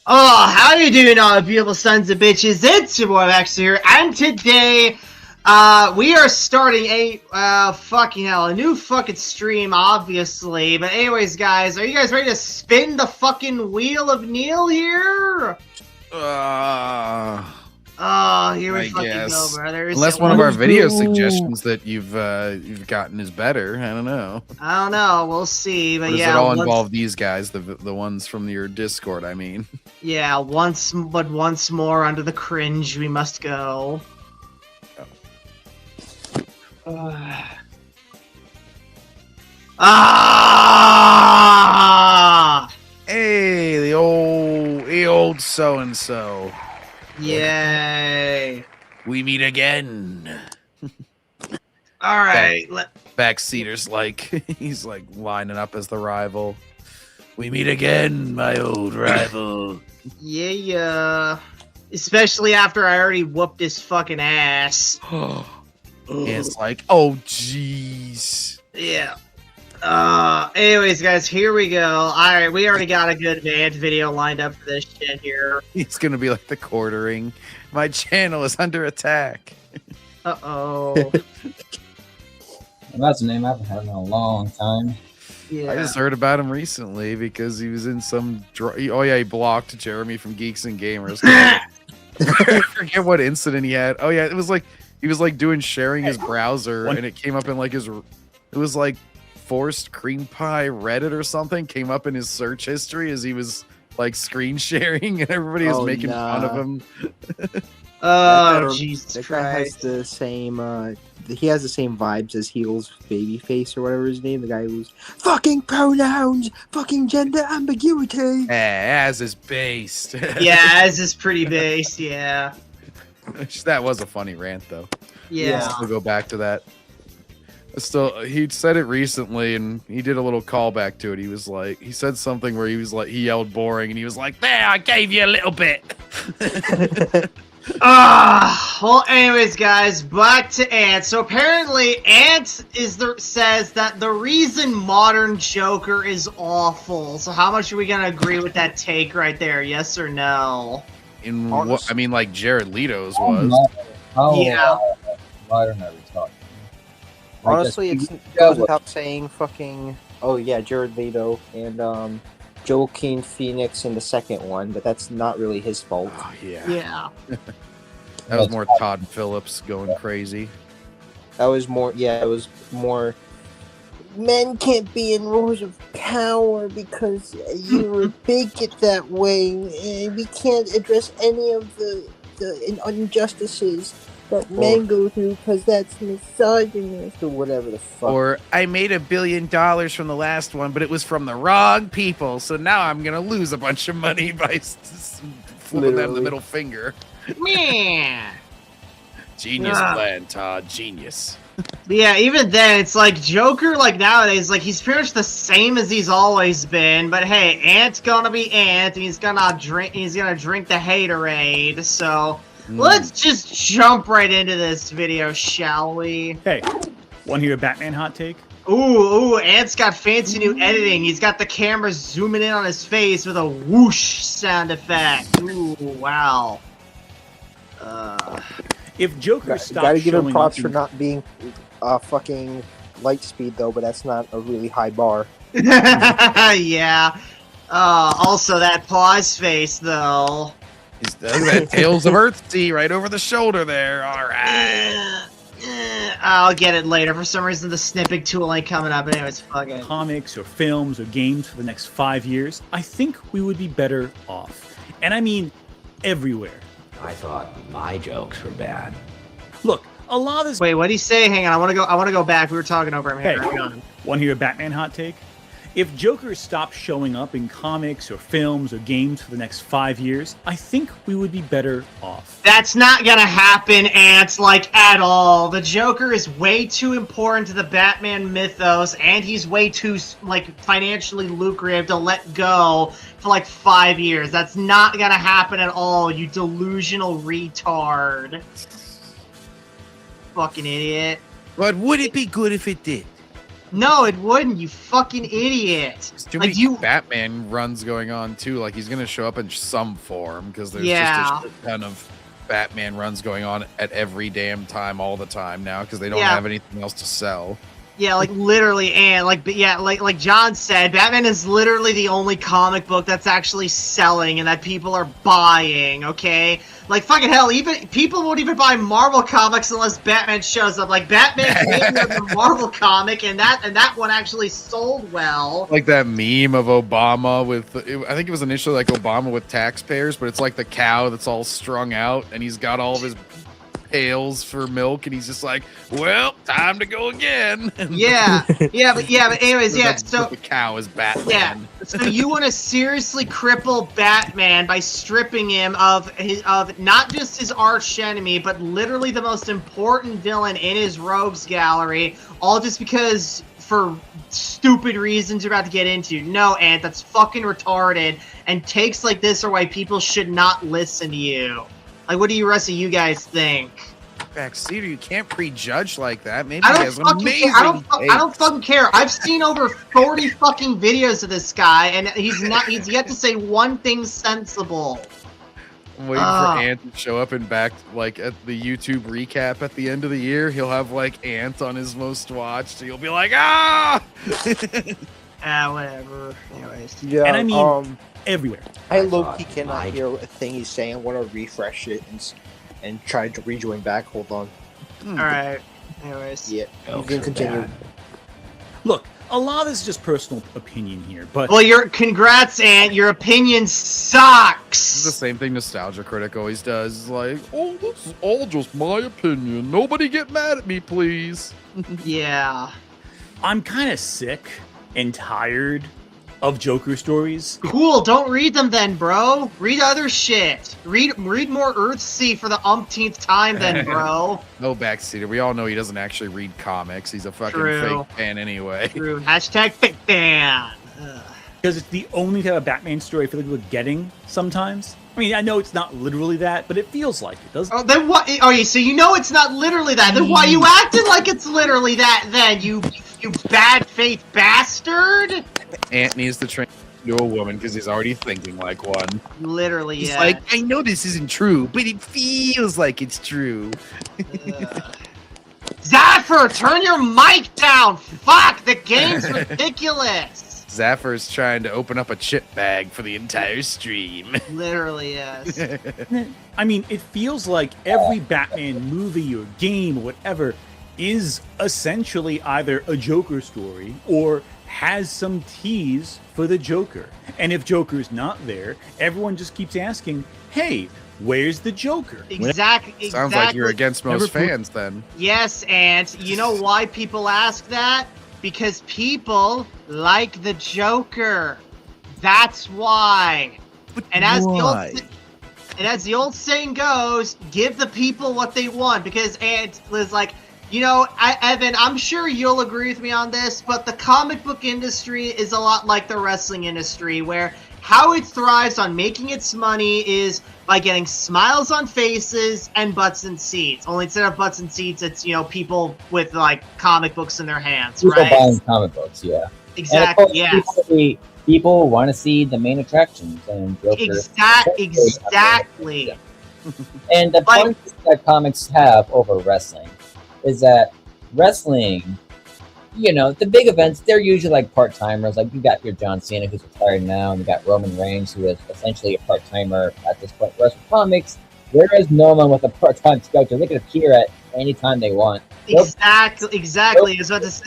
Oh, how you doing, all beautiful sons of bitches? It's your boy Max here, and today, we are starting a new fucking stream, obviously. But anyways, guys, are you guys ready to spin the fucking wheel of Neil here? Here we fucking go, brother. Unless one of our video suggestions that you've gotten is better. I don't know. I don't know. We'll see. But or does yeah, it all involve these guys, the ones from your Discord? I mean. Yeah, once more under the cringe we must go. Hey, the old so and so. Yay! We meet again. All right. Backseater's like he's like lining up as the rival. We meet again, my old rival. Yeah. Especially after I already whooped his fucking ass. It's like, oh jeez. Yeah. Anyways, guys, here we go. Alright, we already got a good advanced video lined up for this shit here. It's gonna be like the quartering. My channel is under attack. Uh-oh. That's a name I haven't had in a long time. Yeah. I just heard about him recently because he was in some... Oh yeah, he blocked Jeremy from Geeks and Gamers. I forget what incident he had. Oh yeah, it was like... He was like sharing his browser and it came up in like his... It was like Forced Cream Pie Reddit or something came up in his search history as he was like screen sharing and everybody was making fun of him. Oh, Jesus That guy has Christ. the same, he has the same vibes as Heel's Babyface or whatever his name, the guy who's fucking pronouns, fucking gender ambiguity. As is based. Yeah, as is pretty base, yeah. That was a funny rant though. Yeah. We'll go back to that. Still, he said it recently, and he did a little callback to it. He was like, he said something where he was like, he yelled boring, and he was like, "There, I gave you a little bit." Well, anyways, guys, back to Ant. So apparently, Ant says that the reason modern Joker is awful. So how much are we gonna agree with that take right there? Yes or no? In what I mean, like Jared Leto's was. Yeah. Modern are we talking? Honestly, it goes without saying fucking, oh yeah, Jared Leto and Joaquin Phoenix in the second one, but that's not really his fault. Oh, yeah. Yeah. That was more Todd Phillips going crazy. That was more, yeah, it was more, men can't be in roles of power because you were big that way, and we can't address any of the injustices that men go through because that's misogynist or whatever the fuck. Or I made $1 billion from the last one, but it was from the wrong people, so now I'm gonna lose a bunch of money by flipping them the middle finger. Man. Genius plan, Todd. Genius. Yeah, even then, it's like Joker, like nowadays, like he's pretty much the same as he's always been. But hey, Ant's gonna be Ant, and he's gonna drink the haterade. So let's just jump right into this video, shall we? Hey, want to hear a Batman hot take? Ooh, Ant's got fancy new editing. He's got the camera zooming in on his face with a whoosh sound effect. Ooh, wow. If Joker stopped gotta give him showing props up for not being fucking light speed though, but that's not a really high bar. Yeah. Also that pause face though. Look at that Tales of Earthsea right over the shoulder there. All right. I'll get it later. For some reason, the snipping tool ain't coming up. Anyways, fuck it. comics or films or games for the next 5 years, I think we would be better off. And I mean everywhere. I thought my jokes were bad. Look, a lot of this... Wait, what did he say? Hang on, I want to go back. We were talking over him Hey, here. want to hear a Batman hot take? If Joker stopped showing up in comics or films or games for the next 5 years, I think we would be better off. That's not gonna happen, Ants, like, at all. The Joker is way too important to the Batman mythos, and he's way too, like, financially lucrative to let go for, like, 5 years. That's not gonna happen at all, you delusional retard. Fucking idiot. But would it be good if it did? No, it wouldn't. You fucking idiot. There's too Like many you. Batman runs going on too. Like he's gonna show up in some form because there's Yeah. just a shit ton of Batman runs going on at every damn time, all the time now because they don't Yeah. have anything else to sell. Yeah, like literally, and like, but yeah, like John said, Batman is literally the only comic book that's actually selling and that people are buying. Okay, like fucking hell, even people won't even buy Marvel comics unless Batman shows up. Like Batman came with the Marvel comic, and that one actually sold well. Like that meme of Obama with, I think it was initially like Obama with taxpayers, but it's like the cow that's all strung out and he's got all of his pails for milk and he's just like, well, time to go again. Yeah, but anyways, yeah. So the cow is Batman. yeah, so you want to seriously cripple Batman by stripping him of not just his arch enemy, but literally the most important villain in his rogues gallery, all just because for stupid reasons you're about to get into. No, Ant, that's fucking retarded, and takes like this are why people should not listen to you. Like, what do you rest of you guys think? Backseater, you can't prejudge like that. Maybe I he don't has fucking amazing care. I don't taste. fucking care. I've seen over 40 fucking videos of this guy, and he's yet to say one thing sensible. I'm waiting for Ant to show up and back, like at the YouTube recap at the end of the year. He'll have like Ant on his most watched. He'll be like, ah! Whatever. Anyways. Yeah, And I mean, everywhere. I I low-key thought cannot my- hear a thing he's saying. I want to refresh it and try to rejoin back. Hold on. Alright. Anyways. Yeah, you Jokes can are continue. bad. Look, a lot of this is just personal opinion here, but Well, congrats, Ant. Your opinion This is the sucks. same thing Nostalgia Critic always does. It's like, oh, this is all just my opinion. Nobody get mad at me, please. Yeah. I'm kind of sick and tired of Joker stories. Cool. Don't read them then, bro. Read other shit. Read more Earthsea for the umpteenth time then, bro. No Backseater. We all know he doesn't actually read comics. He's a fucking True. fake fan anyway. True. Hashtag fake fan. Ugh. Because it's the only type of Batman story I feel like we're getting sometimes. I mean, I know it's not literally that, but it feels like it, doesn't it? Oh, then what? Oh, yeah, so you know it's not literally that. Then why you acting like it's literally that? Then you bad faith bastard. Ant needs to train into a woman because he's already thinking like one. Literally, He's yeah. like, I know this isn't true, but it feels like it's true. Zaffer, turn your mic down. Fuck, the game's ridiculous. Zaffer's trying to open up a chip bag for the entire stream. Literally, yes. I mean, it feels like every Batman movie or game or whatever is essentially either a Joker story or has some tease for the Joker. And if Joker's not there, everyone just keeps asking, hey, where's the Joker? Exactly. Sounds like you're exactly. against most Never put- fans then. Yes, and you know why people ask that? Because people like the Joker. That's why. And as the old saying goes, give the people what they want. Because Ant was like, you know, Evan, I'm sure you'll agree with me on this, but the comic book industry is a lot like the wrestling industry, where how it thrives on making its money is by getting smiles on faces and butts in seats. Only instead of butts in seats, it's, you know, people with like comic books in their hands, People right? buying comic books, yeah. Exactly. And of course, Yes. people want to see the main attractions and Joker. Exactly. And the Like- point that comics have over wrestling is that wrestling, you know, the big events, they're usually like part-timers. Like you got your John Cena, who's retired now, and you got Roman Reigns, who is essentially a part-timer at this point. Whereas with comics, there is no one with a part-time schedule. They can appear at any time they want. Exactly. I was about to say,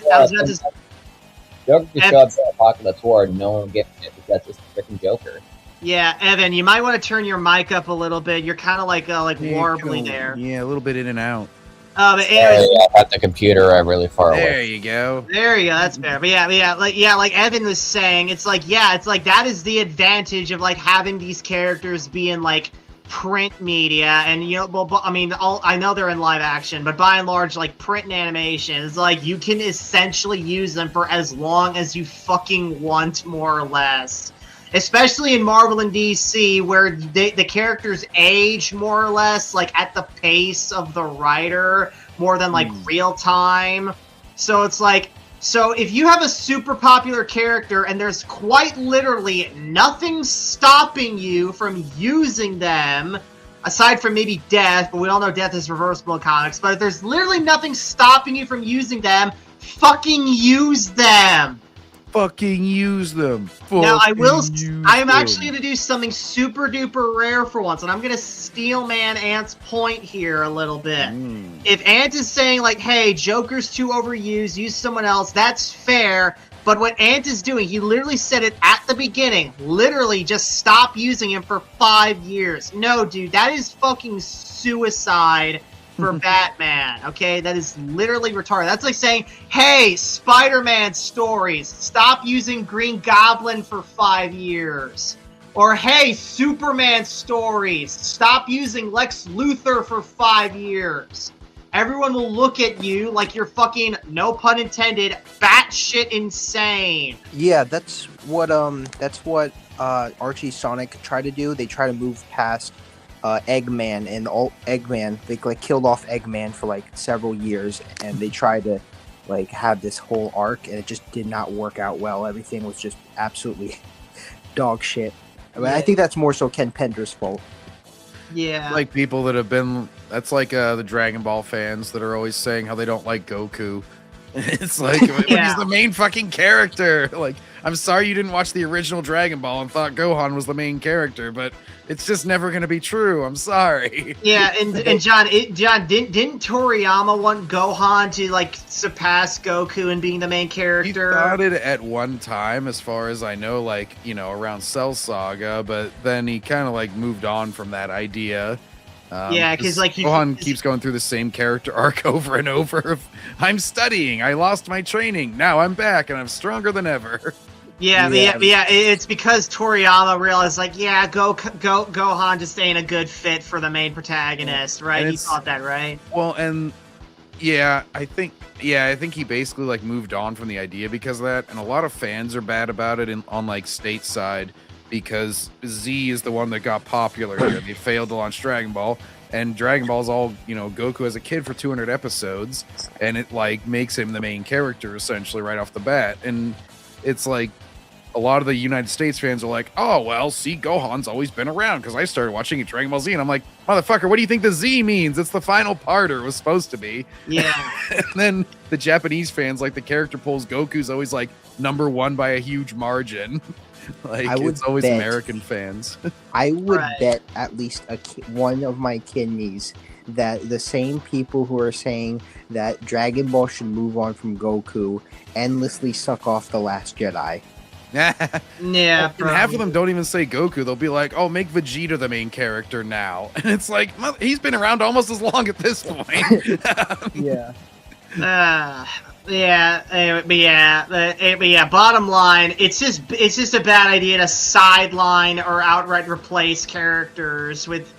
Joker can show up at Apocalypse War and no one will get it because that's just freaking Joker. yeah, Evan, you might want to turn your mic up a little bit. You're kind of like warbly there. Yeah, a little bit in and out. But anyways, I got the computer really far There away. you go. there you go. That's fair. But like Evan was saying, it's like that is the advantage of like having these characters be in like print media, and you know, well, I mean, I know they're in live action, but by and large, like print and animation, it's like you can essentially use them for as long as you fucking want, more or less. Especially in Marvel and DC, where the characters age more or less, like at the pace of the writer, more than like real time. So it's like So if you have a super popular character and there's quite literally nothing stopping you from using them, aside from maybe death, but we all know death is reversible in comics, but if there's literally nothing stopping you from using them, fucking use them. Fucking use them. Now I will. I am them. actually going to do something super duper rare for once, and I'm going to steal Man Ant's point here a little bit. If Ant is saying like, "Hey, Joker's too overused, use someone else," that's fair. But what Ant is doing, he literally said it at the beginning. Literally, just stop using him for 5 years. No, dude, that is fucking suicide for Batman, okay? That is literally retarded. That's like saying, hey, Spider-Man stories, stop using Green Goblin for 5 years. Or, hey, Superman stories, stop using Lex Luthor for 5 years. Everyone will look at you like you're fucking, no pun intended, batshit insane. Yeah, that's what Archie Sonic tried to do. They try to move past Eggman, and Eggman, they like killed off Eggman for like several years, and they tried to like have this whole arc, and it just did not work out well. Everything was just absolutely dog shit. I mean, I think that's more so Ken Pender's fault. Yeah. Like people that have been, that's like the Dragon Ball fans that are always saying how they don't like Goku. It's like, he's the main fucking character. Like, I'm sorry you didn't watch the original Dragon Ball and thought Gohan was the main character, but it's just never going to be true. I'm sorry. Yeah, and John, didn't Toriyama want Gohan to like surpass Goku in being the main character? He thought it at one time, as far as I know, like, you know, around Cell Saga, but then he kind of like moved on from that idea. Yeah, because like Gohan keeps going through the same character arc over and over. Of, I'm studying, I lost my training, now I'm back and I'm stronger than ever. Yeah, it's because Toriyama realized, like, Gohan just ain't a good fit for the main protagonist, right? He thought that, right? Well, and I think he basically like moved on from the idea because of that, and a lot of fans are bad about it on like stateside because Z is the one that got popular here. They failed to launch Dragon Ball, and Dragon Ball's all, you know, Goku as a kid for 200 episodes, and it like makes him the main character essentially right off the bat, and it's like. A lot of the United States fans are like, oh, well, see, Gohan's always been around because I started watching Dragon Ball Z. And I'm like, motherfucker, what do you think the Z means? It's the final part, or it was supposed to be. Yeah. And then the Japanese fans, like, the character pulls Goku's always, like, #1 by a huge margin. Like, it's always American fans. I would bet at least one of my kidneys that the same people who are saying that Dragon Ball should move on from Goku endlessly suck off The Last Jedi. Yeah, and half of them don't even say Goku. They'll be like, "Oh, make Vegeta the main character now," and it's like he's been around almost as long at this point. Yeah. Bottom line, it's just a bad idea to sideline or outright replace characters with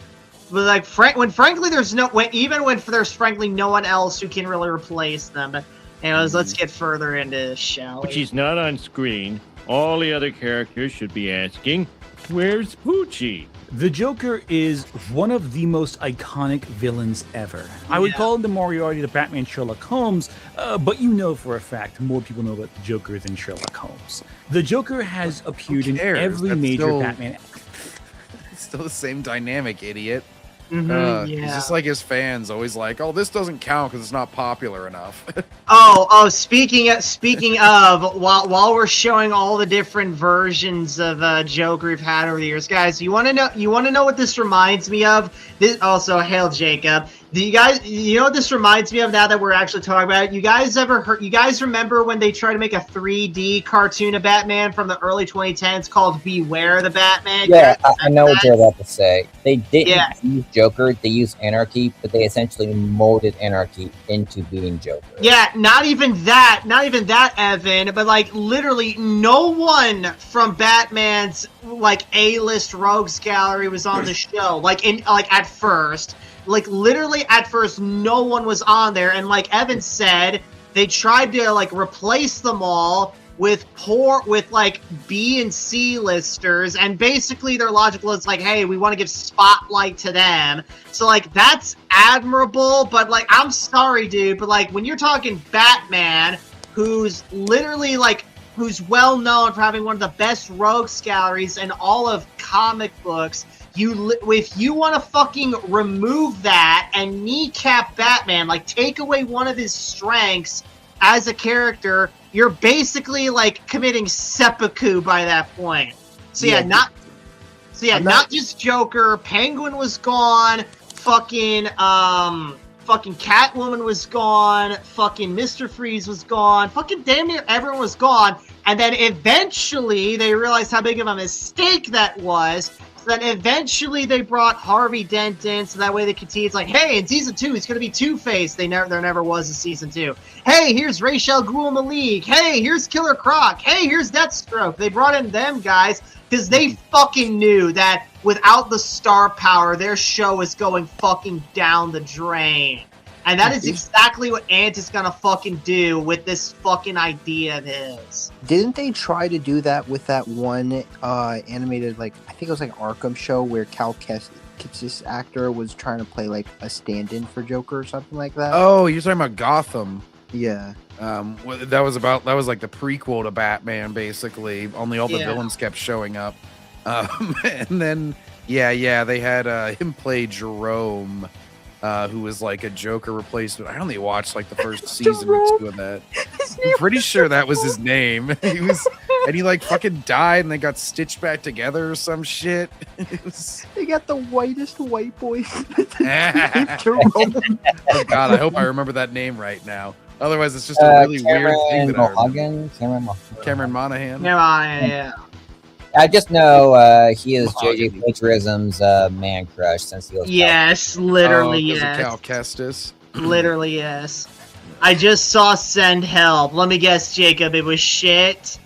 like when frankly there's there's frankly no one else who can really replace them. But anyways, let's get further into this, shall we? But she's not on screen. All the other characters should be asking, where's Poochie? The Joker is one of the most iconic villains ever. I would call him the Moriarty, the Batman Sherlock Holmes, but you know for a fact more people know about the Joker than Sherlock Holmes. The Joker has appeared in every major Batman. It's still the same dynamic, idiot. Mm-hmm, He's just like his fans always like, oh, this doesn't count because it's not popular enough. Speaking of, while we're showing all the different versions of Joker we've had over the years, guys, you want to know what this reminds me of? This also, hail Jacob. You know what this reminds me of now that we're actually talking about it? You guys remember when they tried to make a 3D cartoon of Batman from the early 2010s called Beware the Batman? Yeah, I know what you're about to say. They didn't use Joker, they used Anarchy, but they essentially molded Anarchy into being Joker. Yeah, not even that, Evan, but like literally no one from Batman's like A-list rogues gallery was on the show. At first. Like, literally, at first, no one was on there. And like Evan said, they tried to, like, replace them all with B and C listers. And basically, their logic was like, hey, we want to give spotlight to them. So, like, that's admirable. But, like, I'm sorry, dude. But, like, when you're talking Batman, who's literally like, who's well known for having one of the best rogues galleries in all of comic books. If you want to fucking remove that and kneecap Batman, like take away one of his strengths as a character, you're basically like committing seppuku by that point. So not just Joker. Penguin was gone. Fucking Catwoman was gone. Fucking Mr. Freeze was gone. Fucking damn near everyone was gone. And then eventually they realized how big of a mistake that was. So then eventually they brought Harvey Dent in, so that way they could tease, it's like, hey, in season 2 he's gonna be Two-Face. There never was a season 2. Hey, here's Ra's al Ghul Malik. Hey, here's Killer Croc. Hey, here's Deathstroke. They brought in them guys because they fucking knew that without the star power, their show is going fucking down the drain. And that is exactly what Ant is gonna fucking do with this fucking idea of his. Didn't they try to do that with that one animated, like, I think it was like Arkham show where Cal Kestis actor was trying to play like a stand-in for Joker or something like that? Oh, you're talking about Gotham. Yeah. That was like the prequel to Batman, basically. Only all the villains kept showing up. And then, they had him play Jerome, who was like a Joker replacement. I only watched like the first season or 2 of that. I'm pretty sure that was his name. He like fucking died and they got stitched back together or some shit. They got the whitest white boys. Oh God, I hope I remember that name right now. Otherwise, it's just a really weird thing that I remember. Cameron Monaghan. Yeah. I just know he is J.J. Plagiarism's man crush since he was. Yes, literally, yes. Cal Kestis. Literally, yes. I just saw Send Help. Let me guess, Jacob, it was shit.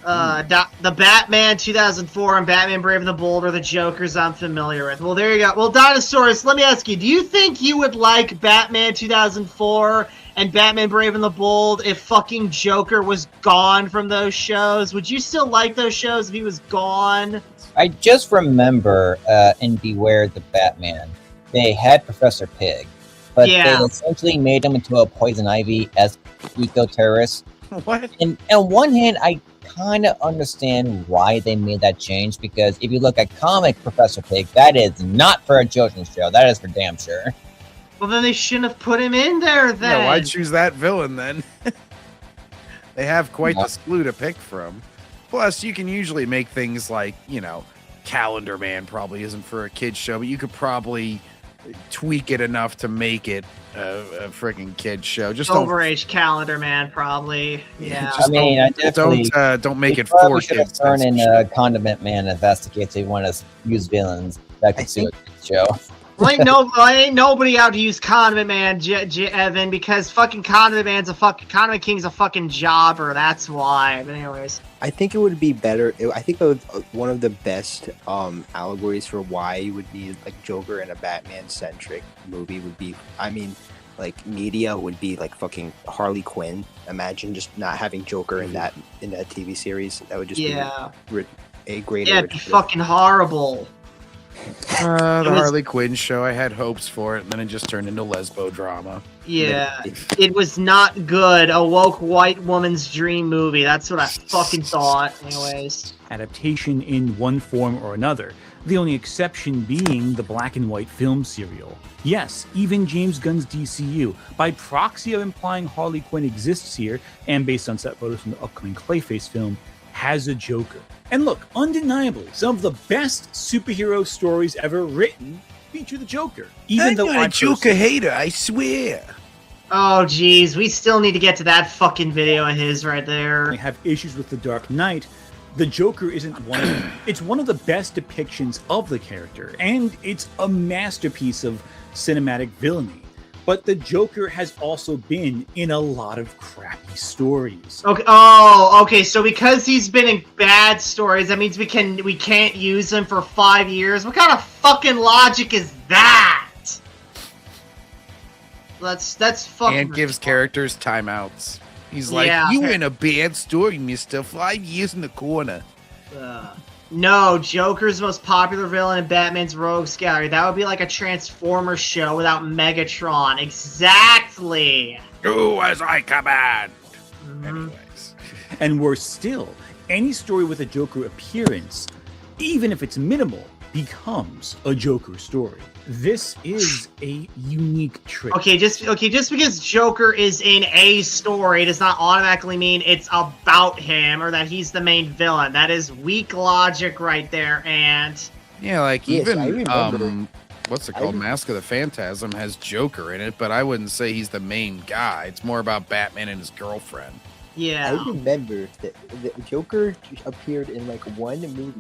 The Batman 2004 and Batman Brave and the Bold are the Jokers I'm familiar with. Well, there you go. Well, Dinosaurus, let me ask you, do you think you would like Batman 2004 and Batman Brave and the Bold if fucking Joker was gone from those shows? Would you still like those shows if he was gone? I just remember in Beware the Batman, they had Professor Pig, but they essentially made him into a Poison Ivy-esque eco-terrorist. What? And on one hand, I kind of understand why they made that change, because if you look at comic Professor Pig, that is not for a children's show. That is for damn sure. Well, then they shouldn't have put him in there then. Yeah, why choose that villain then? They have quite the slew to pick from. Plus, you can usually make things like, Calendar Man probably isn't for a kid's show, but you could probably tweak it enough to make it a freaking kid's show. Just overage Calendar Man, probably. Yeah. Don't make it for kids. Turn in Condiment Man if that's the case. They want to use villains that could sue a kid's show. Well, ain't nobody out to use Condiment Man, Evan, because fucking Condiment King's a fucking jobber. That's why. But anyways, I think it would be better. I think one of the best allegories for why you would need like Joker in a Batman centric movie would be, like media would be like fucking Harley Quinn. Imagine just not having Joker in that TV series. That would just be a great. Yeah, it'd be fucking horrible. The Harley Quinn show, I had hopes for it, and then it just turned into lesbo drama. Yeah, it was not good. A woke white woman's dream movie. That's what I fucking thought. Anyways. Adaptation in one form or another. The only exception being the black and white film serial. Yes, even James Gunn's DCU, by proxy of implying Harley Quinn exists here, and based on set photos from the upcoming Clayface film, has a Joker. And look, undeniably, some of the best superhero stories ever written feature the Joker. Even though I'm a Joker hater, I swear. Oh, geez, we still need to get to that fucking video of his right there. I have issues with The Dark Knight. The Joker isn't one of them. It's one of the best depictions of the character, and it's a masterpiece of cinematic villainy. But the Joker has also been in a lot of crappy stories. Okay. Oh, okay. So because he's been in bad stories, that means we can't use him for 5 years. What kind of fucking logic is that? That's fucking. And gives characters timeouts. He's like, you in a bad story, mister. 5 years in the corner. No, Joker's most popular villain in Batman's Rogues Gallery. That would be like a Transformers show without Megatron. Exactly. Do as I command. Anyways. And worse still, any story with a Joker appearance, even if it's minimal, becomes a Joker story. This is a unique trick. Okay, just because Joker is in a story does not automatically mean it's about him or that he's the main villain. That is weak logic right there, and Yeah, like Yes, I even remember. what's it called? Mask of the Phantasm has Joker in it, but I wouldn't say he's the main guy. It's more about Batman and his girlfriend. yeah. I remember that the Joker appeared in like one movie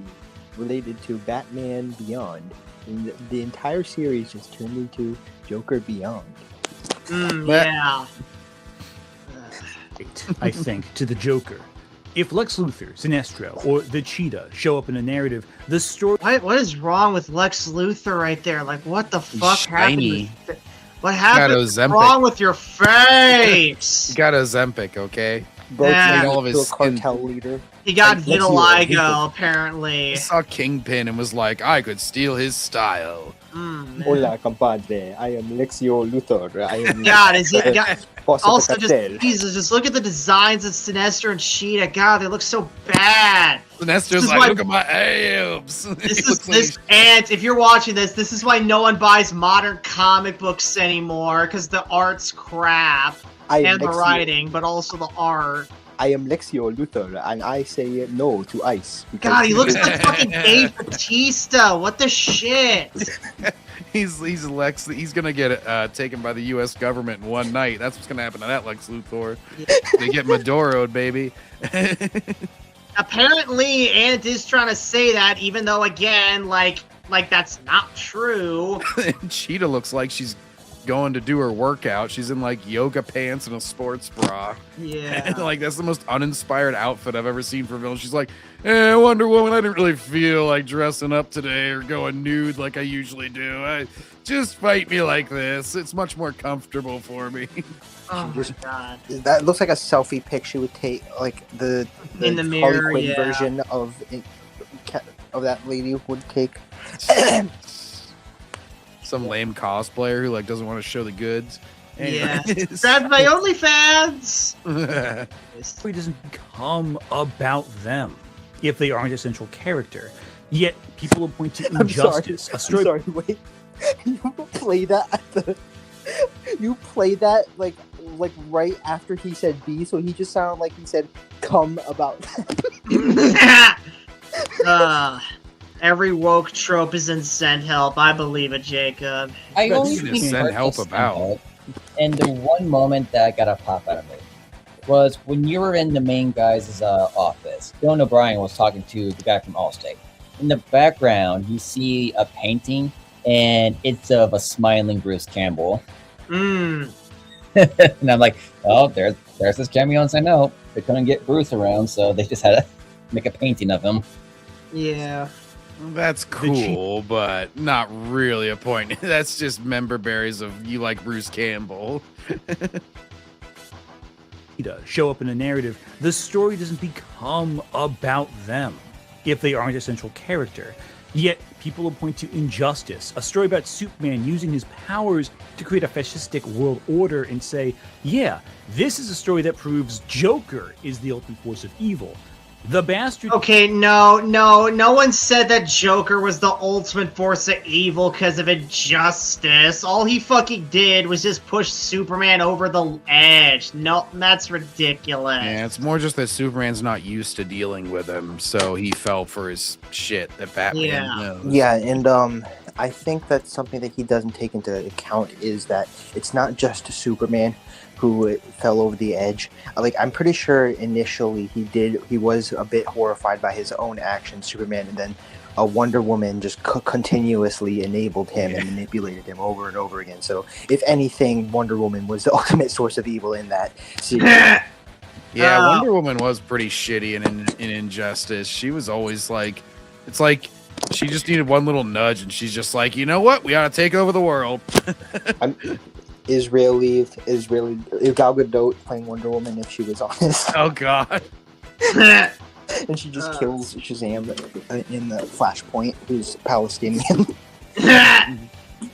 related to Batman Beyond, and the entire series just turned into Joker Beyond. Yeah. I think, to the Joker. If Lex Luthor, Sinestro, or the Cheetah show up in a narrative, the story What is wrong with Lex Luthor right there? Like, what the fuck shiny. happened? What happened? What's Ozempic. wrong with your face? He got Ozempic, okay? Bro, Yeah. turned All of into his a cartel leader. He got Like, Lex vitiligo, Luthor. apparently. He saw Kingpin and was like, I could steal his style. Man. Hola, compadre. I am Lexio Luthor. I am. God, is it? God, boss of the also, cartel. just look at the designs of Sinestro and Cheetah. God, they look so bad. Sinestro's This is like, why- look at my abs. He This is looks like this, and if you're watching this, this is why no one buys modern comic books anymore, because the art's crap I am and the Lexio- writing, but also the art. I am Lexio Luthor, and I say no to ice. because- God, he looks like fucking Dave Bautista. What the shit? he's Lex. He's gonna get taken by the U.S. government in one night. That's what's gonna happen to that Lex Luthor. They get Madoro'd, baby. Apparently, Ant is trying to say that, even though, again, like that's not true. Cheetah looks like she's going to do her workout. She's in like yoga pants and a sports bra. Yeah. Like that's the most uninspired outfit I've ever seen for a villain. She's like, Wonder Woman, I didn't really feel like dressing up today or going nude like I usually do. Just fight me like this. It's much more comfortable for me. Oh my god. That looks like a selfie pic she would take, like the In the Harley mirror, Quinn yeah. version of that lady would take. Some lame cosplayer who like doesn't want to show the goods. Yeah. Anyways. Grab my OnlyFans! story doesn't become about them if they aren't a central character. Yet people will point to injustice. A story I'm sorry, wait. You play that at the. You play that like right after he said B, so he just sounded like he said "come about." Every woke trope is in Send Help. I believe it, Jacob. I But only you seen send parts of help Send about. Help, and the one moment that got a pop out of me was when you were in the main guy's office. Dylan O'Brien was talking to the guy from Allstate. In the background, you see a painting, and it's of a smiling Bruce Campbell. Mm. And I'm like, oh, there's this cameo on Send Help. They couldn't get Bruce around, so they just had to make a painting of him. Yeah. That's cool, but not really a point. That's just member berries of you like Bruce Campbell. show up in a narrative, the story doesn't become about them if they aren't a central character. Yet people will point to Injustice, a story about Superman using his powers to create a fascistic world order, and say, yeah, this is a story that proves Joker is the ultimate force of evil. The bastard. Okay, no one said that Joker was the ultimate force of evil because of injustice. All he fucking did was just push Superman over the edge. No, that's ridiculous. Yeah, it's more just that Superman's not used to dealing with him, so he fell for his shit that Batman Yeah. knows. Yeah, and I think that's something that he doesn't take into account is that it's not just Superman who fell over the edge. Like, I'm pretty sure initially he was a bit horrified by his own actions, Superman, and then a Wonder Woman just continuously enabled him and manipulated him over and over again. So, if anything, Wonder Woman was the ultimate source of evil in that series. Yeah, Wonder Woman was pretty shitty in Injustice. She was always like, it's like she just needed one little nudge, and she's just like, you know what? We ought to take over the world. Israeli Gal Gadot playing Wonder Woman if she was honest. Oh God. And she just kills Shazam in the Flashpoint, who's Palestinian.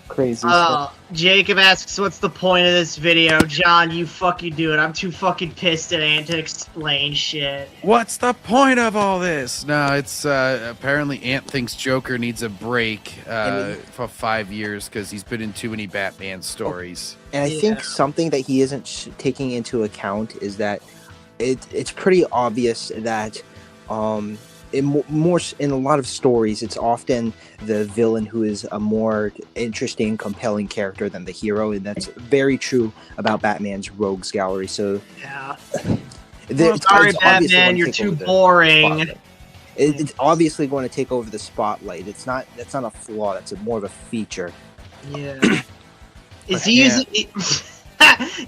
Crazy stuff. Jacob asks, "What's the point of this video?" John, you fucking do it. I'm too fucking pissed at Ant to explain shit. What's the point of all this? No, it's apparently Ant thinks Joker needs a break for 5 years because he's been in too many Batman stories. And I think something that he isn't taking into account is that it's pretty obvious that in a lot of stories, it's often the villain who is a more interesting, compelling character than the hero, and that's very true about Batman's rogues gallery. So, Yeah. sorry, Batman, you're too boring. It's obviously going to take over the spotlight. That's not a flaw. That's more of a feature. Yeah. Is he using?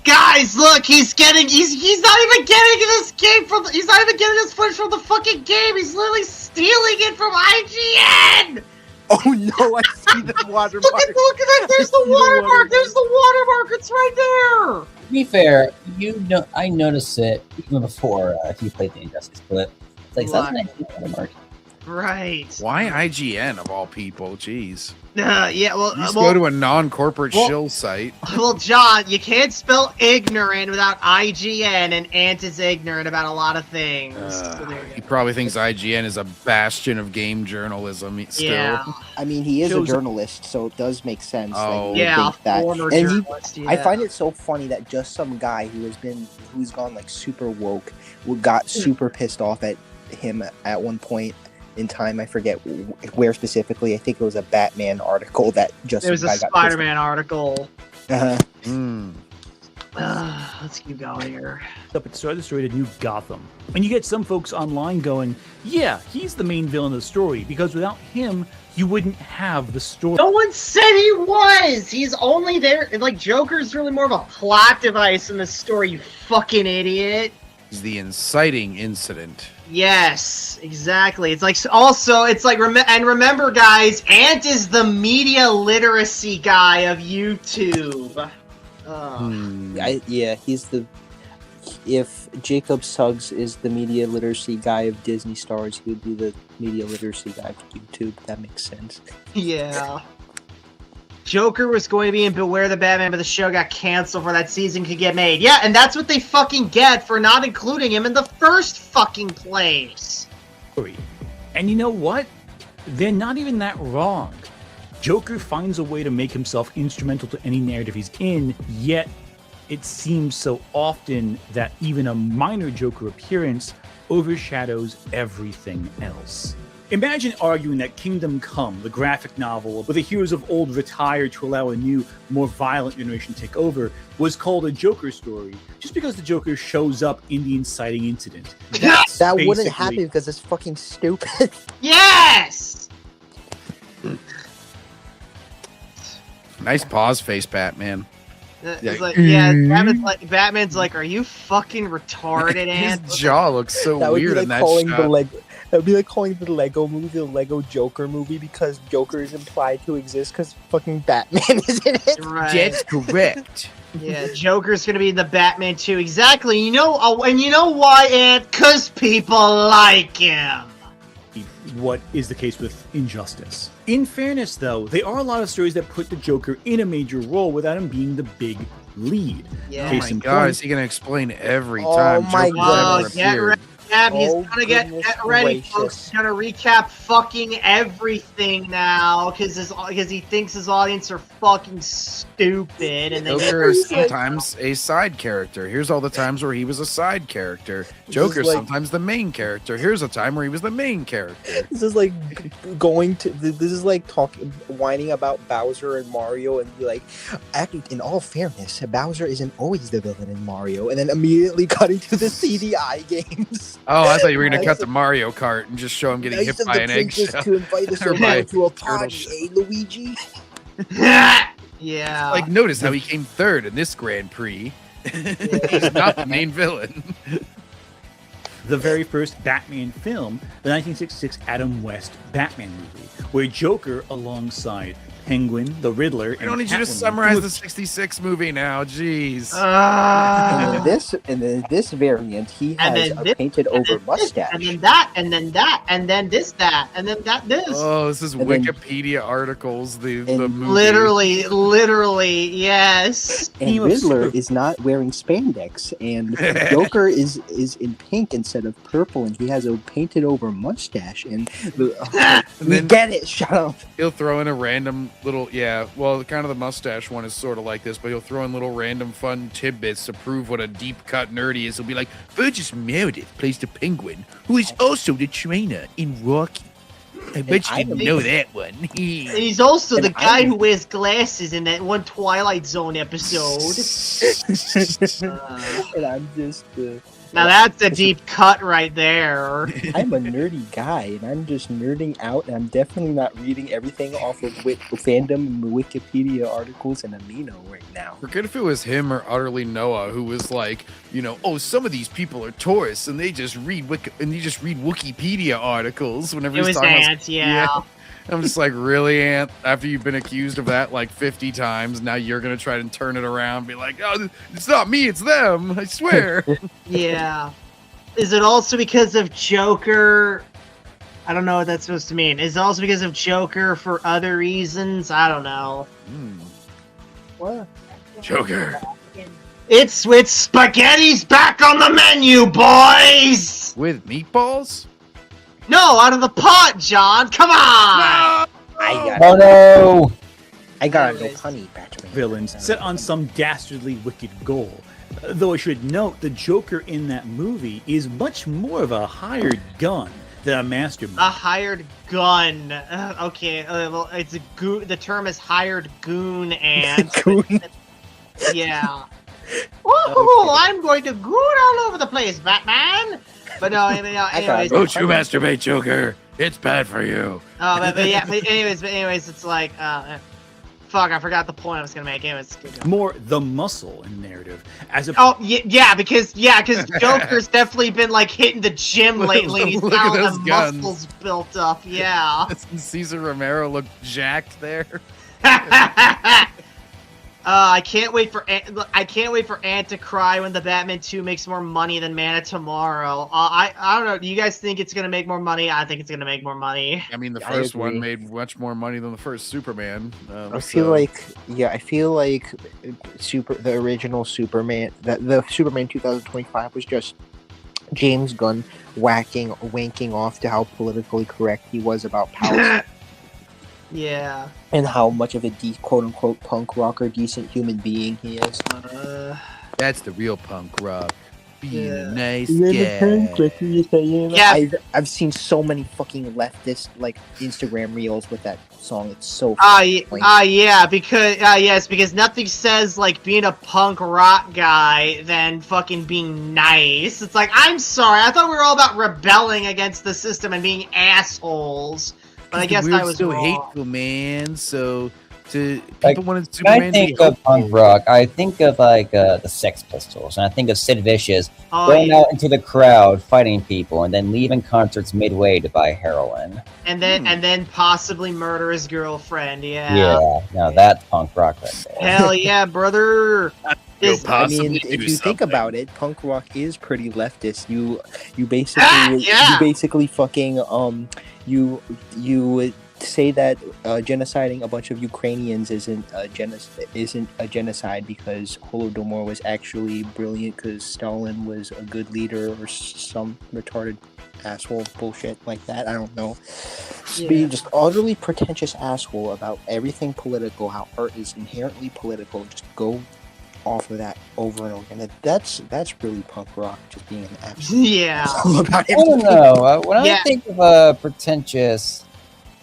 Guys, look, he's not even getting this game from. He's not even getting this footage from the fucking game. He's literally stealing it from IGN. Oh no! I see the watermark. Look at that! There's the watermark. There's the watermark. It's right there. To be fair, I noticed it even before you played the Injustice clip. It's like that's an idea watermark. Right. Why IGN of all people? Jeez. Yeah, well, You just go to a non-corporate shill site. Well, John, you can't spell ignorant without IGN, and Ant is ignorant about a lot of things. So He probably thinks IGN is a bastion of game journalism still. Yeah. I mean, he is a journalist, so it does make sense. Oh. That you would think that. former And journalist, I find it so funny that just some guy who's gone like super woke, got super pissed off at him at one point in time. I forget where specifically. I think it was a Batman article that just. It was a Spider-Man article. Uh-huh. Let's keep going here. Up at Start the Story to New Gotham. And you get some folks online going, yeah, he's the main villain of the story, because without him, you wouldn't have the story. No one said he was! He's only there. Like, Joker's really more of a plot device in the story, you fucking idiot. He's the inciting incident. Yes, exactly. It's like, also, it's like, and remember, guys, Ant is the media literacy guy of YouTube. He's the. If Jacob Suggs is the media literacy guy of Disney Stars, he would be the media literacy guy of YouTube. That makes sense. Yeah. Joker was going to be in Beware the Batman, but the show got canceled before that season could get made. Yeah, and that's what they fucking get for not including him in the first fucking place. And you know what? They're not even that wrong. Joker finds a way to make himself instrumental to any narrative he's in, yet it seems so often that even a minor Joker appearance overshadows everything else. Imagine arguing that Kingdom Come, the graphic novel where the heroes of old retired to allow a new, more violent generation to take over, was called a Joker story just because the Joker shows up in the inciting incident. That wouldn't happen because it's fucking stupid. Yes! Nice pause face, Batman. It's like, Batman's like, are you fucking retarded, His Ant? jaw looks so That would weird be like in that calling shot. the Lego. That would be like calling the Lego movie the Lego Joker movie because Joker is implied to exist because fucking Batman is in it. Right. That's correct. Yeah, Joker's gonna be in the Batman 2. Exactly. You know, and you know why, Ant? Because people like him. What is the case with Injustice. In fairness, though, there are a lot of stories that put the Joker in a major role without him being the big lead. Yeah. Oh my god, is he gonna explain every Oh time my Joker's God. ever Get appeared? ready. He's Oh, gonna get goodness ready, gracious. folks. He's gonna recap fucking everything now because he thinks his audience are fucking stupid and they Joker is sometimes a side character. Here's all the times where he was a side character. Joker's like- sometimes the main character. Here's a time where he was the main character. This is like whining about Bowser and Mario and be like, actually, in all fairness, Bowser isn't always the villain in Mario, and then immediately cutting to the CDI games. Oh, I thought you were gonna cut to Mario Kart and just show him getting hit Nice of by the an princess eggshell. to invite us Or by over to a turtle party, shell. Luigi? Yeah. Like, notice how he came third in this Grand Prix. He's not the main villain. The very first Batman film, the 1966 Adam West Batman movie, where Joker, alongside Penguin, the Riddler. Why don't you just Catwoman. summarize the 66 movie now? Jeez. And then this variant, he And has then a this- painted over mustache. And then that, and then that, and then this, that, and then this. Oh, this is And then- Wikipedia articles. The and movie. Literally, yes. And Team of Riddler super- is not wearing spandex, and Joker is in pink instead of purple, and he has a painted over mustache. And we then- get it. Shut up. He'll throw in a random little, well, kind of the mustache one is sort of like this, but he'll throw in little random fun tidbits to prove what a deep cut nerd he is. He'll be like, Burgess Meredith plays the Penguin, who is also the trainer in Rocky. I bet you didn't know that one. He's also And the guy I'm- who wears glasses in that one Twilight Zone episode. And I'm just Now that's a deep cut right there. I'm a nerdy guy, and I'm just nerding out, and I'm definitely not reading everything off of fandom and Wikipedia articles and Amino right now. Forget if it was him or Utterly Noah who was like, some of these people are tourists and they just read Wikipedia articles whenever It he's was talking about- Ant, yeah. I'm just like, really, Ant? After you've been accused of that like 50 times, now you're gonna try and turn it around and be like, oh, it's not me, it's them, I swear. Yeah. Is it also because of Joker? I don't know what that's supposed to mean. Is it also because of Joker for other reasons? I don't know. What? Joker. It's spaghetti's back on the menu, boys! With meatballs? No, out of the pot, John! Come on! I got Oh no! I got no Anyways. honey, Batman. Villains set on some dastardly wicked goal. Though I should note, the Joker in that movie is much more of a hired gun than a mastermind. A hired gun. Okay, well, it's a the term is hired goon, and yeah. Woohoo! I'm going to goon all over the place, Batman. But no, anyways. Don't you masturbate, Joker. It's bad for you. But anyways, it's like, fuck, I forgot the point I was gonna make. Anyways, More the muscle in narrative, as a because Joker's definitely been like hitting the gym lately. He's Look got at all those the guns. muscles built up. Yeah. Cesar Romero looked jacked there. I can't wait for Ant to cry when the Batman 2 makes more money than Man of Tomorrow. I don't know. Do you guys think it's gonna make more money? I think it's gonna make more money. I mean, the I first one agree. made much more money than the first Superman. I feel like the original Superman, the Superman 2025 was just James Gunn wanking off to how politically correct he was about Palestine Yeah. and how much of a quote unquote punk rocker, decent human being he is. That's the real punk rock. Being Yeah. a nice guy. Yeah. I've seen so many fucking leftist like Instagram reels with that song. It's so Yeah, because nothing says like being a punk rock guy than fucking being nice. It's like, I'm sorry, I thought we were all about rebelling against the system and being assholes. But I guess I was so wrong. hateful, man. So people Like, wanted When I Superman to be think of hopeful. punk rock, I think of like the Sex Pistols, and I think of Sid Vicious Oh, going yeah. out into the crowd fighting people, and then leaving concerts midway to buy heroin. And then possibly murder his girlfriend. Yeah, no, that's punk rock right there. Hell yeah, brother. You'll This- I mean, possibly if do you think something. about it, punk rock is pretty leftist. You basically Yeah. you basically fucking you would say that genociding a bunch of Ukrainians isn't a genocide because Holodomor was actually brilliant because Stalin was a good leader or some retarded asshole bullshit like that. I don't know. Being just utterly pretentious asshole about everything political, how art is inherently political. Just go off of that over and over again. That's really punk rock. Just being an absolute Yeah. asshole about I don't everything. know. When Yeah. I think of pretentious,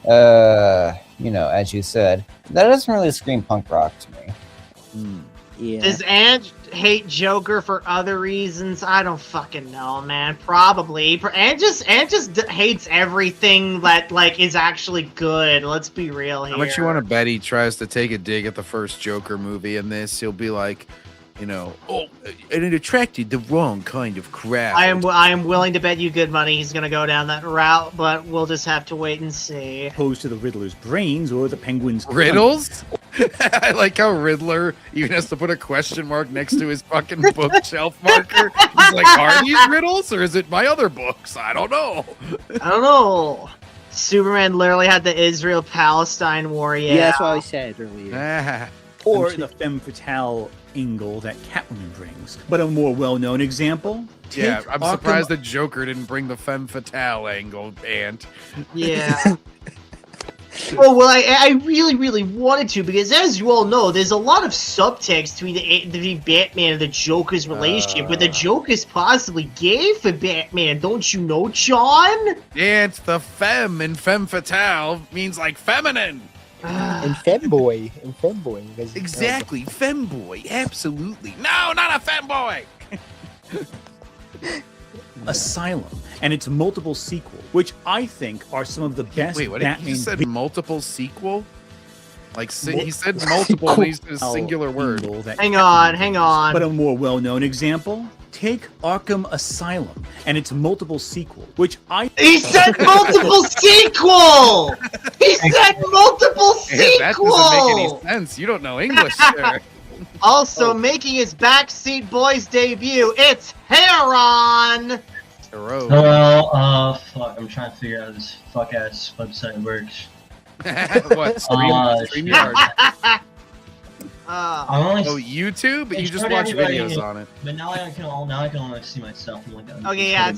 as you said, that doesn't really scream punk rock to me. Yeah. Does Ant hate Joker for other reasons? I don't fucking know, man. Probably. Ant just hates everything that like is actually good. Let's be real here. How much you want to bet he tries to take a dig at the first Joker movie in this? He'll be like, you know, and it attracted the wrong kind of crowd. I am willing to bet you good money he's gonna go down that route, but we'll just have to wait and see. Opposed to the Riddler's brains or the Penguin's Riddles? I like how Riddler even has to put a question mark next to his fucking bookshelf marker. He's like, are these riddles or is it my other books? I don't know. I don't know. Superman literally had the Israel-Palestine war, yeah. Yeah, that's what I said earlier. or the femme fatale angle that Catwoman brings. But a more well-known example. Yeah, take I'm Arkham- surprised the Joker didn't bring the femme fatale angle, Ant. Yeah. Well, I really, really wanted to, because as you all know, there's a lot of subtext between the Batman and the Joker's relationship, where the Joker's possibly gay for Batman, don't you know, John? Ant, the femme in femme fatale means like feminine. And femboy. because- Exactly, femboy, absolutely. No, not a femboy. Asylum and its multiple sequel, which I think are some of the best Wait, what? Batman He said multiple sequel? Like, he said Sequel. multiple, and he said a singular word. angle that Hang Catwoman on. But a more well-known example, take Arkham Asylum and its multiple sequel, which I He said multiple sequel! He said multiple That doesn't make any sequel! sense. You don't know English, sir. Also making his Backseat Boys debut, it's Heron! Hero. Hello, fuck, I'm trying to figure out how this fuck-ass website works. What? StreamYard? I'm only, Oh, YouTube? You It's just for watch everybody. videos on it. but now I can only see myself. I'm like, Okay, yeah,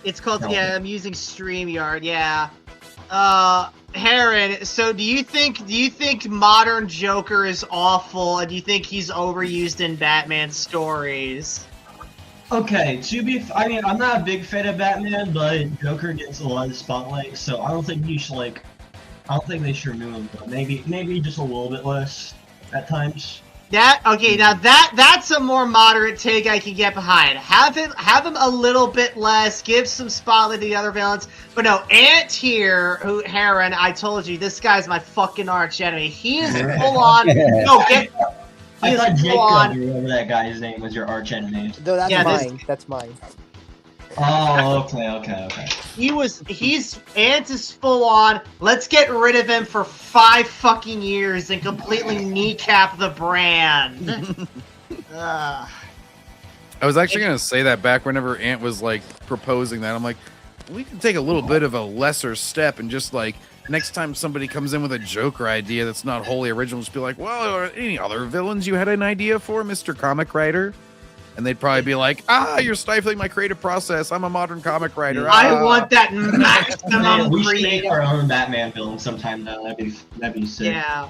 it's called, No. yeah, I'm using StreamYard, yeah. Heron, so do you think modern Joker is awful, and do you think he's overused in Batman stories? Okay, I mean, I'm not a big fan of Batman, but Joker gets a lot of spotlight, so I don't think you should, like, I don't think they should remove him, but maybe just a little bit less at times. Now that's a more moderate take I can get behind. Have him a little bit less, give some spotlight to the other villains. But no, Ant here, Heron, I told you, this guy's my fucking arch enemy. He is full on. I thought full Jacob, on. or whatever that guy's name was, your arch enemy. No, that's Yeah, mine. That's mine. Oh, okay. Ant is full on. Let's get rid of him for 5 fucking years and completely kneecap the brand. I was actually going to say that back whenever Ant was, like, proposing that. I'm like, we can take a little bit of a lesser step and just, like, next time somebody comes in with a Joker idea that's not wholly original, just be like, well, are any other villains you had an idea for, Mr. Comic Writer? And they'd probably be like, you're stifling my creative process. I'm a modern comic writer. I want that maximum We should make creative. our own Batman villain sometime though. That'd be sick. Yeah.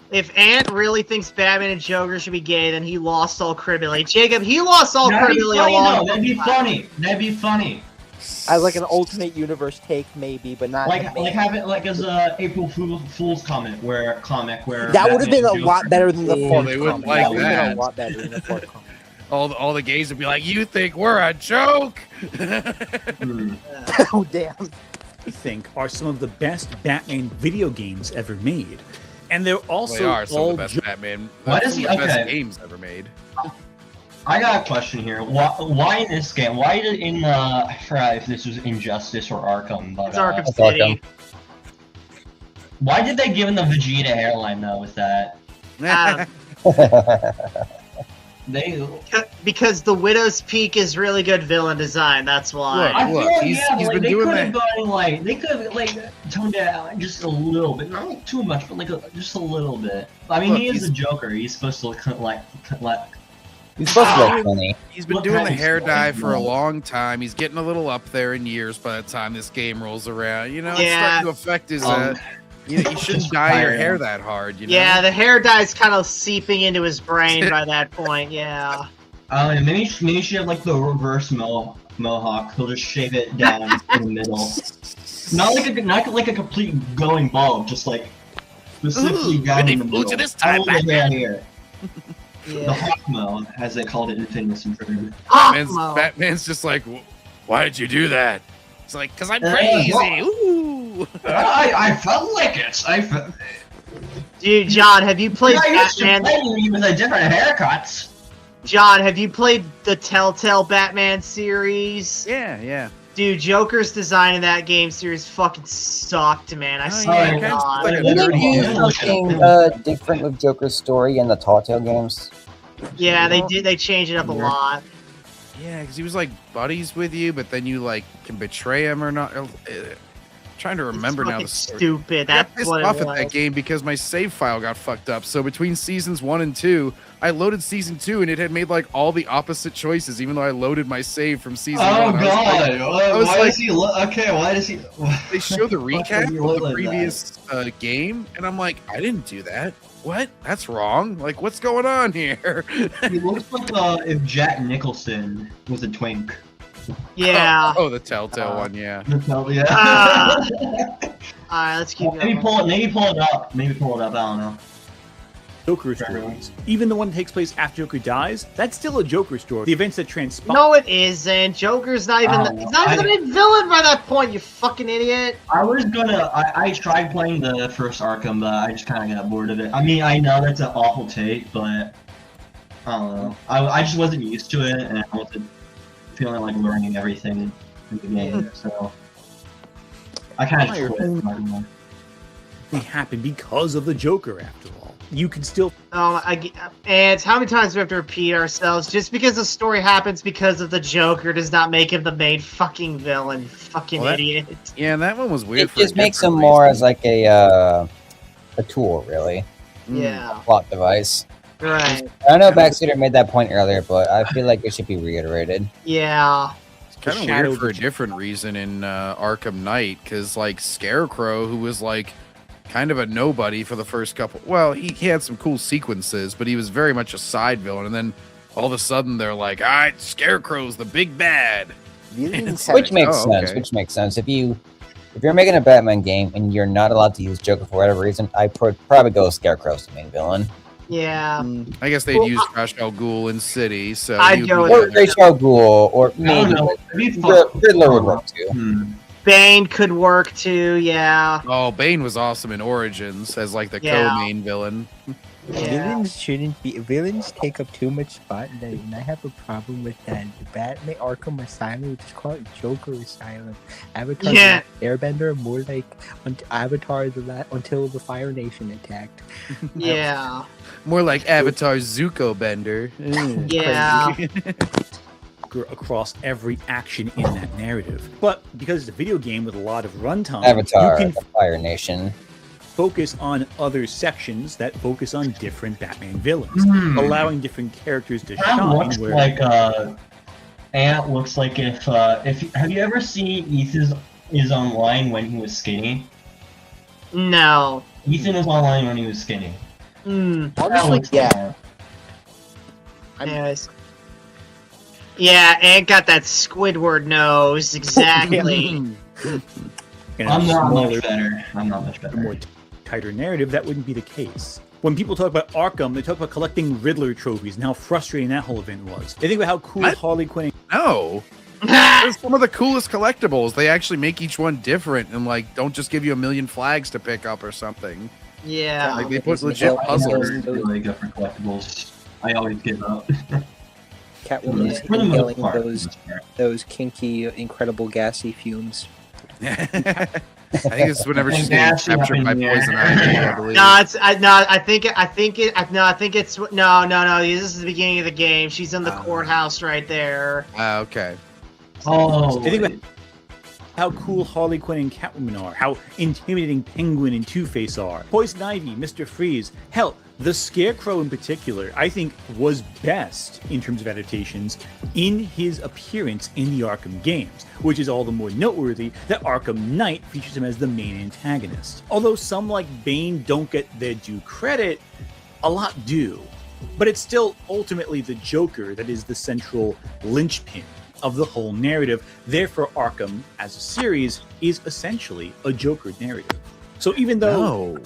If Ant really thinks Batman and Joker should be gay, then he lost all credibility. Jacob, he lost all That'd be credibility funny, along. though. That'd be funny. As like an alternate universe take, maybe, but not Like have it like as a April Fool's comic where that would have Batman been a and lot Joker- better than the Oh, fourth they wouldn't comic. like That would have been that. a lot better than the fourth comic. all the gays would be like, you think we're a joke? Oh damn! I think are some of the best Batman video games ever made. And they're also They are some all of the best Batman. Why some does he- of the best okay. games ever made. I got a question here. Why in this game? Why did I forgot if this was Injustice or Arkham, but It's Arkham It's City. Arkham. why did they give him the Vegeta hairline though with that? They Because the Widow's Peak is really good villain design, that's why. I Look, feel like, he's but, been they doing could that. have gone like they could have like toned it out just a little bit, not like too much, but like just a little bit. I mean, Look, he is he's- a Joker. He's supposed to look like He's supposed to look funny. He's been What doing the kind of hair stuff? dye for a long time. He's getting a little up there in years by the time this game rolls around. You know, it's Yeah. starting to affect his. You shouldn't Just dye your fire hair him. that hard. You know? Yeah, the hair dye's kind of seeping into his brain by that point, yeah. maybe he should have like the reverse mohawk. He'll just shave it down in the middle. Not like a complete going bald, just like specifically Ooh, down ready in the for middle. this time, All the way Batman. down here. The Hawkmo, as they called it in Fitness Improvement. Hawkmo. Batman's just like, why did you do that? It's like, cause I'm Uh, crazy. what? Ooh. I felt like it. Dude, John, have you played I used to Batman? play you with a different haircuts. John, have you played the Telltale Batman series? Yeah. Dude, Joker's design in that game series fucking sucked, man. I Oh, swear yeah, to it kinda God. like a Did they nerdy do game. something different with Joker's story in the Telltale games? Yeah, they did. They changed it up a lot. Yeah, because he was like buddies with you, but then you like can betray him or not. Trying to remember It's now fucking the story. stupid. I got That's pissed what it off was. at that game because my save file got fucked up. So between seasons 1 and 2, I loaded season 2 and it had made like all the opposite choices, even though I loaded my save from season 1. Oh I was god! I was why like- does he look? Okay, why does he? they show the Why does recap he of look the like previous game, and I'm like, I didn't do that. What? That's wrong. Like, what's going on here? He looks like if Jack Nicholson was a twink. Yeah. Oh, the Telltale one, yeah. Yeah. Ah. Alright, let's keep Maybe going. pull it up. Maybe pull it up. I don't know. Joker stories. Even the one that takes place after Joker dies, that's still a Joker story. The events that transpire. No, it isn't. Joker's not even. He's not even the main villain by that point. You fucking idiot. I was gonna. I tried playing the first Arkham, but I just kind of got bored of it. I mean, I know that's an awful take, but I don't know. I just wasn't used to it, and I wasn't feeling like learning everything in the game. So I kind of quit. They happen because of the Joker, after all. You can still. And how many times do we have to repeat ourselves? Just because the story happens because of the Joker does not make him the main fucking villain. You fucking idiot. Yeah, and that one was weird. It just makes him more as like a tool, really. Yeah. A plot device. Right. I know Backseater made that point earlier, but I feel like it should be reiterated. Yeah. It's kind of weird for a different reason in Arkham Knight, because like Scarecrow, who was like kind of a nobody for the first couple. Well, he had some cool sequences, but he was very much a side villain. And then all of a sudden, they're like, "All right, Scarecrow's the big bad," Which makes sense. okay. Which makes sense. If you're making a Batman game and you're not allowed to use Joker for whatever reason, I probably go with Scarecrow as the main villain. Yeah. I guess they'd use Ra's al Ghul in City, so I'd he'd go be with Or Ra's al Ghul, or I don't maybe know. Riddler would work too. Bane could work too, yeah. Oh, Bane was awesome in Origins as like the Yeah. co-main villain. Yeah. Villains take up too much spot, and I have a problem with that. Batman Arkham Asylum, just call it Joker Asylum. Avatar Yeah. Airbender, more like Avatar until the Fire Nation attacked. Yeah. More like Avatar Zuko Bender. Yeah. across every action in that narrative. But because it's a video game with a lot of runtime, Avatar, you can the Fire Nation. focus on other sections that focus on different Batman villains, allowing different characters to Ant shine. looks Where like Ant looks like if have you ever seen Ethan is online when he was skinny? No. Ethan is online when he was skinny. Honestly, yeah. Anyways. Yeah, Ant got that Squidward nose, exactly. and I'm not smaller, much better. I'm not much a better. more tighter narrative, that wouldn't be the case. When people talk about Arkham, they talk about collecting Riddler trophies and how frustrating that whole event was. They think about how cool What? Harley Quinn. No. They're some of the coolest collectibles. They actually make each one different and like don't just give you a million flags to pick up or something. Yeah. Like they put legit puzzles. Really good for collectibles. I always give up. Catwoman is For the most inhaling part. those kinky, incredible gassy fumes. I think it's whenever she's getting Gassing up captured in by the poison air. ivy, I believe. This is the beginning of the game. She's in the courthouse right there. Okay. Oh, They think about how cool Harley Quinn and Catwoman are, how intimidating Penguin and Two-Face are, Poison Ivy, Mr. Freeze, hell, the Scarecrow in particular, I think was best in terms of adaptations in his appearance in the Arkham games, which is all the more noteworthy that Arkham Knight features him as the main antagonist. Although some like Bane don't get their due credit, a lot do. But it's still ultimately the Joker that is the central linchpin of the whole narrative. Therefore, Arkham, as a series, is essentially a Joker narrative. So even though...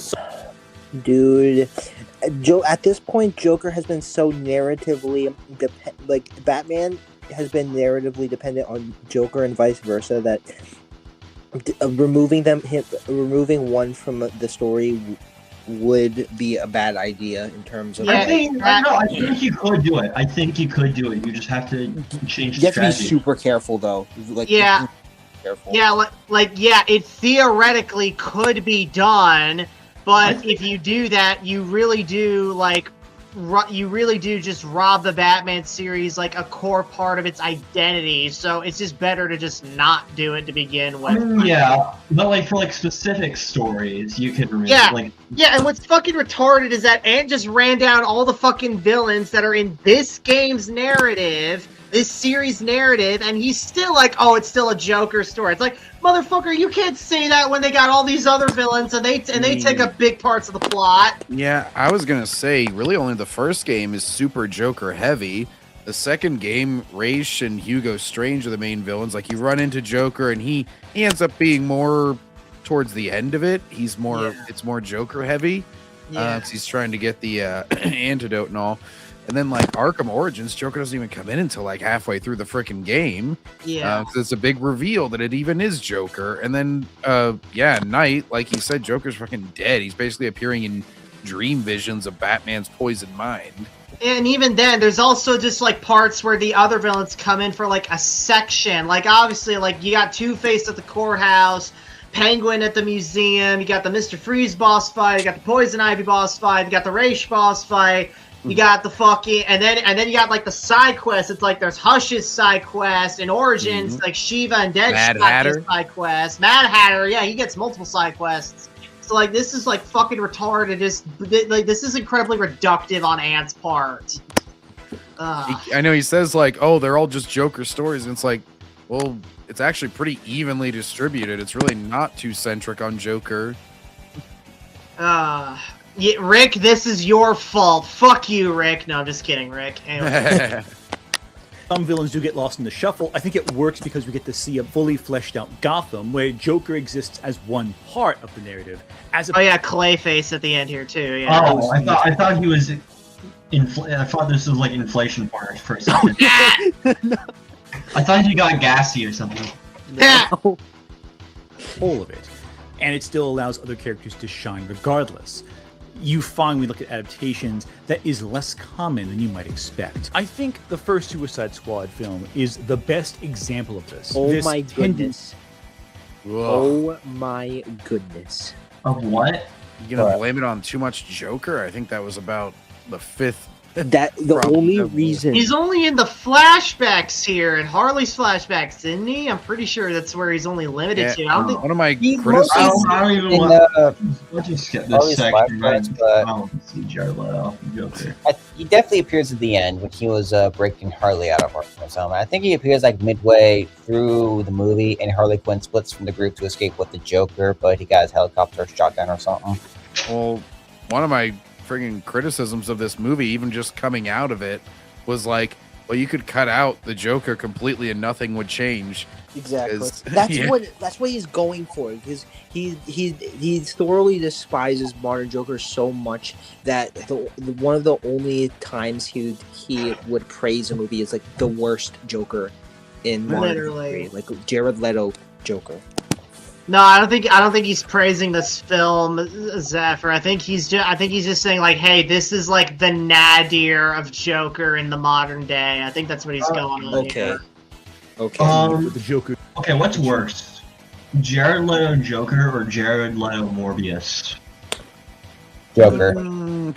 Dude, at this point, Joker has been so narratively Batman has been narratively dependent on Joker and vice versa that removing one from the story would be a bad idea in terms of. Yeah, I think I think you could do it. I think you could do it. You just have to change You the have to be strategy. super careful though. Like, Yeah. Careful. Yeah, it theoretically could be done, but if you do that, you really do just rob the Batman series like a core part of its identity. So it's just better to just not do it to begin with. Yeah, but like for like specific stories, you can remove Yeah. like Yeah, and what's fucking retarded is that Ant just ran down all the fucking villains that are in this game's narrative, this series narrative, and he's still like, oh, it's still a Joker story. It's like, motherfucker, you can't say that when they got all these other villains and they take up big parts of the plot. Yeah, I was gonna say, really only the first game is super Joker heavy. The second game, Raish and Hugo Strange are the main villains. Like, you run into Joker and he ends up being more towards the end of it. He's more, it's more Joker heavy. Yeah. 'Cause he's trying to get the antidote and all. And then, like, Arkham Origins, Joker doesn't even come in until like halfway through the freaking game. Yeah. 'Cause it's a big reveal that it even is Joker. And then, Night, like he said, Joker's fucking dead. He's basically appearing in dream visions of Batman's poisoned mind. And even then, there's also just like parts where the other villains come in for like a section. Like, obviously, like, you got Two-Face at the courthouse, Penguin at the museum, you got the Mr. Freeze boss fight, you got the Poison Ivy boss fight, you got the Raish boss fight, you got the fucking, and then you got like the side quests. It's like there's Hush's side quest in Origins, like Shiva and Deadshot Mad get Hatter. side quests. Mad Hatter, yeah, he gets multiple side quests. So like this is like fucking retarded. This is incredibly reductive on Ant's part. I know he says like, oh, they're all just Joker stories. And it's like, well, it's actually pretty evenly distributed. It's really not too centric on Joker. Yeah, Rick, this is your fault. Fuck you, Rick. No, I'm just kidding, Rick. Anyway. Some villains do get lost in the shuffle. I think it works because we get to see a fully fleshed out Gotham where Joker exists as one part of the narrative. Oh yeah, Clayface at the end here too. Yeah. Oh, I thought he was. I thought this was like inflation part for a second. I thought he got gassy or something. Whole of it. And it still allows other characters to shine regardless. You find, when we look at adaptations, that is less common than you might expect. I think the first Suicide Squad film is the best example of this. Oh This my goodness. Whoa. Oh my goodness. Of what? You gonna blame it on too much Joker? I think that was about the fifth. That the only reason He's only in the flashbacks here, in Harley's flashbacks, isn't he? I'm pretty sure that's where he's only limited to. I don't think. One of my He's criticisms. I don't even in want. Let's just skip all this these section. flashbacks, but- I don't want to see Jared Leto, Joker. he definitely appears at the end when he was breaking Harley out of Arkham. I think he appears like midway through the movie, and Harley Quinn splits from the group to escape with the Joker, but he got his helicopter shotgun or something. Well, one of my friggin' criticisms of this movie, even just coming out of it, was like, well, you could cut out the Joker completely and nothing would change. exactly. 'Cause- That's yeah. what he's going for, because he thoroughly despises modern Joker so much that one of the only times he would praise a movie is like the worst Joker in modern Literally. history, like Jared Leto Joker. No, I don't think he's praising this film, Zephyr. I think he's just saying like, hey, this is like the nadir of Joker in the modern day. I think that's what he's going on Okay. here. Okay. The Joker. Okay, what's worse? Jared Leto Joker or Jared Leto Morbius? Joker.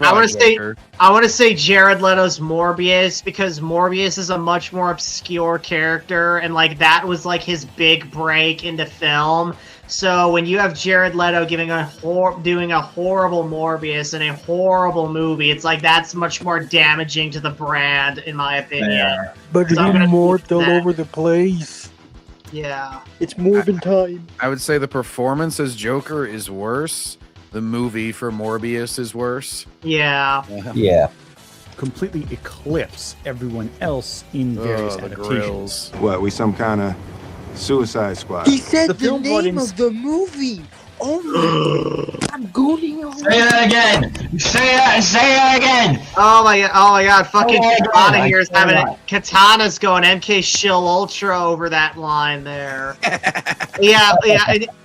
I want to say Jared Leto's Morbius, because Morbius is a much more obscure character, and like that was like his big break into film. So when you have Jared Leto doing a horrible Morbius in a horrible movie, it's like that's much more damaging to the brand, in my opinion. Yeah. But So I'm gonna morphed all that. over the place. Yeah. It's Morbin time. I would say the performance as Joker is worse. The movie for Morbius is worse. Yeah. Yeah. Completely eclipse everyone else in various The adaptations. grills. What, we some kind of Suicide Squad? He said The the, film brought name in- of the movie. Oh my gooning you. Say that again. Say that again. Oh my god! Fucking Oh my God, Katana I here is cannot. having it. Katana's going MK Shill Ultra over that line there. Yeah,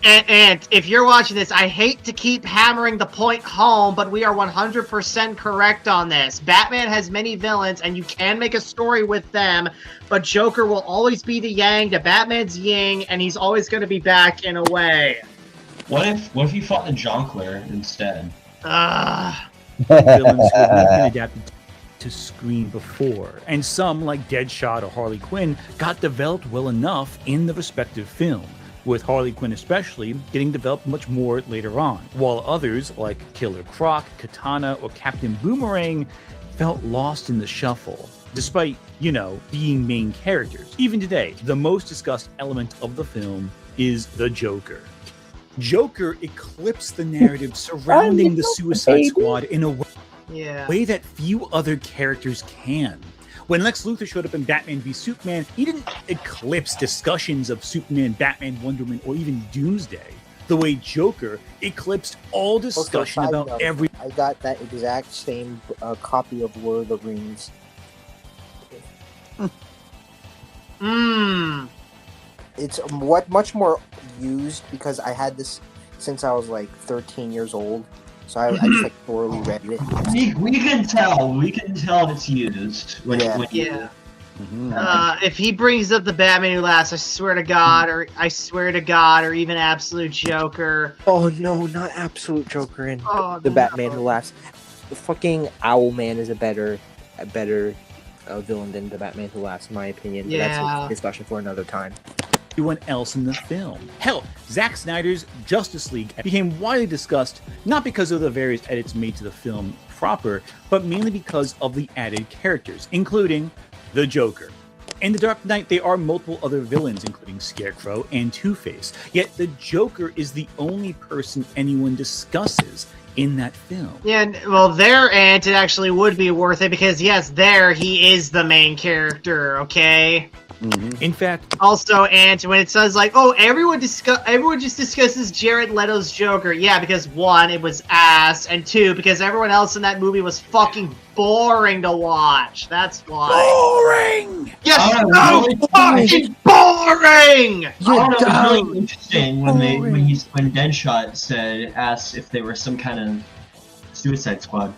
and if you're watching this, I hate to keep hammering the point home, but we are 100% correct on this. Batman has many villains, and you can make a story with them, but Joker will always be the yang to Batman's yin, and he's always going to be back in a way. What if you fought the Jonquil instead? Villains who have not been adapted to screen before, and some, like Deadshot or Harley Quinn, got developed well enough in the respective film, with Harley Quinn especially getting developed much more later on, while others, like Killer Croc, Katana, or Captain Boomerang, felt lost in the shuffle, despite, being main characters. Even today, the most discussed element of the film is the Joker. Joker eclipsed the narrative surrounding the Suicide Squad in a way that few other characters can. When Lex Luthor showed up in Batman v Superman, he didn't eclipse discussions of Superman, Batman, Wonder Woman, or even Doomsday. The way Joker eclipsed all discussion about every... I got that exact same copy of Lord of the Rings. It's much more used because I had this since I was like 13 years old, so I just like thoroughly read it. We can tell it's used when Yeah. If he brings up the Batman Who Laughs, I swear to God, or even Absolute Joker. Oh no, not Absolute Joker and the Batman Who Laughs. The fucking Owlman is a better villain than the Batman Who Laughs, in my opinion. But that's a discussion for another time. Everyone else in the film. Hell, Zack Snyder's Justice League became widely discussed not because of the various edits made to the film proper, but mainly because of the added characters, including the Joker. In The Dark Knight, there are multiple other villains, including Scarecrow and Two-Face, yet the Joker is the only person anyone discusses in that film. Yeah, well, it actually would be worth it because, yes, he is the main character, okay? In fact, also, and when it says like, oh, everyone just discusses Jared Leto's Joker, yeah, because one, it was ass, and two, because everyone else in that movie was fucking boring to watch. That's why. Boring. Yes, so fucking boring. It was really interesting when Deadshot asked if they were some kind of Suicide Squad.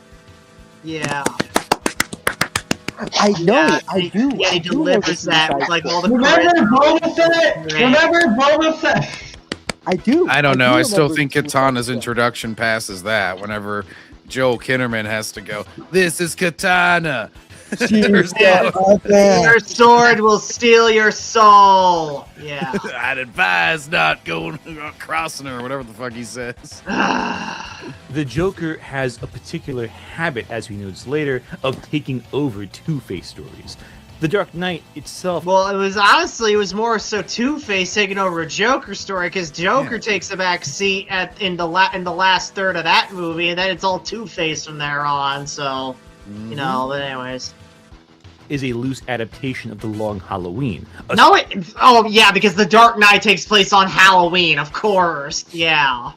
Yeah. I know, I do. Yeah, he delivers that with like all the. Remember Boba Fett? I do. I don't know. I still think Katana's introduction passes that. Whenever Joel Kinnaman has to go, "This is Katana." Your sword will steal your soul. Yeah. I'd advise not crossing her, or whatever the fuck he says. The Joker has a particular habit, as we notice later, of taking over Two-Face stories. The Dark Knight itself... Well, it was more so Two-Face taking over a Joker story, because Joker takes a back seat in the last third of that movie, and then it's all Two-Face from there on, so... but anyways... is a loose adaptation of The Long Halloween. Because The Dark Knight takes place on Halloween, of course, yeah.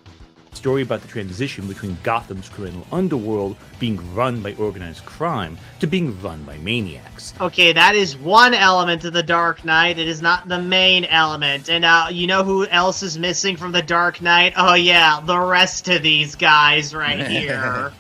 Story about the transition between Gotham's criminal underworld being run by organized crime to being run by maniacs. Okay, that is one element of The Dark Knight. It is not the main element. And you know who else is missing from The Dark Knight? Oh yeah, the rest of these guys right here.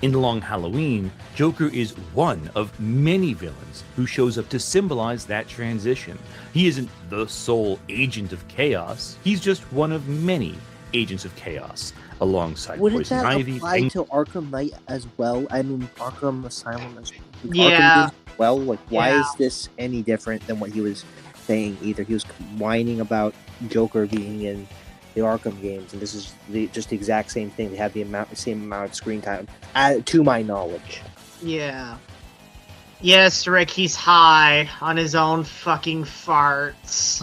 In The Long Halloween, Joker is one of many villains who shows up to symbolize that transition. He isn't the sole agent of chaos, he's just one of many agents of chaos, alongside Poison Ivy. Wouldn't that apply to Arkham Knight as well? I mean, Arkham Asylum as well? Yeah. Well, like, why is this any different than what he was saying? Either he was whining about Joker being in the Arkham games, and this is just the exact same thing. They have the same amount of screen time, to my knowledge. Yeah. Yes, Rick, he's high on his own fucking farts.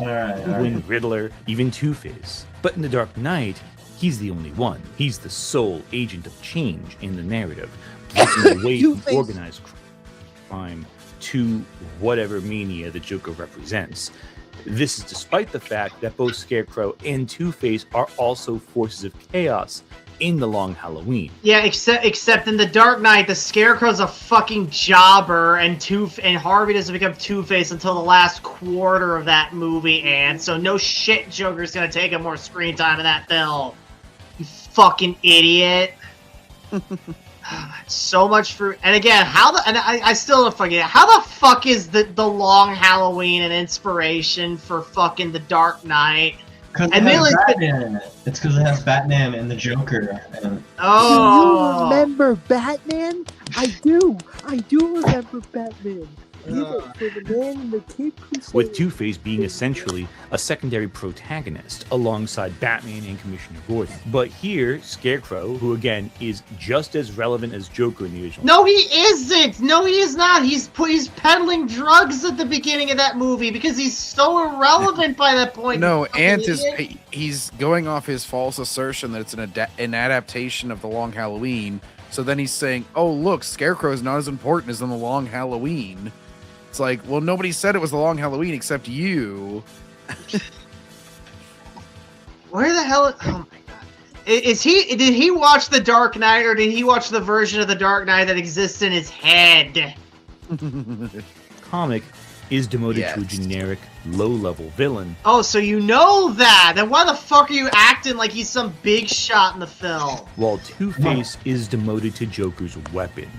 When Riddler, even Two-Face. But in The Dark Knight, he's the only one. He's the sole agent of change in the narrative, breaking away from organized crime to whatever mania the Joker represents. This is despite the fact that both Scarecrow and Two-Face are also forces of chaos in the Long Halloween. Yeah, except in the Dark Knight, the Scarecrow's a fucking jobber, and Harvey doesn't become Two-Face until the last quarter of that movie, and so no shit Joker's gonna take up more screen time in that film. You fucking idiot. So much for, and again, I still don't fucking, how the fuck is the Long Halloween an inspiration for fucking the Dark Knight? Because it has Batman in it. It's because it has Batman and the Joker. And... Oh. Do you remember Batman? I do. I do remember Batman. For the man in the Cape Crusader. With Two-Face being essentially a secondary protagonist alongside Batman and Commissioner Gordon. But here, Scarecrow, who again is just as relevant as Joker in the original. No, he isn't. No, he is not. He's peddling drugs at the beginning of that movie because he's so irrelevant by that point. No, he's going off his false assertion that it's an adaptation of the Long Halloween. So then he's saying, "Oh, look, Scarecrow is not as important as in the Long Halloween." It's like, well, nobody said it was the Long Halloween except you. Where the hell? Oh my god! Did he watch The Dark Knight, or did he watch the version of The Dark Knight that exists in his head? Comic is demoted to a generic, low-level villain. Oh, so you know that? Then why the fuck are you acting like he's some big shot in the film? While Two-Face is demoted to Joker's weapon.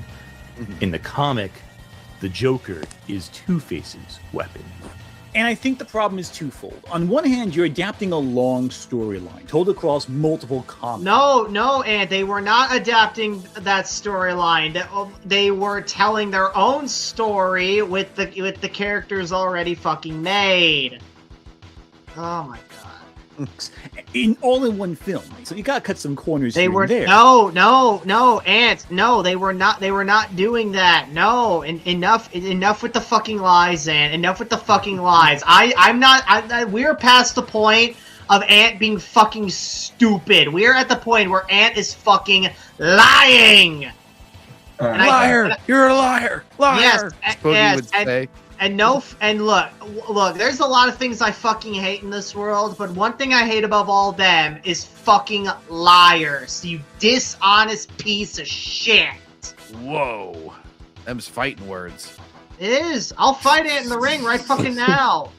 In the comic, the Joker is Two-Face's weapon. And I think the problem is twofold. On one hand, you're adapting a long storyline told across multiple comics. No, and they were not adapting that storyline. They were telling their own story with the characters already fucking made. Oh my god. All in one film, so you gotta cut some corners. They were there. No, Ant. No, they were not doing that. No, enough with the fucking lies, Ant. Enough with the fucking lies. We're past the point of Ant being fucking stupid. We're at the point where Ant is fucking lying. Liar! You're a liar! Liar! Yes, He would say. And look, there's a lot of things I fucking hate in this world, but one thing I hate above all them is fucking liars. You dishonest piece of shit. Whoa. Them's fighting words. It is. I'll fight it in the ring right fucking now.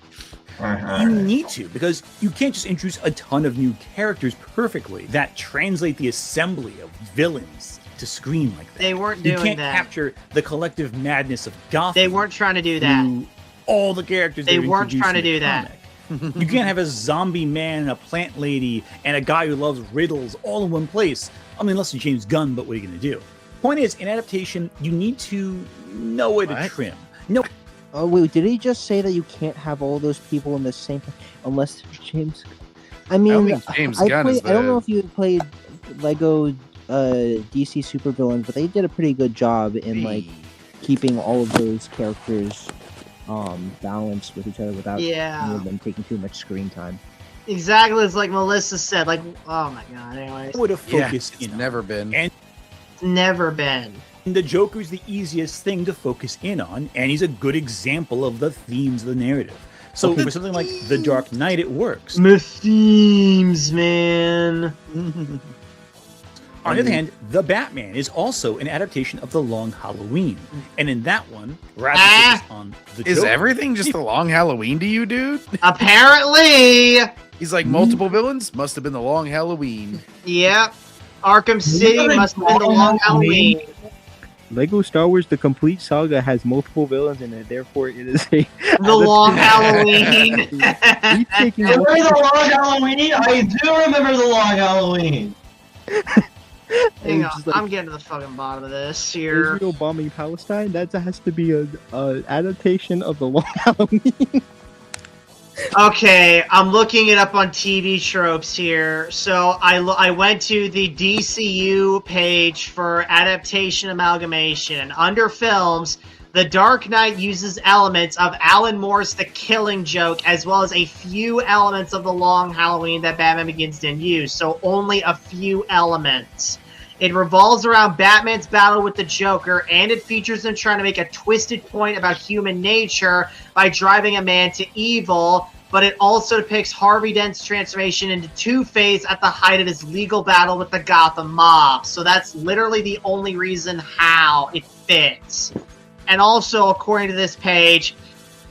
You need to, because you can't just introduce a ton of new characters perfectly that translate the assembly of villains to screen like that. They weren't doing that. You can't capture the collective madness of Gotham. They weren't trying to do that. All the characters they weren't trying to do that. You can't have a zombie man and a plant lady and a guy who loves riddles all in one place. I mean, unless you're James Gunn, but what are you going to do? Point is, in adaptation, you need to know where to trim. No. Oh wait, did he just say that you can't have all those people in the same unless James? I mean, I don't know if you played Lego DC supervillains, but they did a pretty good job in like keeping all of those characters balanced with each other without them taking too much screen time. Exactly, it's like Melissa said. Like, oh my god. Anyways, would have focused. It's never been. And never been. The Joker's the easiest thing to focus in on, and he's a good example of the themes of the narrative. So for something like The Dark Knight, it works. The themes, man. On the other hand, The Batman is also an adaptation of The Long Halloween. And in that one, rather than focus on the Joker... Is everything just The Long Halloween to you, dude? Apparently! He's like, multiple villains? Must have been The Long Halloween. Yep. Arkham City must have been The Long Halloween. Lego Star Wars The Complete Saga has multiple villains in it, therefore it is The Long Halloween. Remember The Long Halloween? I do remember The Long Halloween. Hang on, I'm getting to the fucking bottom of this here. Israel bombing Palestine? That has to be a adaptation of The Long Halloween. Okay, I'm looking it up on TV tropes here. So I went to the DCU page for adaptation amalgamation. Under films, The Dark Knight uses elements of Alan Moore's The Killing Joke, as well as a few elements of The Long Halloween that Batman Begins didn't use. So only a few elements. It revolves around Batman's battle with the Joker, and it features him trying to make a twisted point about human nature by driving a man to evil, but it also depicts Harvey Dent's transformation into Two-Face at the height of his legal battle with the Gotham mob. So that's literally the only reason how it fits. And also, according to this page,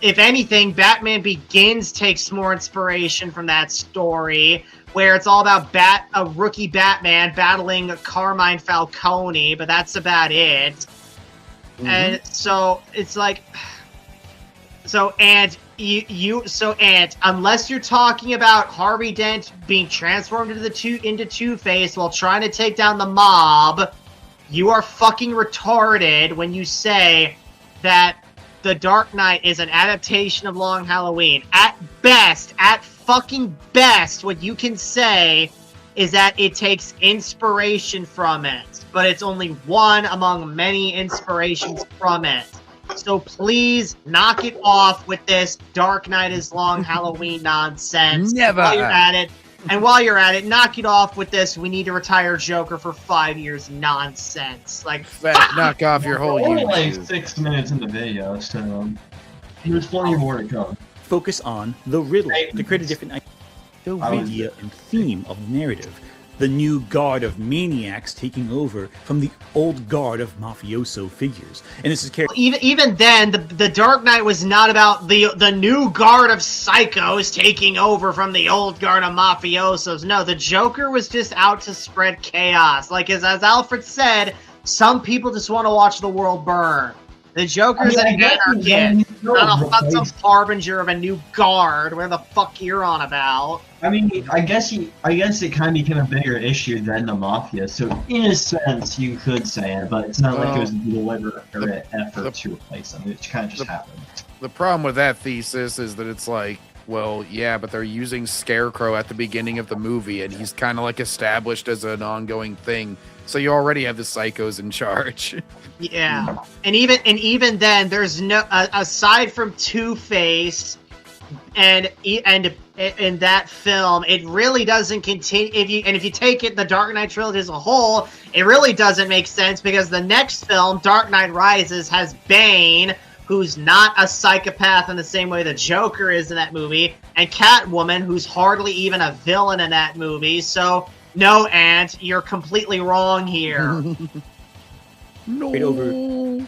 if anything, Batman Begins takes more inspiration from that story, where it's all about a rookie Batman battling Carmine Falcone, but that's about it. Mm-hmm. And so it's like, Ant, unless you're talking about Harvey Dent being transformed into Two-Face while trying to take down the mob, you are fucking retarded when you say that The Dark Knight is an adaptation of Long Halloween. At fucking best, what you can say is that it takes inspiration from it, but it's only one among many inspirations from it. So please knock it off with this Dark Knight is Long Halloween nonsense. Never. While you're at it, knock it off with this we need to retire Joker for 5 years nonsense. Like, knock off your whole only YouTube. like 6 minutes in the video, so there's plenty more to come. Focus on the Riddler to create a different idea and theme of the narrative. The new guard of maniacs taking over from the old guard of mafioso figures. And this is even then, the Dark Knight was not about the new guard of psychos taking over from the old guard of mafiosos. No, the Joker was just out to spread chaos. Like as Alfred said, some people just want to watch the world burn. The Joker's an anarchist, not some harbinger of a new guard. Where the fuck you're on about? I mean, I guess it kind of became a bigger issue than the Mafia. So in a sense, you could say it, but it's not like it was a deliberate effort to replace them. It kind of just happened. The problem with that thesis is that it's like, well, yeah, but they're using Scarecrow at the beginning of the movie, and he's kind of like established as an ongoing thing. So you already have the psychos in charge. Yeah, and even then, there's no aside from Two-Face, and in that film, it really doesn't continue. If you take it the Dark Knight trilogy as a whole, it really doesn't make sense because the next film, Dark Knight Rises, has Bane, who's not a psychopath in the same way the Joker is in that movie, and Catwoman, who's hardly even a villain in that movie. So no, Ant, you're completely wrong here. No. Right over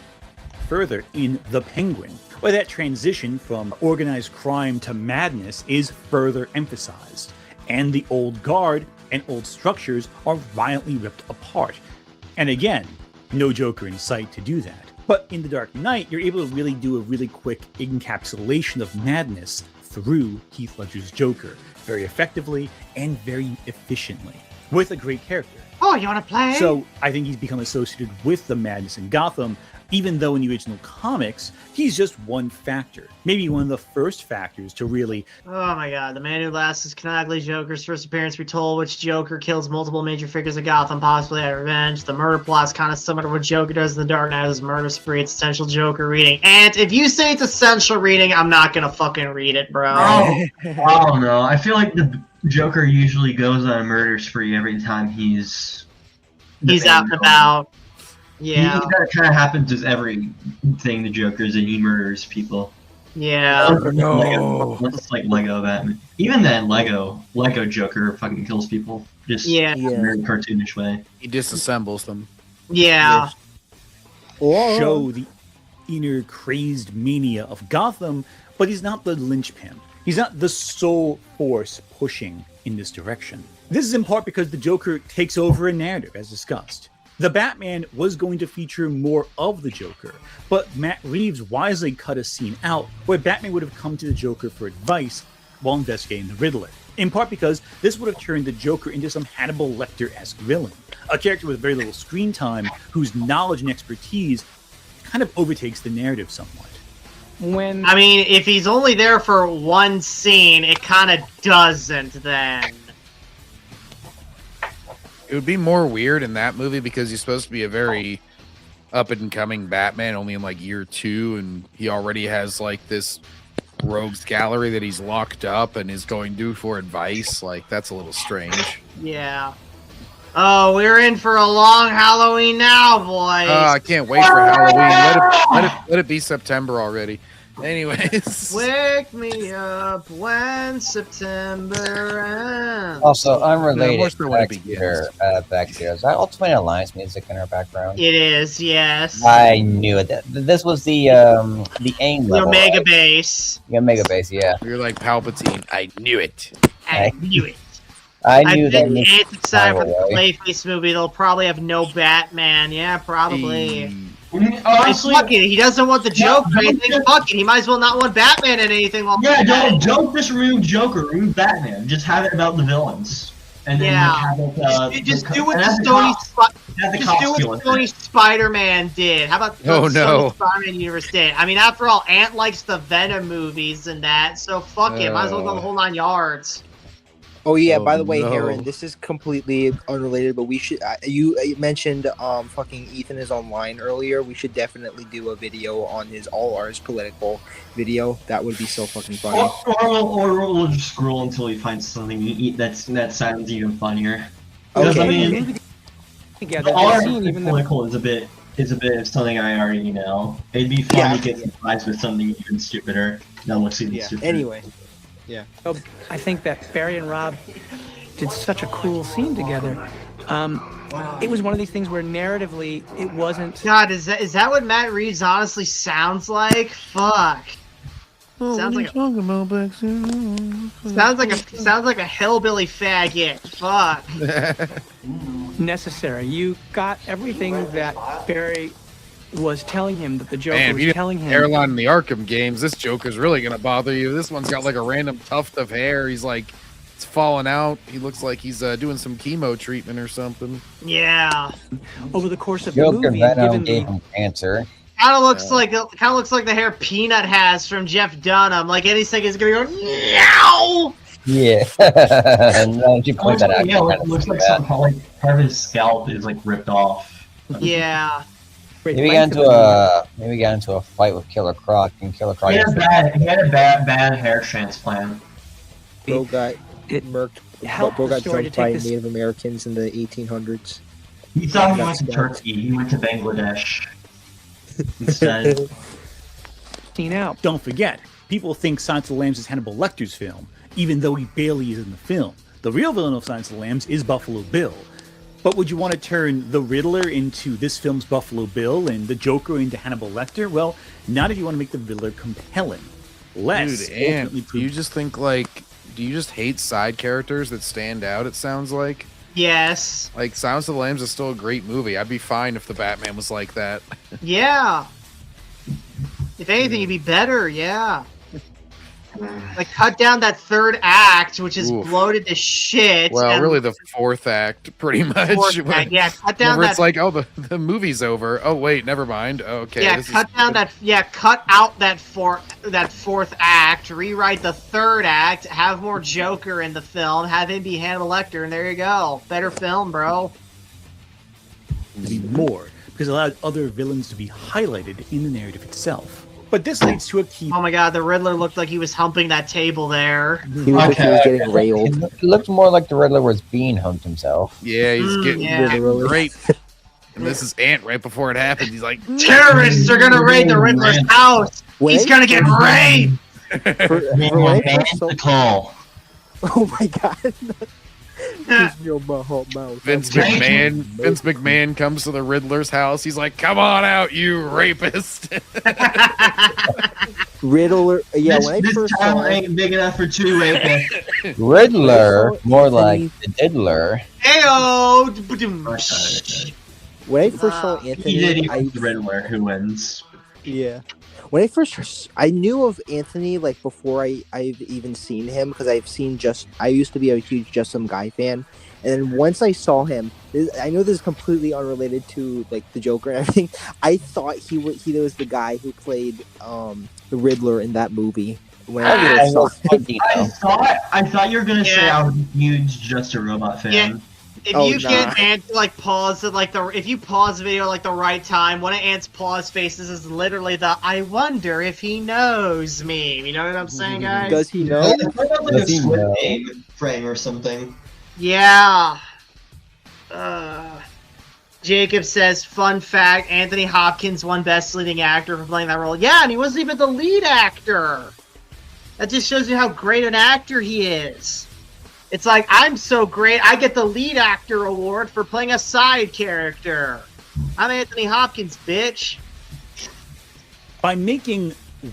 further in The Penguin, where that transition from organized crime to madness is further emphasized, and the old guard and old structures are violently ripped apart. And again, no Joker in sight to do that. But in The Dark Knight, you're able to really do a really quick encapsulation of madness through Heath Ledger's Joker, very effectively and very efficiently, with a great character. Oh, you want to play? So I think he's become associated with the madness in Gotham, even though in the original comics, he's just one factor. Maybe one of the first factors to really... Oh my god, the man who lasts is Canaglia Joker's first appearance retold, which Joker kills multiple major figures of Gotham, possibly at revenge. The murder plot's kind of similar to what Joker does in The Dark Knight, his murder spree. It's essential Joker reading. And if you say it's essential reading, I'm not gonna fucking read it, bro. I don't know. I feel like the Joker usually goes on a murder spree every time he's out and about. Yeah. That kind of happens with everything the Joker's in. He murders people. Yeah. No. It's like Lego Batman. Even then, Lego Joker fucking kills people. Just in a very cartoonish way. He disassembles them. Yeah. Show the inner crazed mania of Gotham, but he's not the linchpin. He's not the sole force pushing in this direction. This is in part because the Joker takes over a narrative, as discussed. The Batman was going to feature more of the Joker, but Matt Reeves wisely cut a scene out where Batman would have come to the Joker for advice while investigating the Riddler. In part because this would have turned the Joker into some Hannibal Lecter-esque villain, a character with very little screen time whose knowledge and expertise kind of overtakes the narrative somewhat. I mean, if he's only there for one scene, it kind of doesn't then. It would be more weird in that movie because he's supposed to be a very up-and-coming Batman, only in like year 2, and he already has like this rogues gallery that he's locked up and is going to for advice. Like, that's a little strange. Yeah. Oh, we're in for a long Halloween now, boys. I can't wait for Halloween. Let it be September already. Anyways. Wake me up when September ends. Also, unrelated Backseat. Is that Ultimate Alliance music in our background? It is, yes. I knew it. This was the aim The level. Omega right? Base. The Omega Base, yeah. You're like Palpatine. I knew it. I knew it. I knew that. It's excited for the Clayface movie. They'll probably have no Batman. Yeah, probably. Honestly, fuck it. He doesn't want the Joker or anything. Fuck it. He might as well not want Batman in anything. While don't just remove Joker. Remove Batman. Just have it about the villains. And then have it, just do what the Sony Spider-Man did. How about what the Sony Spider-Man universe did? I mean, after all, Ant likes the Venom movies and that, so fuck it. Might as well go the whole 9 yards. Oh yeah. By the way, Heron, this is completely unrelated, but we should. You mentioned fucking Ethan is online earlier. We should definitely do a video on his all ours political video. That would be so fucking funny. Or we'll just scroll until we find something that sounds even funnier. Okay. I mean, all our political is a bit of something I already know. It'd be fun to get surprised with something even stupider that looks even stupider. Anyway. Yeah. I think that Barry and Rob did such a cool scene together. It was one of these things where narratively it wasn't. God, is that what Matt Reeves honestly sounds like? Fuck. Sounds like a hillbilly faggot. Fuck. Necessary. You got everything that Barry was telling him, that the Joker was telling him. Hairline in the Arkham games, this Joker's really gonna bother you. This one's got like a random tuft of hair. He's like, it's falling out. He looks like he's doing some chemo treatment or something. Yeah. Over the course of Joker the movie, Venom gave him cancer. Kind of looks like the hair Peanut has from Jeff Dunham. Like any second, he's gonna go meow. Yeah. No, you point that out. Yeah, it looks like part of his scalp is like ripped off. Yeah. Maybe got into a fight with Killer Croc, and Killer Croc. He had a bad hair transplant. Bro got murked. Bro got jumped by Native Americans in the 1800s. He thought he went to Turkey. He went to Bangladesh instead. Don't forget, people think Silence of the Lambs is Hannibal Lecter's film, even though he barely is in the film. The real villain of Silence of the Lambs is Buffalo Bill. But would you want to turn the Riddler into this film's Buffalo Bill and the Joker into Hannibal Lecter? Well, not if you want to make the Riddler compelling. Dude, and do you just think do you just hate side characters that stand out, it sounds like? Yes. Like, Silence of the Lambs is still a great movie. I'd be fine if the Batman was like that. Yeah. If anything, it'd be better, yeah. Like, cut down that third act, which is bloated to shit. Well, really the fourth act, pretty much. Yeah, cut down that. It's like, oh, the movie's over. Oh, wait, never mind. Okay. Yeah, cut out that fourth act, rewrite the third act, have more Joker in the film, have him be Hannibal Lecter, and there you go. Better film, bro. To be more, because it allowed other villains to be highlighted in the narrative itself. But this leads to a key. Oh my god, the Riddler looked like he was humping that table there. He looked like he was getting railed. It looked more like the Riddler was being humped himself. Yeah, he's getting great. And this is Ant right before it happened. He's like, terrorists are gonna raid the Riddler's house. He's gonna get raped. Call. Oh my god. Vince McMahon comes to the Riddler's house. He's like, "Come on out, you rapist!" Riddler, yeah. When I first saw it, ain't big enough for two rapists. Riddler, more like the Diddler. Heyo. When I first saw Anthony, the Riddler who wins. Yeah. When I first, I knew of Anthony like before I've even seen him because I used to be a huge Just Some Guy fan, and then once I saw him, I know this is completely unrelated to like the Joker and everything. I thought he was the guy who played the Riddler in that movie. When I thought you were gonna say I was a huge Just a Robot fan. Yeah. If you get Ant to like pause it, if you pause the video like the right time, one of Ant's pause faces is literally the "I wonder if he knows me." You know what I'm saying, guys? Does he know? Does he know? Frame or something. Yeah. Jacob says, fun fact, Anthony Hopkins won Best Leading Actor for playing that role. Yeah, and he wasn't even the lead actor. That just shows you how great an actor he is. It's like, I'm so great, I get the lead actor award for playing a side character. I'm Anthony Hopkins, bitch. By making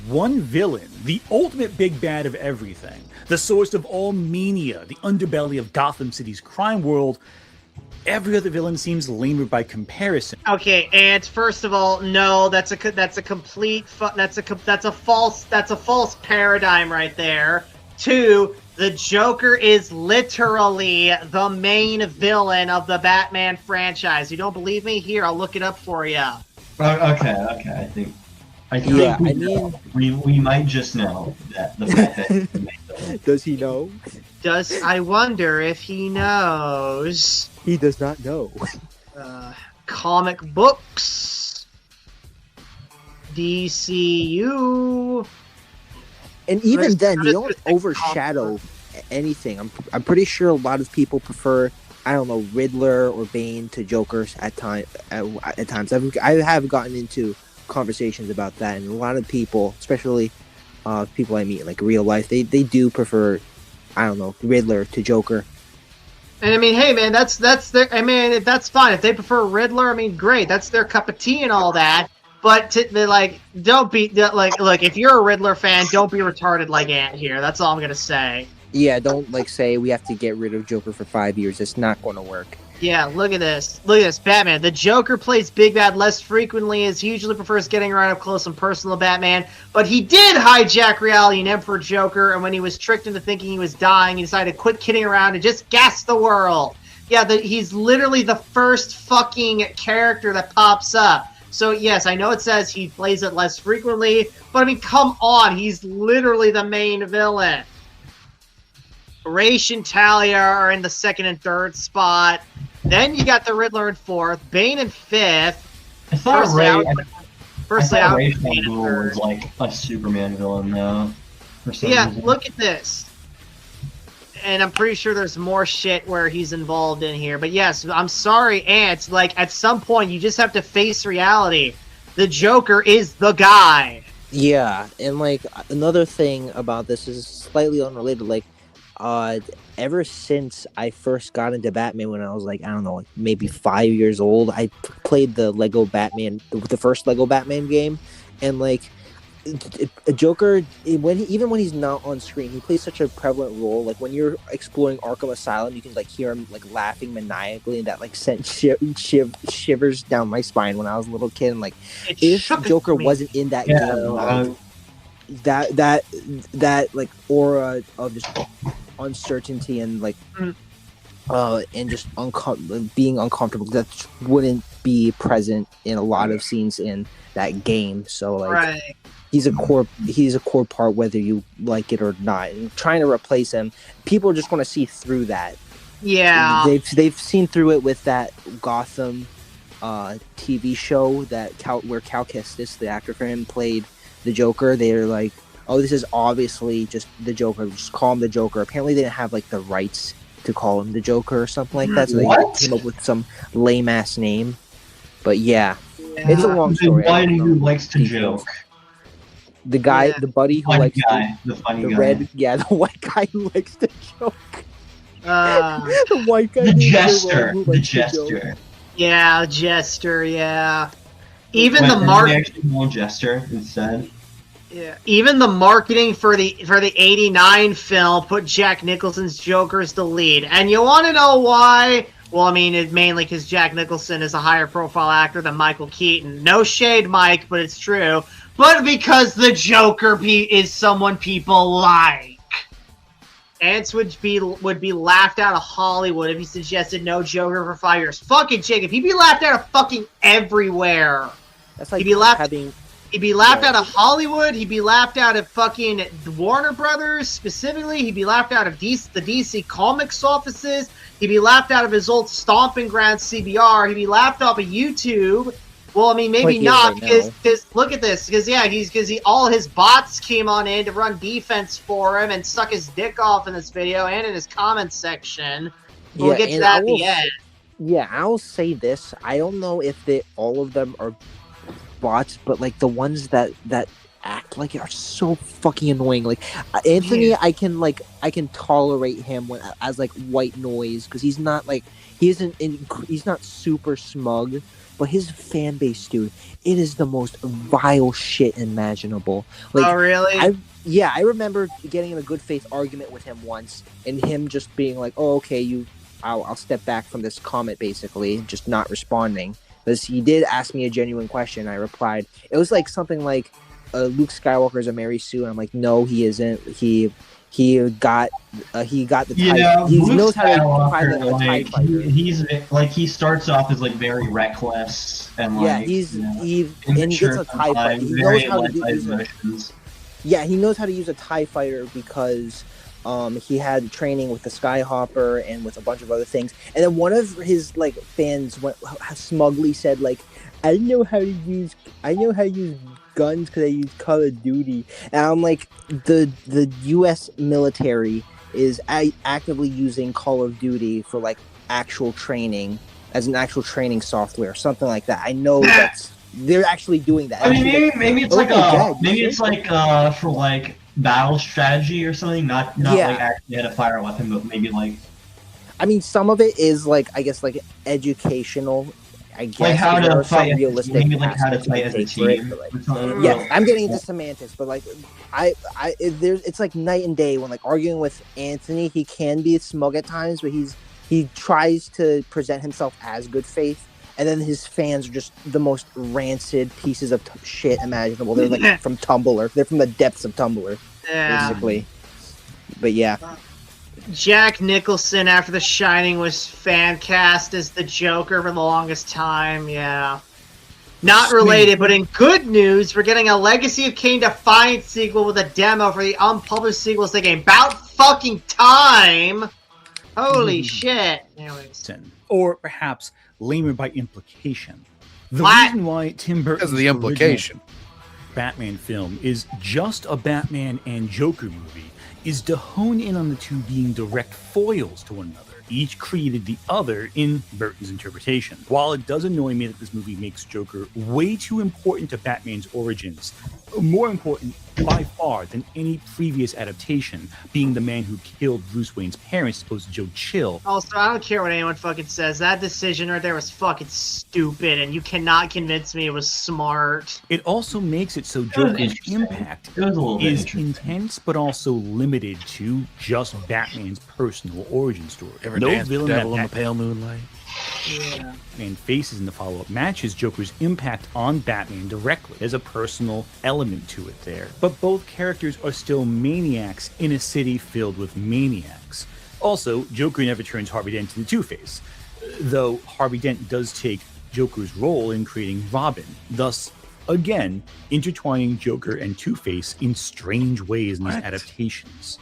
one villain the ultimate big bad of everything, the source of all mania, the underbelly of Gotham City's crime world, every other villain seems lamer by comparison. Okay, and first of all, no, that's a false paradigm right there. 2, the Joker is literally the main villain of the Batman franchise. You don't believe me? Here, I'll look it up for you. Okay. I think we might just know that the Batman. Does he know? I wonder if he knows. He does not know. Comic books. DCU. And even then, you don't overshadow anything. I'm pretty sure a lot of people prefer, I don't know, Riddler or Bane to Jokers at times. I have gotten into conversations about that, and a lot of people, especially people I meet in like real life, they do prefer, I don't know, Riddler to Joker. And I mean, hey man, that's their. I mean, that's fine if they prefer Riddler. I mean, great, that's their cup of tea and all that. But don't be like, look, if you're a Riddler fan, don't be retarded like Ant here. That's all I'm gonna say. Yeah, don't say we have to get rid of Joker for 5 years. It's not going to work. Yeah, look at this. Batman. The Joker plays Big Bad less frequently, as he usually prefers getting around up close and personal Batman. But he did hijack reality in Emperor Joker, and when he was tricked into thinking he was dying, he decided to quit kidding around and just gas the world. Yeah, he's literally the first fucking character that pops up. So yes, I know it says he plays it less frequently, but I mean, come on, he's literally the main villain. Raish and Talia are in the 2nd and 3rd spot. Then you got the Riddler in 4th, Bane in 5th. I thought Raish was like a Superman villain though. Yeah, look at this. And I'm pretty sure there's more shit where he's involved in here. But yes, I'm sorry, Ant. Like, at some point, you just have to face reality. The Joker is the guy. Yeah, and like another thing about this is slightly unrelated. Like, ever since I first got into Batman when I was like, I don't know, like maybe 5 years old, I played the Lego Batman, the first Lego Batman game, and like a Joker, even when he's not on screen, he plays such a prevalent role. Like when you're exploring Arkham Asylum, you can like hear him like laughing maniacally, and that like sent shivers down my spine when I was a little kid. And like, if Joker wasn't in that game, that like aura of just uncertainty and like and just being uncomfortable, that wouldn't be present in a lot of scenes in that game. So like. Right. He's a core part whether you like it or not. And trying to replace him, people are just going to see through that. Yeah, they've seen through it with that Gotham TV show where Cal Kestis, the actor for him, played the Joker. They're like, oh, this is obviously just the Joker. Just call him the Joker. Apparently, they didn't have like the rights to call him the Joker or something like that, so they came up with some lame ass name. But yeah, it's a long story. Why do you likes to joke? The guy, the buddy who likes the white guy who likes to joke. The white guy, the jester. Yeah, jester. Yeah. Even the jester instead. Yeah. Even the marketing for the '89 film put Jack Nicholson's Joker as the lead, and you want to know why? Well, I mean, it's mainly because Jack Nicholson is a higher profile actor than Michael Keaton. No shade, Mike, but it's true. But because the Joker is someone people like. Ants would be laughed out of Hollywood if he suggested no Joker for 5 years. Fucking Jacob, he'd be laughed out of fucking everywhere. That's like he'd be laughed out of Hollywood. He'd be laughed out of fucking Warner Brothers specifically. He'd be laughed out of the DC Comics offices. He'd be laughed out of his old stomping ground CBR. He'd be laughed off of YouTube. Well, I mean, maybe not because look at this. Because all his bots came on in to run defense for him and suck his dick off in this video and in his comments section. We'll get to that at the end. Yeah, I'll say this. I don't know if all of them are bots, but like the ones that act like it are so fucking annoying. Like Anthony, Yeah. I can tolerate him as like white noise because he's not like he's not super smug, but his fan base, dude, it is the most vile shit imaginable. Like, oh, really? I remember getting in a good faith argument with him once, and him just being like, "Oh, okay, I'll step back from this comment," basically, just not responding. Because he did ask me a genuine question. I replied. It was like something like, Luke Skywalker is a Mary Sue, and I'm like, no, he isn't. He got the type. Yeah, He Luke knows how to Skywalker, find a TIE fighter. he's like he starts off as like very reckless and like he gets a TIE fighter. He very knows how to use it. Yeah, he knows how to use a TIE fighter because he had training with the Skyhopper and with a bunch of other things. And then one of his like fans smugly said like, I know how to use guns because I use Call of Duty. And I'm like, the U.S. military is actively using Call of Duty for like actual training as an actual training software, something like that. I know they're actually doing that. I mean, maybe it's like for like battle strategy or something, not like actually how to fire a weapon, but maybe like. I mean, some of it is like, I guess, like educational. I guess like how to fight, realistic, maybe like how to fight as a team. Yeah, I'm getting into semantics, but like, it's like night and day when like arguing with Anthony. He can be smug at times, but he tries to present himself as good faith. And then his fans are just the most rancid pieces of shit imaginable. They're like from Tumblr. They're from the depths of Tumblr, basically. But yeah. Jack Nicholson, after The Shining, was fan cast as the Joker for the longest time. Yeah. Not related, but in good news, we're getting a Legacy of Kain Defiant sequel with a demo for the unpublished sequels to the game. About fucking time! Holy shit. Anyways. Or perhaps lamer by implication. The reason why Tim Burton's the implication Batman film is just a Batman and Joker movie is to hone in on the two being direct foils to one another. Each created the other in Burton's interpretation. While it does annoy me that this movie makes Joker way too important to Batman's origins, more important by far than any previous adaptation, being the man who killed Bruce Wayne's parents as opposed to Joe Chill. Also, I don't care what anyone fucking says. That decision right there was fucking stupid, and you cannot convince me it was smart. It also makes it so Joker's impact is intense, but also limited to just Batman's personal origin story. No villain devil in the pale moonlight. Yeah. Batman faces in the follow-up matches Joker's impact on Batman directly. There's a personal element to it there. But both characters are still maniacs in a city filled with maniacs. Also, Joker never turns Harvey Dent into Two-Face, though Harvey Dent does take Joker's role in creating Robin, thus, again, intertwining Joker and Two-Face in strange ways in these adaptations.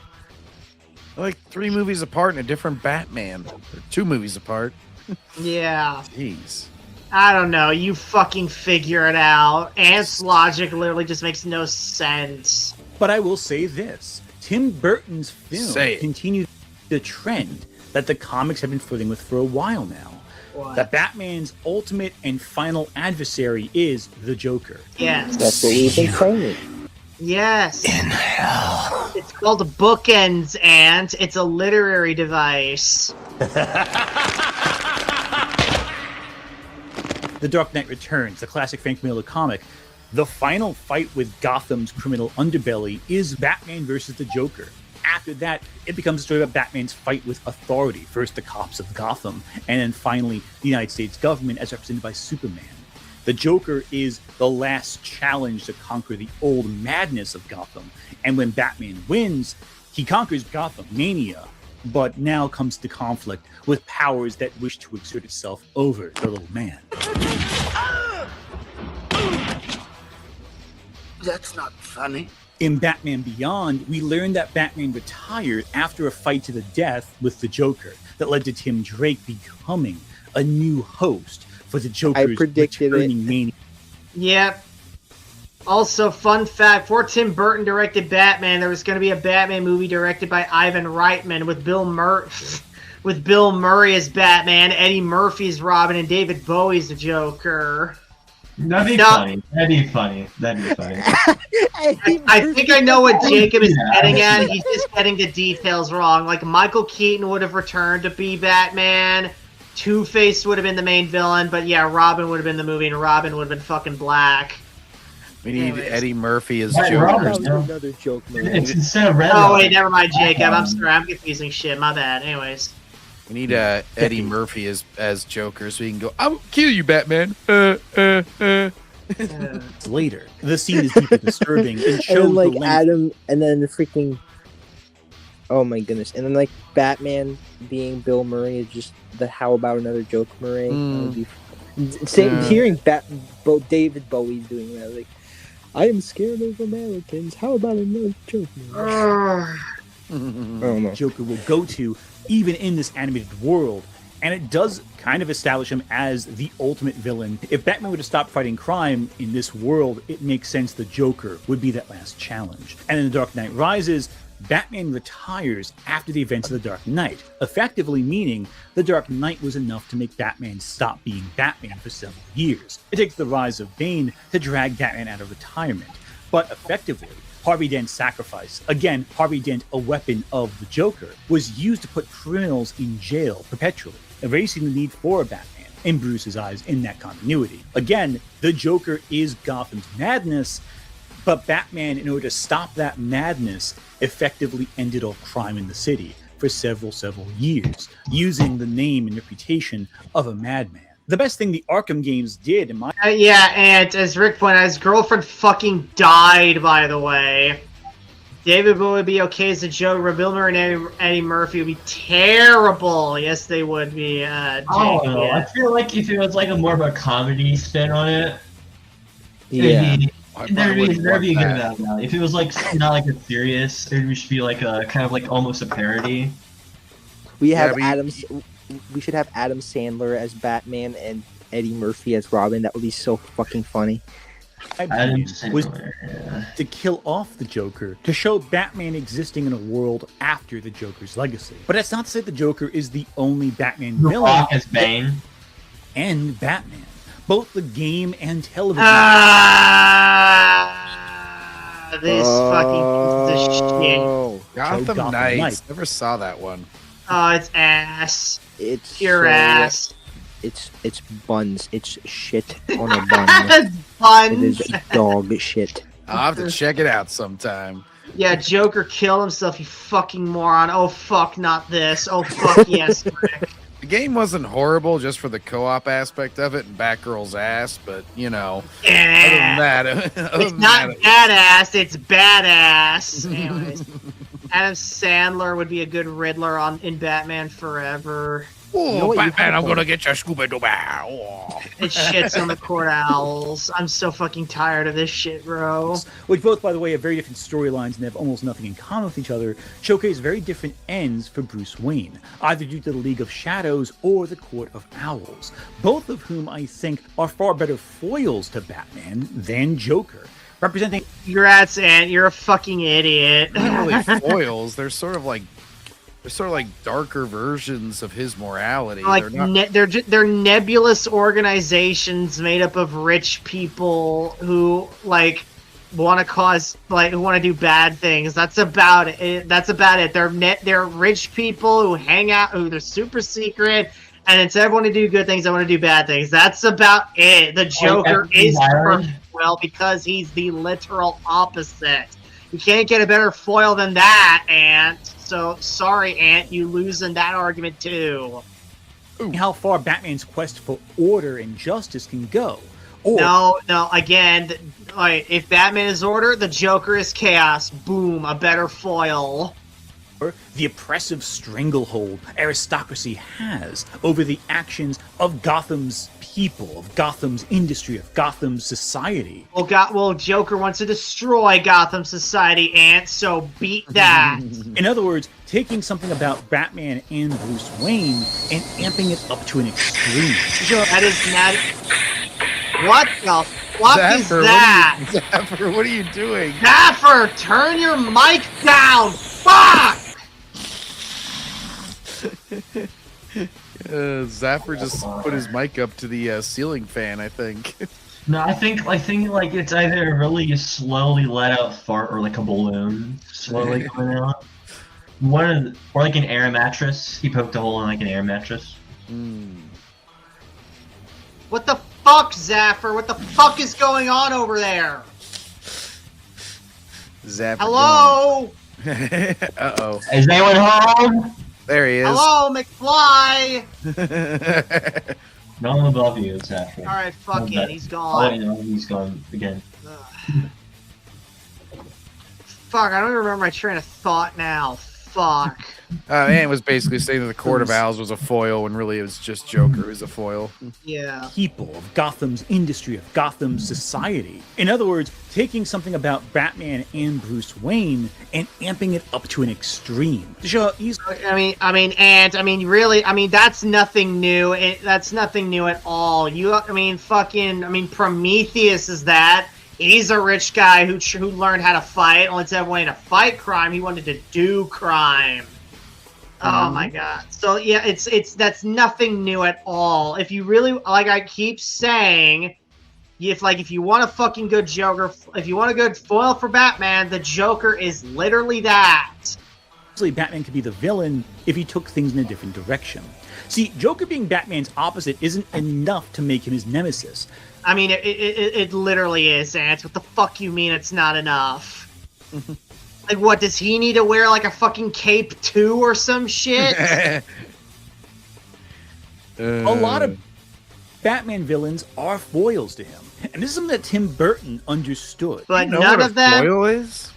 Like 3 movies apart in a different Batman. Or 2 movies apart. Yeah. Jeez. I don't know. You fucking figure it out. Ant's logic literally just makes no sense. But I will say this. Tim Burton's film continues the trend that the comics have been flirting with for a while now. What? That Batman's ultimate and final adversary is the Joker. Yes. That's what we've been saying. Yes. In hell. It's called Bookends, Ant. It's a literary device. The Dark Knight Returns, the classic Frank Miller comic. The final fight with Gotham's criminal underbelly is Batman versus the Joker. After that, it becomes a story about Batman's fight with authority. First, the cops of Gotham, and then finally, the United States government as represented by Superman. The Joker is the last challenge to conquer the old madness of Gotham. And when Batman wins, he conquers Gotham Mania, but now comes to conflict with powers that wish to exert itself over the little man. That's not funny. In Batman Beyond, we learn that Batman retired after a fight to the death with the Joker that led to Tim Drake becoming a new host for the Joker's returning mania. Yep. Also, fun fact, before Tim Burton directed Batman, there was going to be a Batman movie directed by Ivan Reitman with Bill Murray. with Bill Murray as Batman, Eddie Murphy's Robin, and David Bowie's the Joker. That'd be funny. That'd be funny. I think I know what Jacob is getting at. He's just getting the details wrong. Like, Michael Keaton would have returned to be Batman. Two-Face would have been the main villain, but yeah, Robin would have been the movie, and Robin would have been fucking black. We need Eddie Murphy as Right, Joker. Another joke, man. It's instead of Red. Oh, wait, never mind, Jacob. I'm sorry. I'm confusing shit. My bad. Anyways. We need Eddie Murphy as Joker so he can go, I will kill you, Batman. Later, the scene is deeply disturbing and And shows then, like, the length. Adam, and then the freaking... Oh, my goodness. And then, like, Batman being Bill Murray is just the How About Another Joke Murray. That would be... Hearing both David Bowie's doing that, like, I am scared of Americans. How about another joke? I don't know. Joker will go to even in this animated world, and it does kind of establish him as the ultimate villain. If Batman were to stop fighting crime in this world, it makes sense the Joker would be that last challenge. And in The Dark Knight Rises, Batman retires after the events of The Dark Knight, effectively meaning The Dark Knight was enough to make Batman stop being Batman for several years. It takes the rise of Bane to drag Batman out of retirement, but effectively, Harvey Dent's sacrifice, again, Harvey Dent, a weapon of the Joker, was used to put criminals in jail perpetually, erasing the need for a Batman, in Bruce's eyes, in that continuity. Again, the Joker is Gotham's madness, but Batman, in order to stop that madness, effectively ended all crime in the city for several years, using the name and reputation of a madman. The best thing the Arkham games did, in my Yeah, and as Rick pointed out, his girlfriend fucking died, by the way. David Bowie would be okay as a Joker. Bill Murray and Eddie Murphy would be terrible. Yes, they would be. I don't know. I feel like if it was like a more of a comedy spin on it, Yeah. there'd be a good amount now. If it was like not like a serious, it would just be like a kind of like almost a parody. We have we should have Adam Sandler as Batman and Eddie Murphy as Robin. That would be so fucking funny. was to kill off the Joker, to show Batman existing in a world after the Joker's legacy. But that's not to say the Joker is the only Batman villain. As Bane. And Batman. Both the game and television. This fucking piece of shit. Gotham Knights. Never saw that one. Oh, it's ass. It's pure ass. It's buns. It's shit on a bun. Buns. It is dog shit. I'll have to check it out sometime. Yeah, Joker killed himself, you fucking moron. Oh, fuck, not this. Oh, fuck, yes, Rick. The game wasn't horrible just for the co-op aspect of it and Batgirl's ass, but, you know, yeah. other than that... It's not badass, it's badass. Anyways, Adam Sandler would be a good Riddler in Batman Forever. Oh, Batman, I'm gonna get your Scooby-Doo. Oh. It shits on the court owls. I'm so fucking tired of this shit, bro. Which both, by the way, have very different storylines and have almost nothing in common with each other, showcase very different ends for Bruce Wayne, either due to the League of Shadows or the Court of Owls, both of whom I think are far better foils to Batman than Joker. Representing... Congrats, Ant. You're a fucking idiot. They're not really foils. They're sort of like darker versions of his morality. Like they're nebulous organizations made up of rich people who like want to cause who want to do bad things. That's about it. They're rich people who hang out, who they're super secret, and instead of wanting to do good things, they want to do bad things. That's about it. The Joker is perfect, well, because he's the literal opposite. You can't get a better foil than that, Ant. So, sorry, Ant, you lose in that argument, too. How far Batman's quest for order and justice can go. Or, no, again, if Batman is order, the Joker is chaos. Boom, a better foil. The oppressive stranglehold aristocracy has over the actions of Gotham's people, of Gotham's industry, of Gotham's society. Well, Joker wants to destroy Gotham society, Ant, so beat that. In other words, taking something about Batman and Bruce Wayne and amping it up to an extreme. That is not... What the fuck is that? Zaffer, what are you doing? Zaffer, turn your mic down! Fuck! Zapper just put his mic up to the ceiling fan, I think. No, I think like it's either really slowly let out fart or like a balloon slowly coming out. Or like an air mattress. He poked a hole in like an air mattress. What the fuck, Zapper? What the fuck is going on over there? Zapper. Hello? Uh-oh. Is anyone home? There he is. Hello, McFly? No one above you, Zapper. Alright, fuck it, he's Oh, gone. no, he's gone again. Fuck, I don't even remember my train of thought now. Fuck. And was basically saying that the Court of Owls was a foil when really it was just Joker who's a foil. Yeah. People of Gotham's industry, of Gotham's society. In other words, taking something about Batman and Bruce Wayne and amping it up to an extreme. Sure, really, that's nothing new. That's nothing new at all. Prometheus is that. He's a rich guy who learned how to fight. Only instead of wanting to fight crime, he wanted to do crime. Oh my god. So yeah, that's nothing new at all. If you really, like I keep saying, if you want a fucking good Joker, if you want a good foil for Batman, the Joker is literally that. Actually, Batman could be the villain if he took things in a different direction. See, Joker being Batman's opposite isn't enough to make him his nemesis. I mean, it literally is, Ant. What the fuck you mean it's not enough? Like, what, does he need to wear, like, a fucking cape, too, or some shit? A lot of Batman villains are foils to him. And this is something that Tim Burton understood. But you know none what of them... foil is?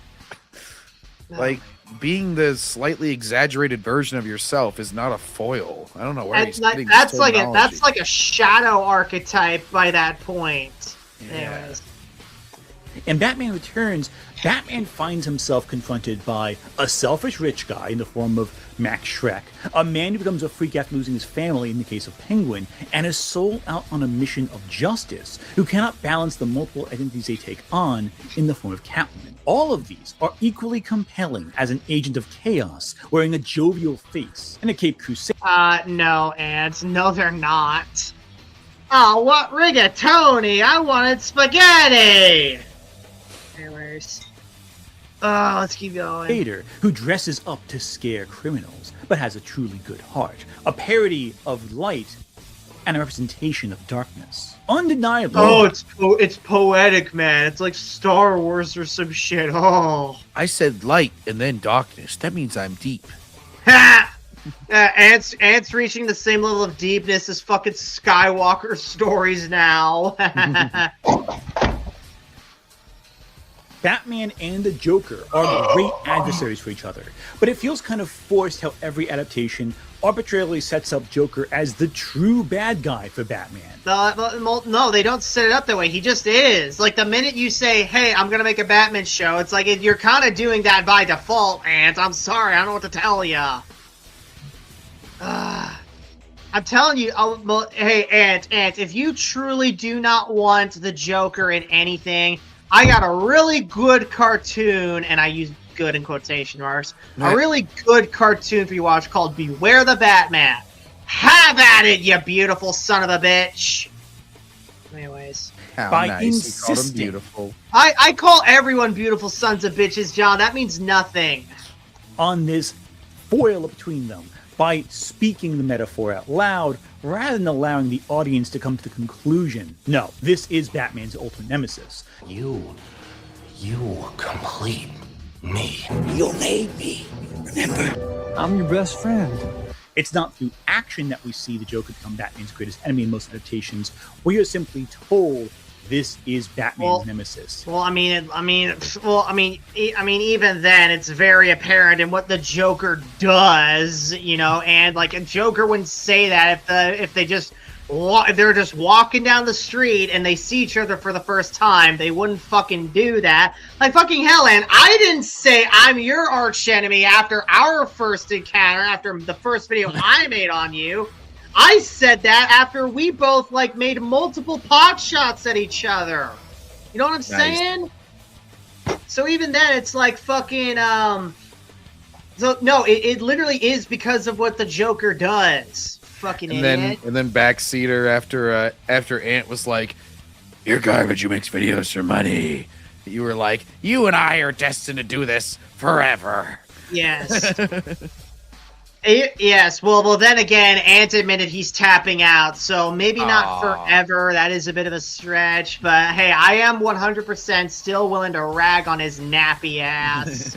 Like, being the slightly exaggerated version of yourself is not a foil. I don't know where he's getting this terminology. That's like a shadow archetype by that point. Yeah. Anyways. In Batman Returns, Batman finds himself confronted by a selfish rich guy in the form of Max Schreck, a man who becomes a freak after losing his family in the case of Penguin, and a soul out on a mission of justice who cannot balance the multiple identities they take on in the form of Catwoman. All of these are equally compelling as an agent of chaos wearing a jovial face and a Cape Crusade. No, Ants. No, they're not. Oh, what rigatoni? I wanted spaghetti! Anyways. Oh, let's keep going. Vader, who dresses up to scare criminals, but has a truly good heart. A parody of light and a representation of darkness. Undeniably. Oh, it's poetic, man. It's like Star Wars or some shit. Oh. I said light and then darkness. That means I'm deep. Ha! Ants reaching the same level of deepness as fucking Skywalker stories now. Batman and the Joker are great adversaries for each other, but it feels kind of forced how every adaptation arbitrarily sets up Joker as the true bad guy for Batman. No, they don't set it up that way. He just is. Like, the minute you say, hey, I'm going to make a Batman show, it's like you're kind of doing that by default, Ant. I'm sorry. I don't know what to tell ya. I'm telling you, hey, Ant, if you truly do not want the Joker in anything, I got a really good cartoon, and I use good in quotation marks, a really good cartoon for you to watch called Beware the Batman. Have at it, you beautiful son of a bitch. Anyways. How by nice. insisting, You called him beautiful. I call everyone beautiful sons of bitches, John. That means nothing. On this foil between them, by speaking the metaphor out loud, rather than allowing the audience to come to the conclusion, no, this is Batman's ultimate nemesis. You complete me. You made me. Remember? I'm your best friend. It's not through action that we see the Joker become Batman's greatest enemy in most adaptations. We are simply told this is Batman's nemesis. Well, even then, it's very apparent in what the Joker does, you know, and like a Joker wouldn't say that if they're just walking down the street and they see each other for the first time, they wouldn't fucking do that. Like, fucking hell, and I didn't say I'm your arch enemy after our first encounter, after the first video I made on you. I said that after we both, like, made multiple pot shots at each other. You know what I'm saying? So even then, it's like fucking, So no, it literally is because of what the Joker does. Fucking idiot. And then Backseater after Ant was like, "You're garbage who makes videos for money." You were like, "You and I are destined to do this forever." Yes. Yes. Well. Then again, Ant admitted he's tapping out, so maybe not forever. That is a bit of a stretch, but hey, I am 100% still willing to rag on his nappy ass.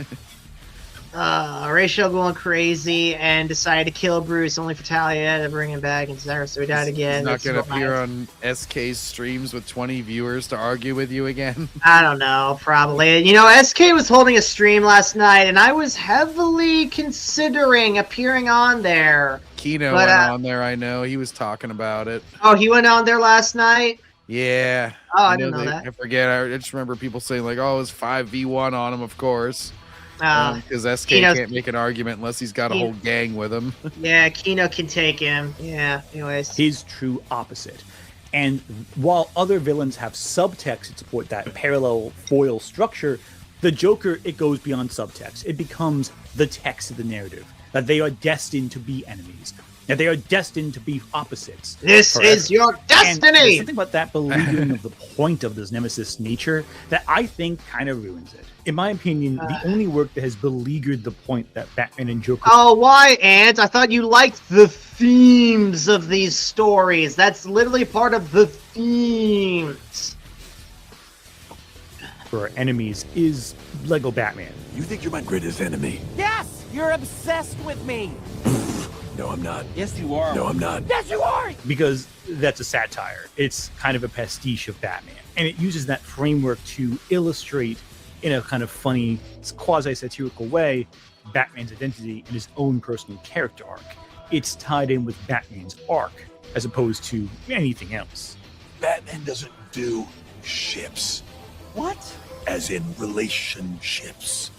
Rachel going crazy and decided to kill Bruce only for Talia to bring him back and so he died again. He's not going to appear on SK's streams with 20 viewers to argue with you again? I don't know, probably. You know, SK was holding a stream last night, and I was heavily considering appearing on there. Kino went on there, I know. He was talking about it. Oh, he went on there last night? Yeah. Oh, I didn't know that. I forget. I just remember people saying, like, oh, it was 5v1 on him, of course. Because SK can't make an argument unless he's got a whole gang with him. Yeah, Kino can take him. Yeah, anyways. His true opposite. And while other villains have subtext that support that parallel foil structure, the Joker, it goes beyond subtext. It becomes the text of the narrative, that they are destined to be enemies, that they are destined to be opposites. This is your destiny! And there's something about that beleaguering of the point of this nemesis nature that I think kind of ruins it. In my opinion, the only work that has beleaguered the point that Batman and Joker... Oh, why, Ant? I thought you liked the themes of these stories. That's literally part of the themes. For our enemies is Lego Batman. You think you're my greatest enemy? Yes! You're obsessed with me! No, I'm not. Yes, you are. No, I'm not. Yes, you are! Because that's a satire. It's kind of a pastiche of Batman. And it uses that framework to illustrate, in a kind of funny, quasi-satirical way, Batman's identity and his own personal character arc. It's tied in with Batman's arc, as opposed to anything else. Batman doesn't do ships. What? As in relationships.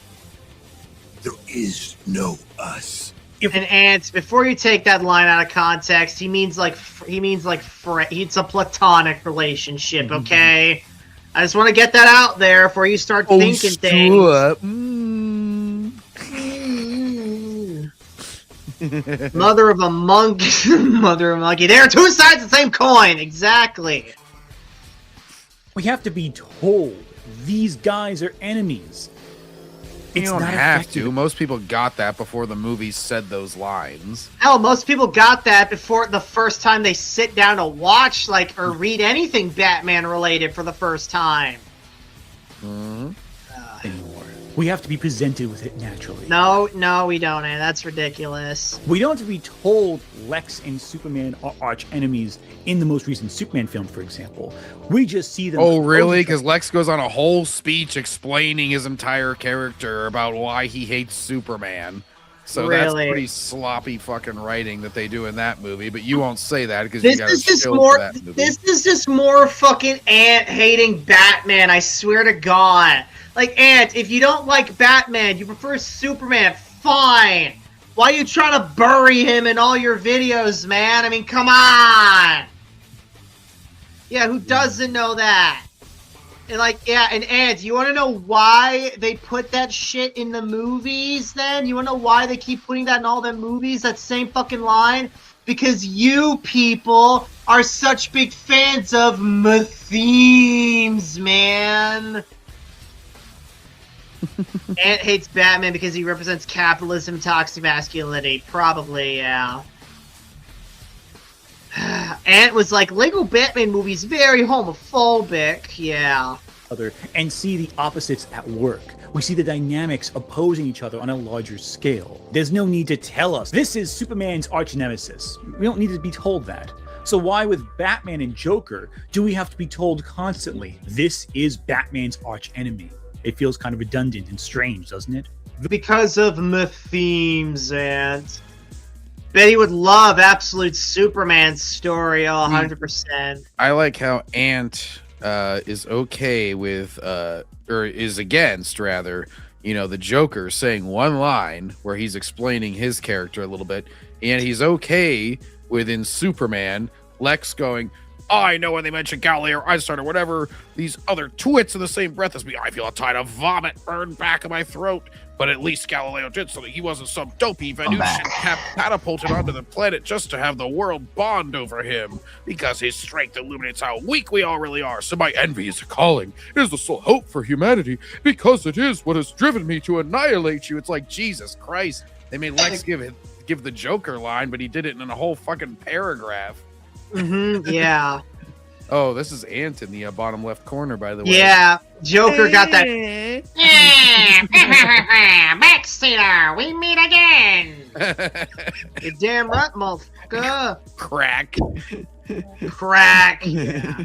There is no us. And Ant, before you take that line out of context, he means it's a platonic relationship, okay? I just want to get that out there before you start thinking things. Mother of a monkey. Mother of a monkey. There are two sides of the same coin. Exactly. We have to be told these guys are enemies. You don't have to. Most people got that before the movie said those lines. Hell, most people got that before the first time they sit down to watch, or read anything Batman related for the first time. Anymore. We have to be presented with it naturally. No, we don't, and that's ridiculous. We don't have to be told Lex and Superman are arch enemies in the most recent Superman film, for example. We just see them. Oh, really? Because Lex goes on a whole speech explaining his entire character about why he hates Superman. So that's pretty sloppy fucking writing that they do in that movie. But you won't say that because you got to chill for that movie. This is just more fucking Ant hating Batman. I swear to God. Ant, if you don't like Batman, you prefer Superman, fine. Why are you trying to bury him in all your videos, man? I mean, come on. Yeah, who doesn't know that? And and Ant, you want to know why they put that shit in the movies then? You want to know why they keep putting that in all the movies, that same fucking line? Because you people are such big fans of themes, man. Ant hates Batman because he represents capitalism and toxic masculinity. Probably, yeah. Ant was like, Lego Batman movies very homophobic. Yeah. And see the opposites at work. We see the dynamics opposing each other on a larger scale. There's no need to tell us, this is Superman's arch nemesis. We don't need to be told that. So why with Batman and Joker do we have to be told constantly, this is Batman's arch enemy? It feels kind of redundant and strange, doesn't it? Because of the themes, and Betty would love Absolute Superman's story 100%. I like how Ant is okay with, or is against, rather, the Joker saying one line where he's explaining his character a little bit, and he's okay within Superman, Lex going, I know when they mention Galileo or Einstein or whatever, these other twits in the same breath as me, I feel a tide of vomit burn back in my throat. But at least Galileo did something. He wasn't some dopey Venusian catapulted onto the planet just to have the world bond over him. Because his strength illuminates how weak we all really are. So my envy is a calling. It is the sole hope for humanity. Because it is what has driven me to annihilate you. It's like, Jesus Christ. They made Lex give the Joker line, but he did it in a whole fucking paragraph. Yeah. Oh, this is Ant in the bottom left corner, by the way. Yeah, Joker got that. Backseater, we meet again. You damn right, motherfucker. Crack. Yeah.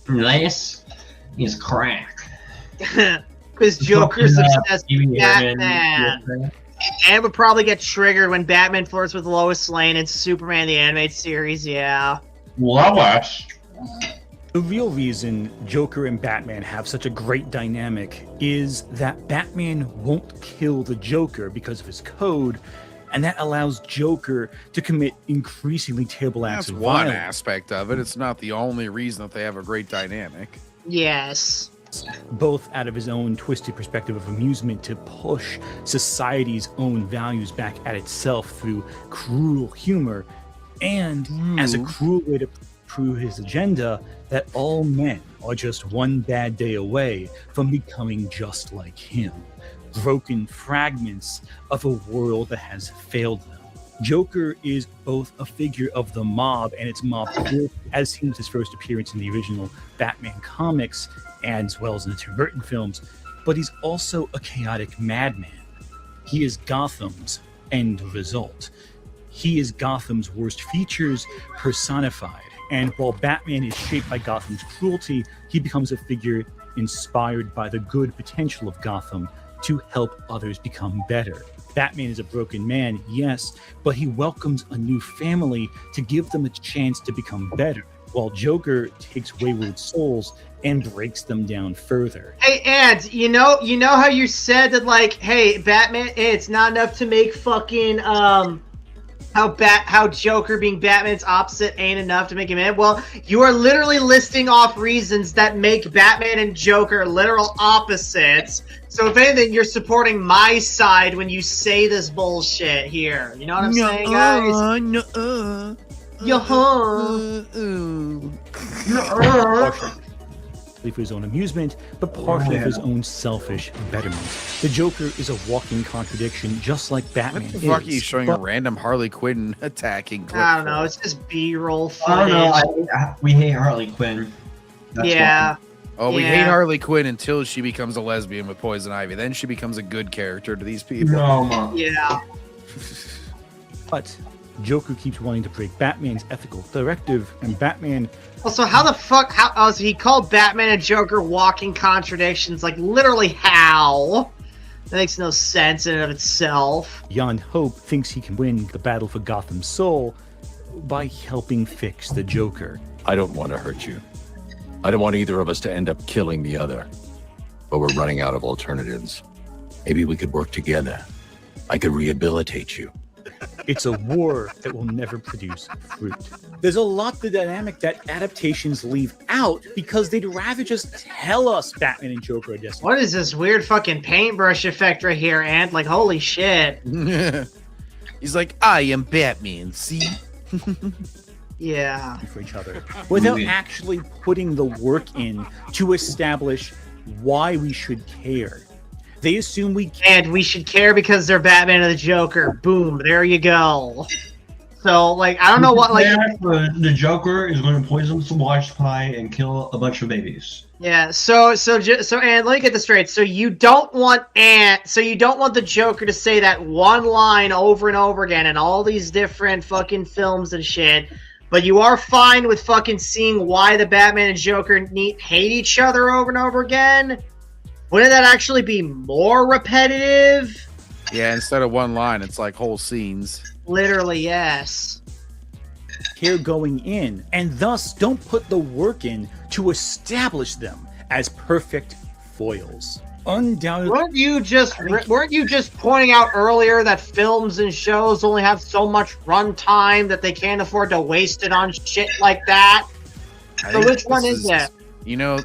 Nice. He's crack. Because Joker's obsessed with Batman. And would probably get triggered when Batman flirts with Lois Lane in Superman the Animated Series, yeah. Lois. The real reason Joker and Batman have such a great dynamic is that Batman won't kill the Joker because of his code, and that allows Joker to commit increasingly terrible acts of violence. That's one aspect of it. It's not the only reason that they have a great dynamic. Yes. Both out of his own twisted perspective of amusement to push society's own values back at itself through cruel humor, and as a cruel way to prove his agenda that all men are just one bad day away from becoming just like him, broken fragments of a world that has failed them. Joker is both a figure of the mob and its mob guilt, as seen with his first appearance in the original Batman comics, and as well as in the Tim Burton films, but he's also a chaotic madman. He is Gotham's end result. He is Gotham's worst features personified. And while Batman is shaped by Gotham's cruelty, he becomes a figure inspired by the good potential of Gotham to help others become better. Batman is a broken man, yes, but he welcomes a new family to give them a chance to become better, while Joker takes wayward souls and breaks them down further. Hey, Ant, you know how you said that, like, hey, Batman, it's not enough to make fucking, how Joker being Batman's opposite ain't enough to make him in? Well, you are literally listing off reasons that make Batman and Joker literal opposites. So if anything, you're supporting my side when you say this bullshit here. You know what I'm saying, guys? For his own amusement, but partially for his own selfish betterment. The Joker is a walking contradiction, just like Batman. What the fuck are you showing a random Harley Quinn attacking clip? I don't know, it's just B-roll I footage. don't know, we hate Harley Quinn. That's yeah. why. Oh, we hate Harley Quinn until she becomes a lesbian with Poison Ivy. Then she becomes a good character to these people. No, yeah. But Joker keeps wanting to break Batman's ethical directive, and Batman... Also, how the fuck, so he called Batman and Joker walking contradictions, like, literally how? That makes no sense in and of itself. Beyond hope, thinks he can win the battle for Gotham's soul by helping fix the Joker. I don't want to hurt you. I don't want either of us to end up killing the other. But we're running out of alternatives. Maybe we could work together. I could rehabilitate you. It's a war that will never produce fruit. There's a lot of the dynamic that adaptations leave out because they'd rather just tell us Batman and Joker are destined. What is this weird fucking paintbrush effect right here, Ant? Like, holy shit. He's like, I am Batman, see? Yeah. For each other. Without actually putting the work in to establish why we should care. They assume we care. And we should care because they're Batman and the Joker. Boom, there you go. So, like, I don't know what, like... The Joker is going to poison some wash pie and kill a bunch of babies. Yeah, so, and let me get this straight. So you don't want the Joker to say that one line over and over again in all these different fucking films and shit, but you are fine with fucking seeing why the Batman and Joker hate each other over and over again? Wouldn't that actually be more repetitive? Yeah, instead of one line, it's like whole scenes. Literally, yes. Care going in, and thus don't put the work in to establish them as perfect foils. Undoubtedly, weren't you just pointing out earlier that films and shows only have so much runtime that they can't afford to waste it on shit like that? So which one is that? You know,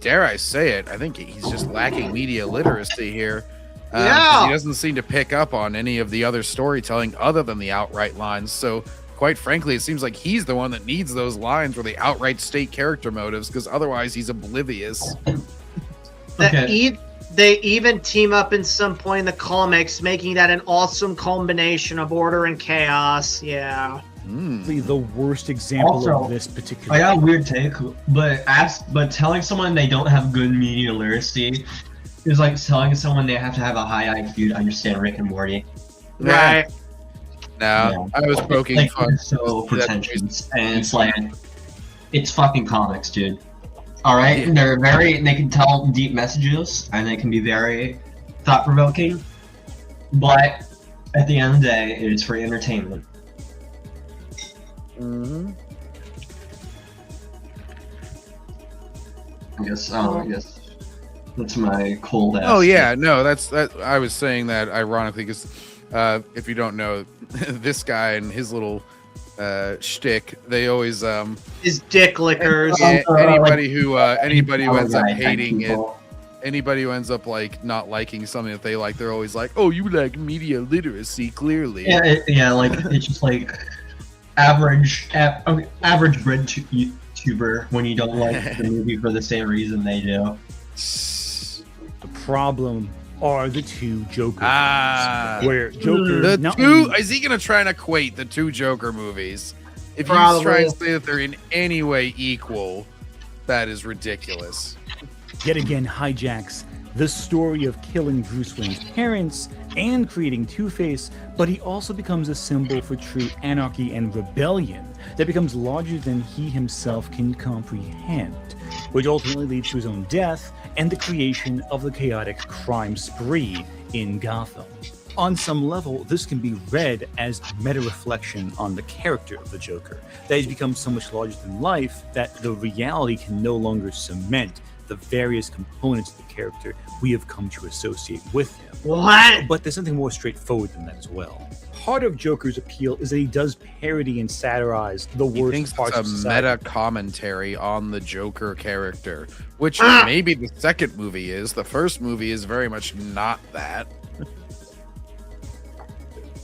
dare I say it? I think he's just lacking media literacy here. Yeah. He doesn't seem to pick up on any of the other storytelling other than the outright lines. So, quite frankly, it seems like he's the one that needs those lines where they outright state character motives, because otherwise he's oblivious. Okay. They even team up in some point in the comics, making that an awesome combination of order and chaos. Yeah. The worst example of this particular. I got a weird take, but telling someone they don't have good media literacy is like telling someone they have to have a high IQ to understand Rick and Morty. Right. No, I was poking fun. So pretentious, and it's like, it's fucking comics, dude. All right, they can tell deep messages, and they can be very thought-provoking, but at the end of the day, it is for entertainment. I guess that's my cold ass. Oh yeah, no, that's that. I was saying that ironically because if you don't know, this guy and his little shtick, they always his dick lickers. Anybody who ends up hating it, anybody who ends up like not liking something that they like, they're always like, "Oh, you lack media literacy, clearly." Yeah, like it's just like average bread YouTuber when you don't like the movie for the same reason they do. The problem are the two Joker movies, where Joker is he gonna try and equate the two Joker movies? If Probably. he's trying to say that they're in any way equal, that is ridiculous. Yet again hijacks the story of killing Bruce Wayne's parents and creating Two-Face, but he also becomes a symbol for true anarchy and rebellion that becomes larger than he himself can comprehend, which ultimately leads to his own death and the creation of the chaotic crime spree in Gotham. On some level, this can be read as meta-reflection on the character of the Joker, that he's become so much larger than life that the reality can no longer cement the various components of the character we have come to associate with him. What? But there's something more straightforward than that as well. Part of Joker's appeal is that he does parody and satirize the worst parts of society. Meta commentary on the Joker character, which maybe the second movie is. The first movie is very much not that.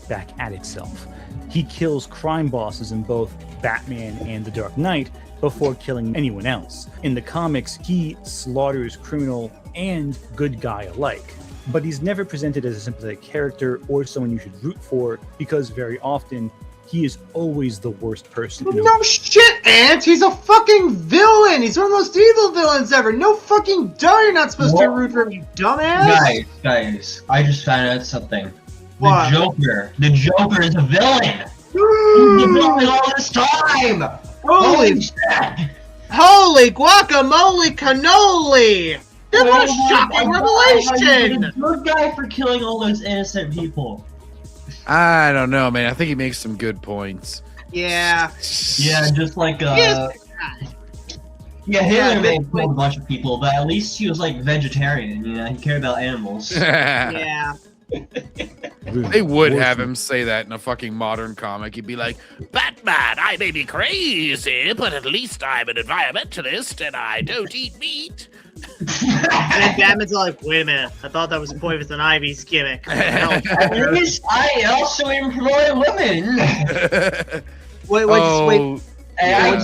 Back at itself. He kills crime bosses in both Batman and The Dark Knight before killing anyone else. In the comics, he slaughters criminal and good guy alike. But he's never presented as a sympathetic character or someone you should root for, because very often he is always the worst person. No shit, Ant! He's a fucking villain! He's one of the most evil villains ever! No fucking duh, you're not supposed to root for him, you dumbass! Guys, I just found out something. What? The Joker is a villain! He's been villain all this time! Holy guacamole cannoli! That was a shocking revelation! A good guy for killing all those innocent people. I don't know, man. I think he makes some good points. Yeah. Yeah, just like Hitler may have killed a bunch of people, but at least he was like vegetarian. You know, he cared about animals. Yeah. They would have him say that in a fucking modern comic. He'd be like, Batman, I may be crazy, but at least I'm an environmentalist and I don't eat meat. And then Batman's like, wait a minute, I thought that was Poison Ivy's gimmick. At least I also employ women. Wait. I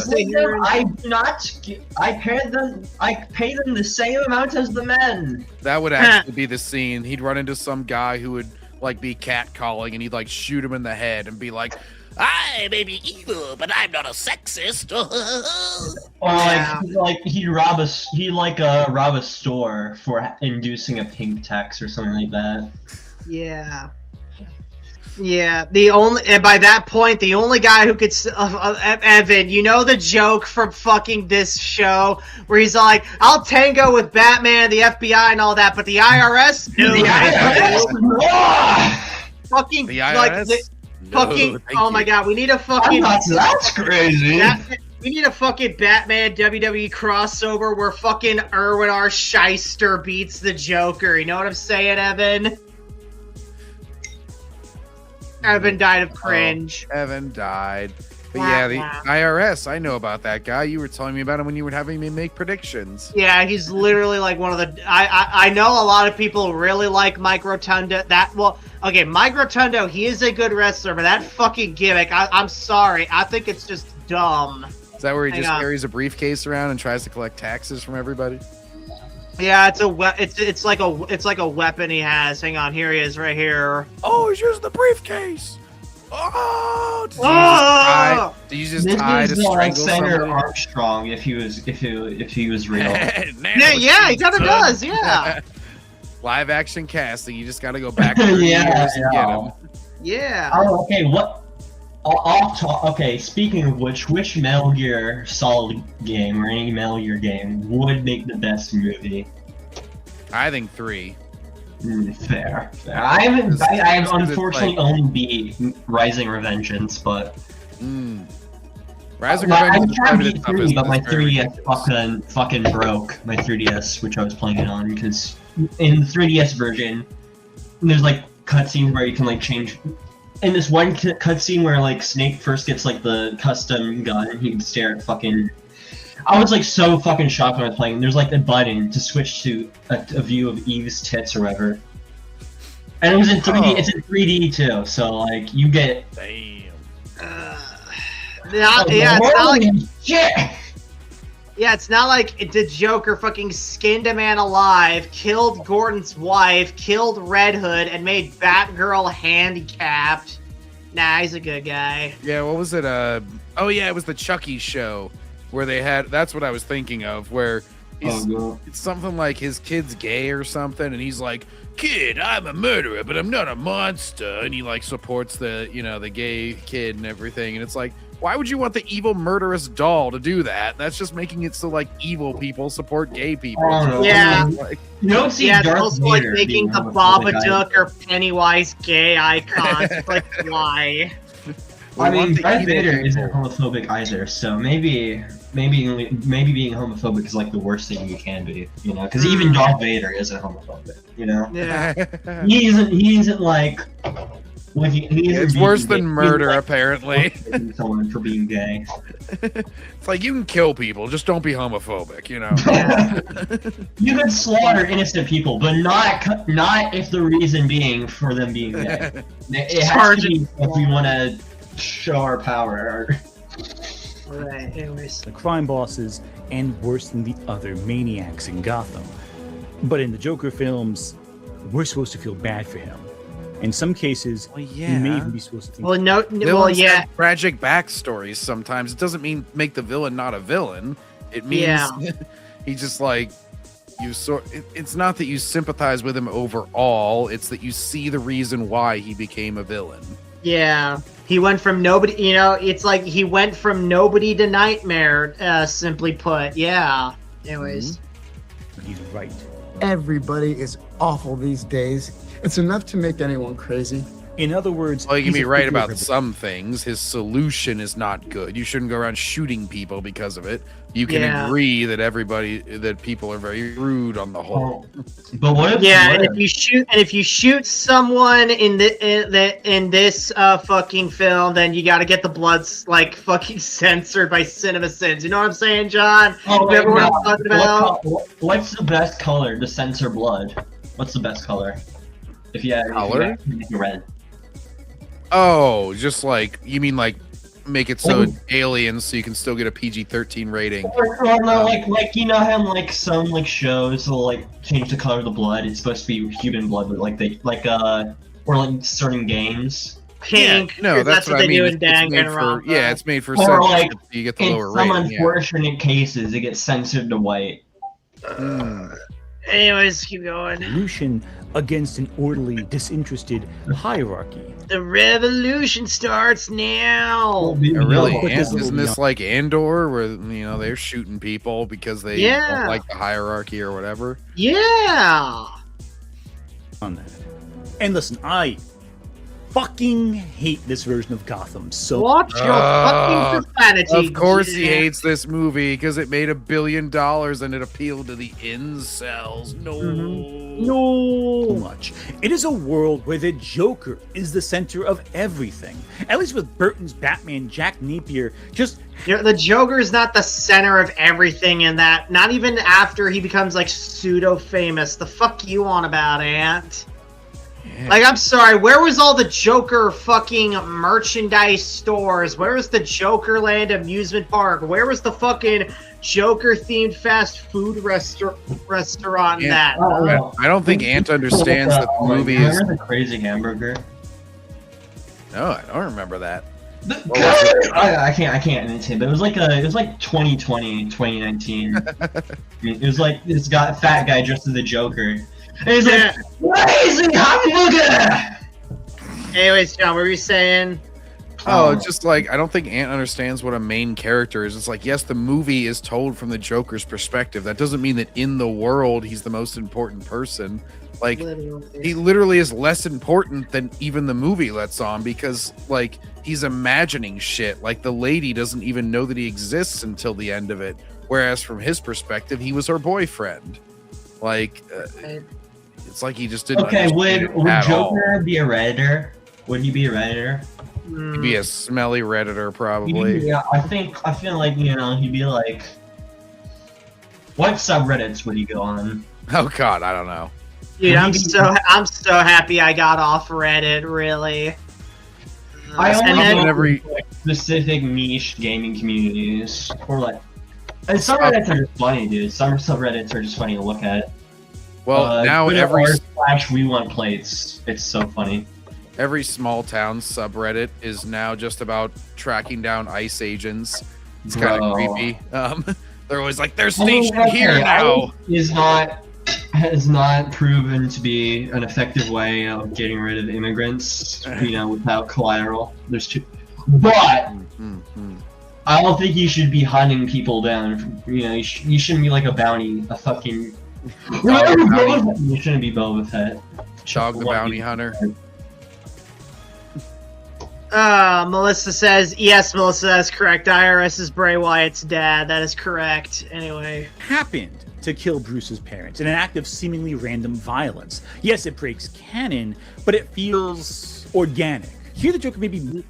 pay them the same amount as the men. That would actually be the scene. He'd run into some guy who would like be catcalling, and he'd like shoot him in the head and be like, I may be evil, but I'm not a sexist. Or like he'd rob a store for inducing a pink tax or something like that. Yeah. Yeah, and by that point, the only guy who could, Evan, you know the joke from fucking this show where he's like, I'll tango with Batman, the FBI, and all that, but the IRS? No. The IRS? Fucking, the IRS? Oh my god, we need a fucking... That's crazy. We need a fucking Batman WWE crossover where fucking Erwin R. Shyster beats the Joker. You know what I'm saying, Evan? Evan died of cringe. Evan died. But yeah, the IRS, I know about that guy. You were telling me about him when you were having me make predictions. Yeah, he's literally like one of the. I know a lot of people really like Mike Rotundo. Okay, Mike Rotundo, he is a good wrestler, but that fucking gimmick, I'm sorry, I think it's just dumb. Is that where he just carries a briefcase around and tries to collect taxes from everybody? Yeah, it's like a weapon he has. Hang on, here he is, right here. Oh, he's using the briefcase. Oh, did you just tie to strangle Senator somebody? Armstrong if he was real. yeah, he kind of does. Yeah. Live action casting. You just got to go back 30 years and get him. Yeah. Oh, okay. Okay. Speaking of which Metal Gear Solid game or any Metal Gear game would make the best movie? I think 3. Fair. I've unfortunately only beat Rising Revengeance, but Rising Revengeance I'm trying to beat 3, but my 3DS fucking broke my 3DS, which I was playing it on, because in the 3DS version, there's like cutscenes where you can like change. In this one cutscene where like Snake first gets like the custom gun, and he can stare at fucking. I was like so fucking shocked when I was playing. There's like a button to switch to a view of Eve's tits or whatever. And it was in 3D. It's in 3D too, so like you get. Damn. It's not like shit. Yeah, it's not like the Joker fucking skinned a man alive, killed Gordon's wife, killed Red Hood, and made Batgirl handicapped. Nah, he's a good guy. Yeah, what was it? Oh yeah, it was the Chucky show. Where they had, that's what I was thinking of, where it's something like his kid's gay or something, and he's like, kid, I'm a murderer, but I'm not a monster, and he like supports the, the gay kid and everything, and it's like, why would you want the evil murderous doll to do that? That's just making it so like evil people support gay people. Yeah. You don't see it's Darth also Vader like making the Babadook or Pennywise gay icons. Like, why? I mean, Darth Vader isn't homophobic either, so maybe being homophobic is like the worst thing you can be, because even Darth Vader isn't homophobic, Yeah. he isn't like it's worse than murder, apparently. Someone for being gay. It's like you can kill people, just don't be homophobic, You could slaughter innocent people, but not if the reason being for them being gay. It has to be if we want to show our power. Right, anyways. The crime bosses and worse than the other maniacs in Gotham. But in the Joker films, we're supposed to feel bad for him. In some cases, we may even be supposed to think. Villains have tragic backstories sometimes. It doesn't mean make the villain not a villain. It means he just like it's not that you sympathize with him overall. It's that you see the reason why he became a villain. Yeah. He went from nobody, it's like he went from nobody to nightmare, simply put. Yeah. Anyways. He's right. Everybody is awful these days. It's enough to make anyone crazy. In other words, well, you can be right about some things. His solution is not good. You shouldn't go around shooting people because of it. You can agree that people are very rude on the whole. But what if? Yeah, and if you shoot someone in this fucking film, then you got to get the bloods like fucking censored by CinemaSins. You know what I'm saying, John? Remember what I'm talking about? What's the best color to censor blood? What's the best color? If you had color, red. Oh, just like you mean like make it so aliens so you can still get a PG-13 rating. Or no, like you know how like some like shows will like change the color of the blood. It's supposed to be human blood, but or like certain games. Pink. Yeah, no, that's what I mean. It's made for censorship. Like so you get the lower rating. In some unfortunate cases, it gets censored to white. Anyways, keep going. Revolution against an orderly, disinterested hierarchy. The revolution starts now. Really? Isn't this like Andor, where they're shooting people because they don't like the hierarchy or whatever? Yeah. On that. And listen, I fucking hate this version of Gotham. So watch your fucking profanity. Of course he hates this movie because it made $1 billion and it appealed to the incels. No much. It is a world where the Joker is the center of everything. At least with Burton's Batman, Jack Napier just... The Joker is not the center of everything in that. Not even after he becomes like pseudo-famous. The fuck you on about, Ant? Yeah. Like, I'm sorry, where was all the Joker fucking merchandise stores? Where was the Jokerland amusement park? Where was the fucking Joker-themed fast food restaurant in that? I don't think Ant understands that the movie is... Remember the Crazy Hamburger? No, I don't remember that. I can't imitate, but it was like 2020, 2019. It was like this fat guy dressed as the Joker. And he's like, crazy hamburger! Anyways, John, what were you saying? Oh, just like, I don't think Ant understands what a main character is. It's like, yes, the movie is told from the Joker's perspective. That doesn't mean that in the world he's the most important person. Like, he literally is less important than even the movie lets on because, like, he's imagining shit. Like, the lady doesn't even know that he exists until the end of it. Whereas from his perspective, he was her boyfriend. Like, it's like he just didn't. Okay, would Joker be a Redditor? Would he be a Redditor? He'd be a smelly Redditor, probably. Yeah, I feel like, he'd be like, what subreddits would he go on? Oh God, I don't know. Dude, I'm so happy I got off Reddit, really. I only go every specific niche gaming communities, or like, and some Reddits are just funny, dude. Some subreddits are just funny to look at. Well, now every / we want plates. It's so funny. Every small town subreddit is now just about tracking down ICE agents. It's kind of creepy. They're always like, they're stationed here now. Has not proven to be an effective way of getting rid of immigrants, without collateral. But I don't think you should be hunting people down. You shouldn't be like a bounty, a fucking. You shouldn't be Boba Fett. Dog the bounty hunter. Melissa says, yes, Melissa, that's correct. IRS is Bray Wyatt's dad. That is correct. Anyway. Happened to kill Bruce's parents in an act of seemingly random violence. Yes, it breaks canon, but it feels organic. Here the Joker maybe...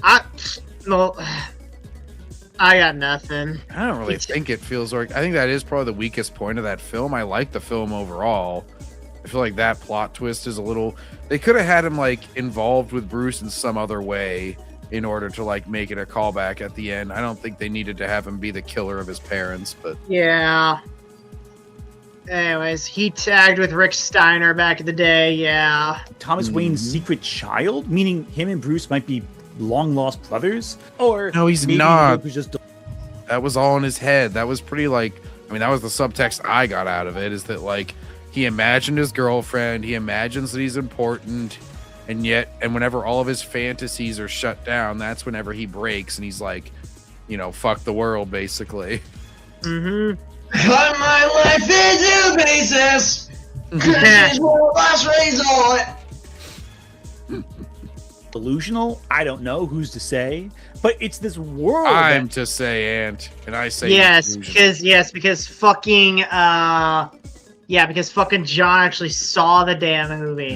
I got nothing. I don't really think it feels I think that is probably the weakest point of that film. I like the film overall. I feel like that plot twist is a little... They could have had him, like, involved with Bruce in some other way in order to, like, make it a callback at the end. I don't think they needed to have him be the killer of his parents, but... Yeah. Anyways, he tagged with Rick Steiner back in the day, yeah. Thomas Wayne's secret child? Meaning him and Bruce might be long-lost brothers? Or... No, he's not. That was all in his head. That was pretty, like... I mean, that was the subtext I got out of it, is that, like... He imagined his girlfriend. He imagines that he's important, and whenever all of his fantasies are shut down, that's whenever he breaks, and he's like, fuck the world, basically. Cut my life into pieces. Last resort. Delusional? I don't know. Who's to say? But it's this world. I'm to say, Ant, and I say yes, because fucking Yeah, because fucking John actually saw the damn movie.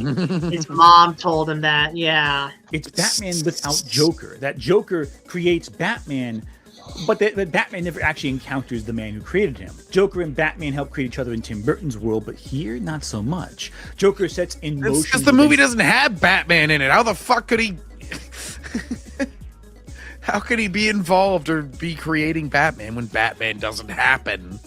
His mom told him that, yeah. It's Batman without Joker. That Joker creates Batman, but that Batman never actually encounters the man who created him. Joker and Batman help create each other in Tim Burton's world, but here, not so much. Joker sets in motion... Because the movie doesn't have Batman in it. How the fuck could he... How could he be involved or be creating Batman when Batman doesn't happen?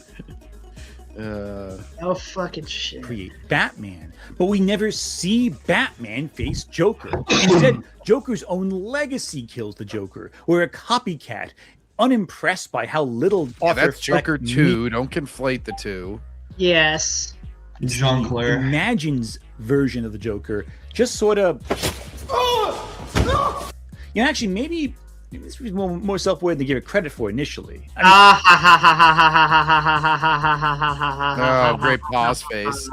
Oh fucking shit. Create Batman, but we never see Batman face Joker. Instead, Joker's own legacy kills the Joker. We're a copycat, unimpressed by how little Arthur that's Joker 2. Don't conflate the two. Yes. Jean-Claire imagines version of the Joker just sort of actually maybe this was more self-aware than they give it credit for initially. Oh, great pause face.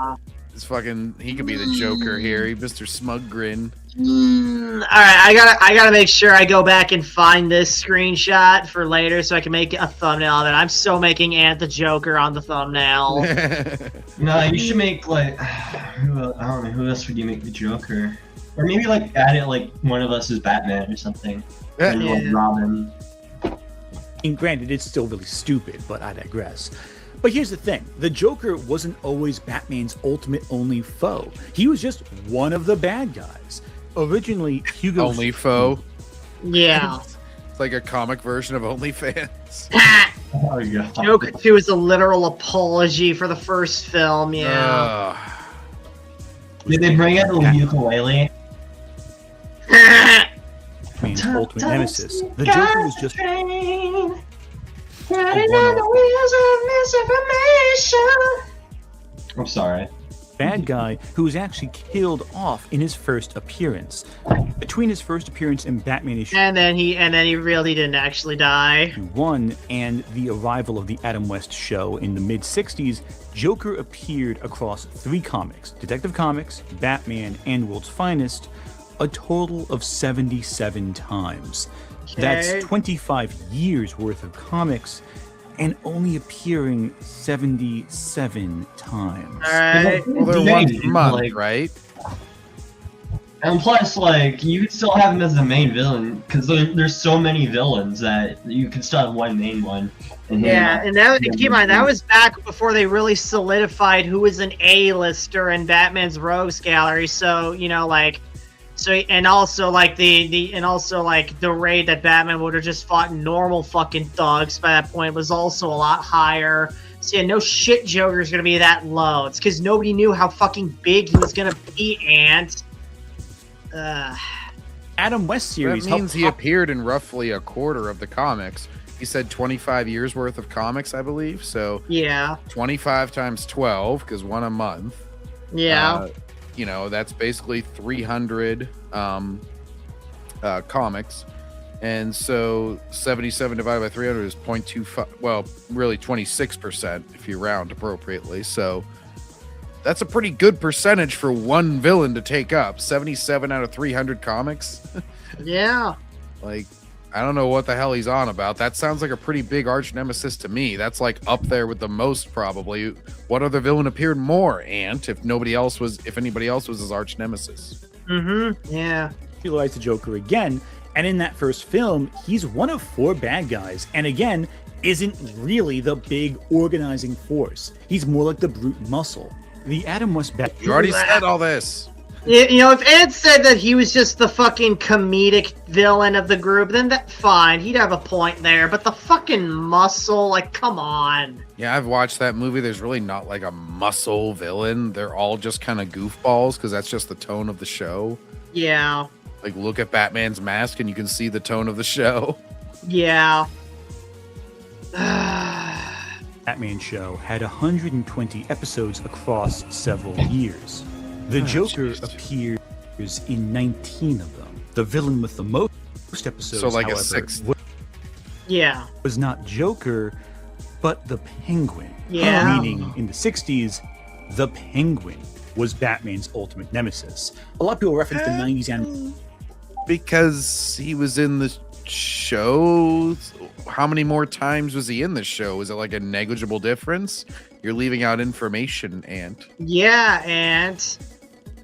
It's fucking... He could be the Joker here. Mr. Smug Grin. All right, I gotta make sure I go back and find this screenshot for later so I can make a thumbnail of it. I'm so making Ant the Joker on the thumbnail. No, you should make like I don't know who else would you make the Joker, or maybe like add it like one of us is Batman or something. And you're like Robin. And granted, it's still really stupid, but I digress. But here's the thing. The Joker wasn't always Batman's ultimate only foe. He was just one of the bad guys. Originally, Hugo's only foe? Yeah. It's like a comic version of OnlyFans. Oh, yeah. Joker 2 is a literal apology for the first film, yeah. Did they bring out the ukulele? Batman's ultimate nemesis. The Joker was just I'm sorry. Bad guy who was actually killed off in his first appearance. Between his first appearance in Batman issue and then he really didn't actually die. 1 and the arrival of the Adam West show in the mid-60s, Joker appeared across 3 comics: Detective Comics, Batman, and World's Finest, a total of 77 times. Okay. That's 25 years worth of comics and only appearing 77 times. Alright. Well, they're once a month, right? And plus, like, you could still have him as the main villain, because there's so many villains that you could still have one main one. Yeah, and that, keep in mind, that was back before they really solidified who was an A-lister in Batman's Rogues Gallery, so, you know, like, and also like the rate that Batman would have just fought normal fucking thugs by that point was also a lot higher. So yeah, no shit Joker's gonna be that low. It's because nobody knew how fucking big he was gonna be, and Adam West series. That means he appeared in roughly a quarter of the comics. He said 25 years worth of comics, I believe. So yeah, 25 times 12, because one a month. Yeah. You know, that's basically 300 comics. And so 77 divided by 300 is 0.25, well, really 26% if you round appropriately. So that's a pretty good percentage for one villain to take up. 77 out of 300 comics. Yeah. Like, I don't know what the hell he's on about. That sounds like a pretty big arch nemesis to me. That's like up there with the most probably. What other villain appeared more, Ant, if anybody else was his arch nemesis? Yeah. He lies the Joker again, and in that first film, he's one of 4 bad guys, and again, isn't really the big organizing force. He's more like the brute muscle. The Adam West Bat. You already said all this. You know, if Ed said that he was just the fucking comedic villain of the group, then that's fine. He'd have a point there. But the fucking muscle, like, come on. Yeah, I've watched that movie. There's really not like a muscle villain. They're all just kind of goofballs because that's just the tone of the show. Yeah. Like, look at Batman's mask and you can see the tone of the show. Yeah. Batman show had 120 episodes across several years. The Joker appears in 19 of them. The villain with the most episodes, so like however, a 6th. Was not Joker, but the Penguin. Yeah. Meaning, in the 60s, the Penguin was Batman's ultimate nemesis. A lot of people reference the 90s animation. Because he was in the show. How many more times was he in the show? Is it like a negligible difference? You're leaving out information, Ant. Yeah, Ant.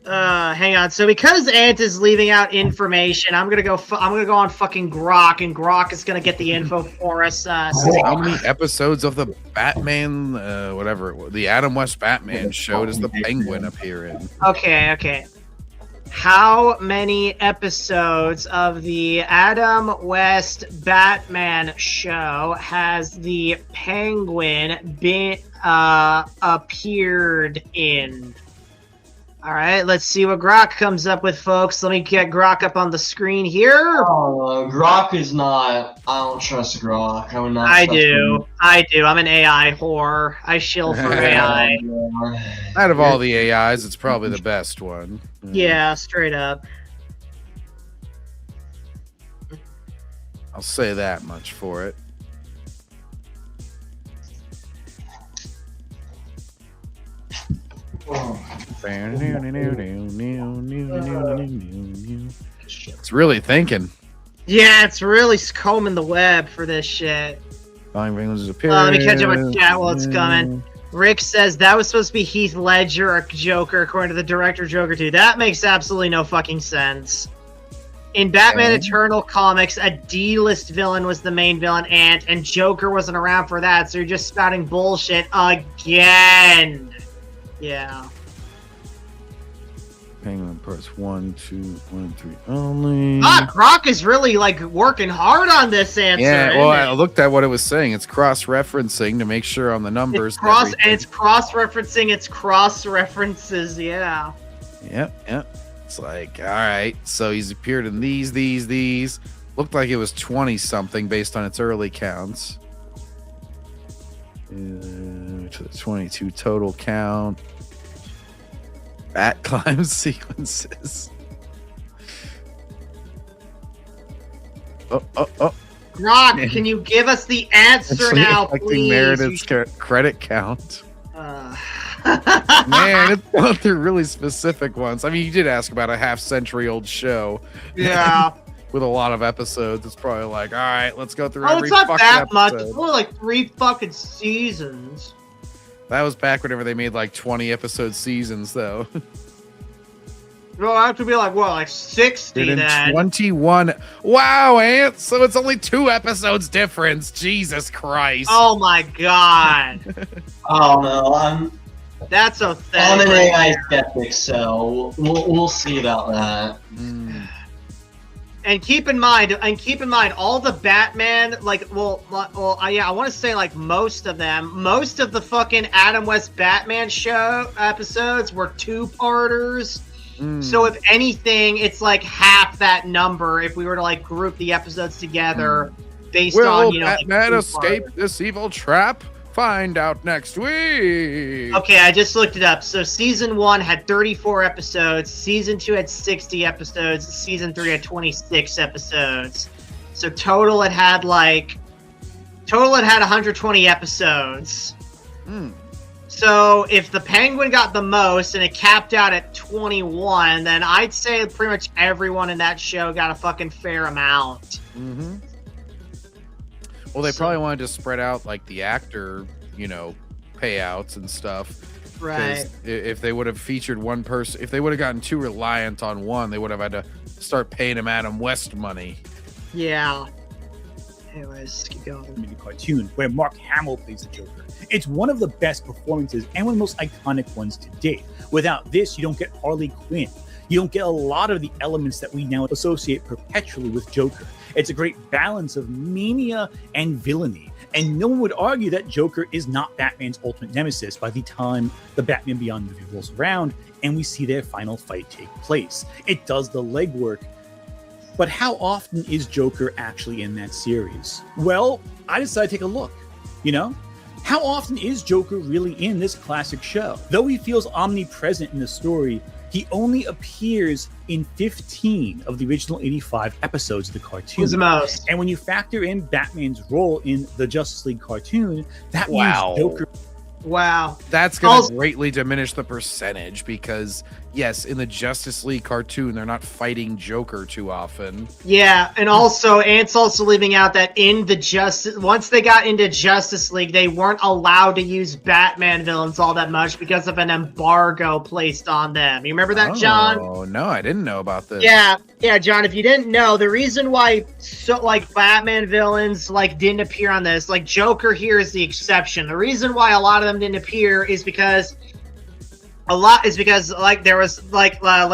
Hang on. So because Ant is leaving out information, I'm gonna go on fucking Grok, and Grok is gonna get the info for us. How many episodes of the Batman, the Adam West Batman show does the Penguin appear in? Okay. How many episodes of the Adam West Batman show has the Penguin been appeared in? All right, let's see what Grok comes up with, folks. Let me get Grok up on the screen here. Grok is not. I don't trust Grok. I would not. I do. I'm an AI whore. I shill for AI. Out of all the AIs, it's probably the best one. Yeah, straight up. I'll say that much for it. It's really thinking. Yeah, it's really combing the web for this shit. Let me catch up with chat while it's coming. Rick says that was supposed to be Heath Ledger or Joker, according to the director of Joker 2. That makes absolutely no fucking sense. In Batman Eternal comics, a D-list villain was the main villain, and Joker wasn't around for that, so you're just spouting bullshit again. Yeah. Penguin parts 1, 2, 1, 3 only. Croc is really like working hard on this answer. Yeah, well, I looked at what it was saying. It's cross-referencing to make sure on the numbers. It's cross-referencing. It's cross-references. Yeah. Yep. It's like, all right. So he's appeared in these. Looked like it was 20 something based on its early counts. To the 22 total count. Bat climb sequences. Oh. Rock, can you give us the answer now, please? Meredith's credit count. Man, it's going through really specific ones. I mean, you did ask about a half-century-old show. Yeah. With a lot of episodes. It's probably like, all right, let's go through every it's not fucking that episode. much. It's only like 3 fucking seasons. That was back whenever they made like 20 episode seasons, though. No, I have to be like, what, like 60 Dude, then? 21. Wow, Ant. So it's only 2 episodes difference. Jesus Christ. Oh my god. Oh no, That's a thing. I'm an AI skeptic, so we'll see about that. And keep in mind, all the Batman, like, I want to say, like, most of the fucking Adam West Batman show episodes were 2-parters. So if anything, it's like half that number if we were to, like, group the episodes together based on, Batman like, escape this evil trap? Find out next week. Okay, I just looked it up. So season 1 had 34 episodes, season 2 had 60 episodes, season 3 had 26 episodes. So total it had 120 episodes. So if the Penguin got the most and it capped out at 21, then I'd say pretty much everyone in that show got a fucking fair amount. Well, they probably wanted to spread out like the actor, payouts and stuff. Right. If they would have featured one person, if they would have gotten too reliant on one, they would have had to start paying him Adam West money. Yeah. Anyways, keep going. Movie cartoon where Mark Hamill plays the Joker. It's one of the best performances and one of the most iconic ones to date. Without this, you don't get Harley Quinn. You don't get a lot of the elements that we now associate perpetually with Joker. It's a great balance of mania and villainy. And no one would argue that Joker is not Batman's ultimate nemesis by the time the Batman Beyond movie rolls around and we see their final fight take place. It does the legwork. But how often is Joker actually in that series? Well, I decided to take a look. How often is Joker really in this classic show? Though he feels omnipresent in the story, he only appears in 15 of the original 85 episodes of the cartoon. Who's the most? And when you factor in Batman's role in the Justice League cartoon, that means Joker... Wow. That's going to greatly diminish the percentage because, yes, in the Justice League cartoon, they're not fighting Joker too often. Yeah, and also, Ant's also leaving out that once they got into Justice League, they weren't allowed to use Batman villains all that much because of an embargo placed on them. You remember that, John? Oh, no, I didn't know about this. Yeah, John, if you didn't know, the reason why Batman villains didn't appear on this, Joker here is the exception. The reason why a lot of them didn't appear is because there was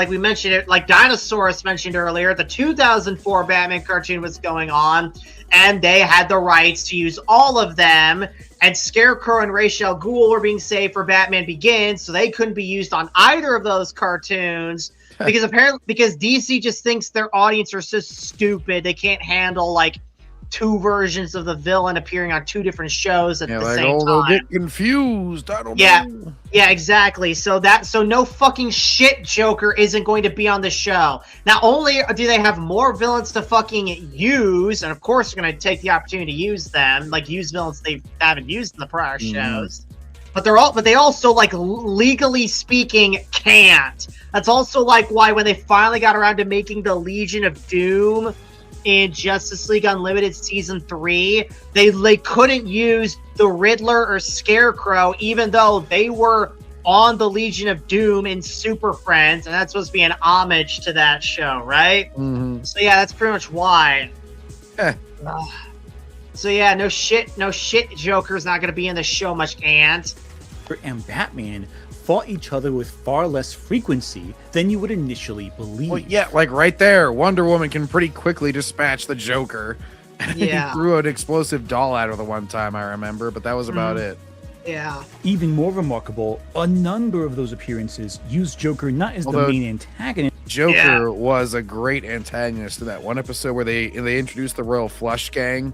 we mentioned it, Dinosaurus mentioned earlier, the 2004 Batman cartoon was going on and they had the rights to use all of them, and Scarecrow and Ra's al Ghul were being saved for Batman Begins, so they couldn't be used on either of those cartoons because DC just thinks their audience are so stupid they can't handle 2 versions of the villain appearing on 2 different shows at the same time. They'll get confused. I don't know. Yeah, exactly. So no fucking shit Joker isn't going to be on the show. Not only do they have more villains to fucking use, and of course they're going to take the opportunity to use them, use villains they haven't used in the prior shows, but they also like legally speaking can't. That's also like why when they finally got around to making the Legion of Doom in Justice League Unlimited Season 3, they couldn't use the Riddler or Scarecrow, even though they were on the Legion of Doom in Super Friends, and that's supposed to be an homage to that show, right? Mm-hmm. So yeah, that's pretty much why. Eh. So yeah, no shit, Joker's not going to be in the show much, Ant. And Batman fought each other with far less frequency than you would initially believe. Well, yeah, like right there, Wonder Woman can pretty quickly dispatch the Joker. Yeah. He threw an explosive doll at her the one time, I remember, but that was about it. Yeah. Even more remarkable, a number of those appearances used Joker not as the main antagonist. Joker was a great antagonist in that one episode where they introduced the Royal Flush Gang,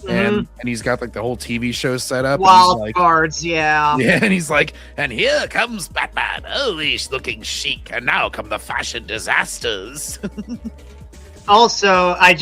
and he's got like the whole TV show set up. Wild cards, yeah. Yeah, and he's like, and here comes Batman. Oh, he's looking chic, and now come the fashion disasters. Also, Ant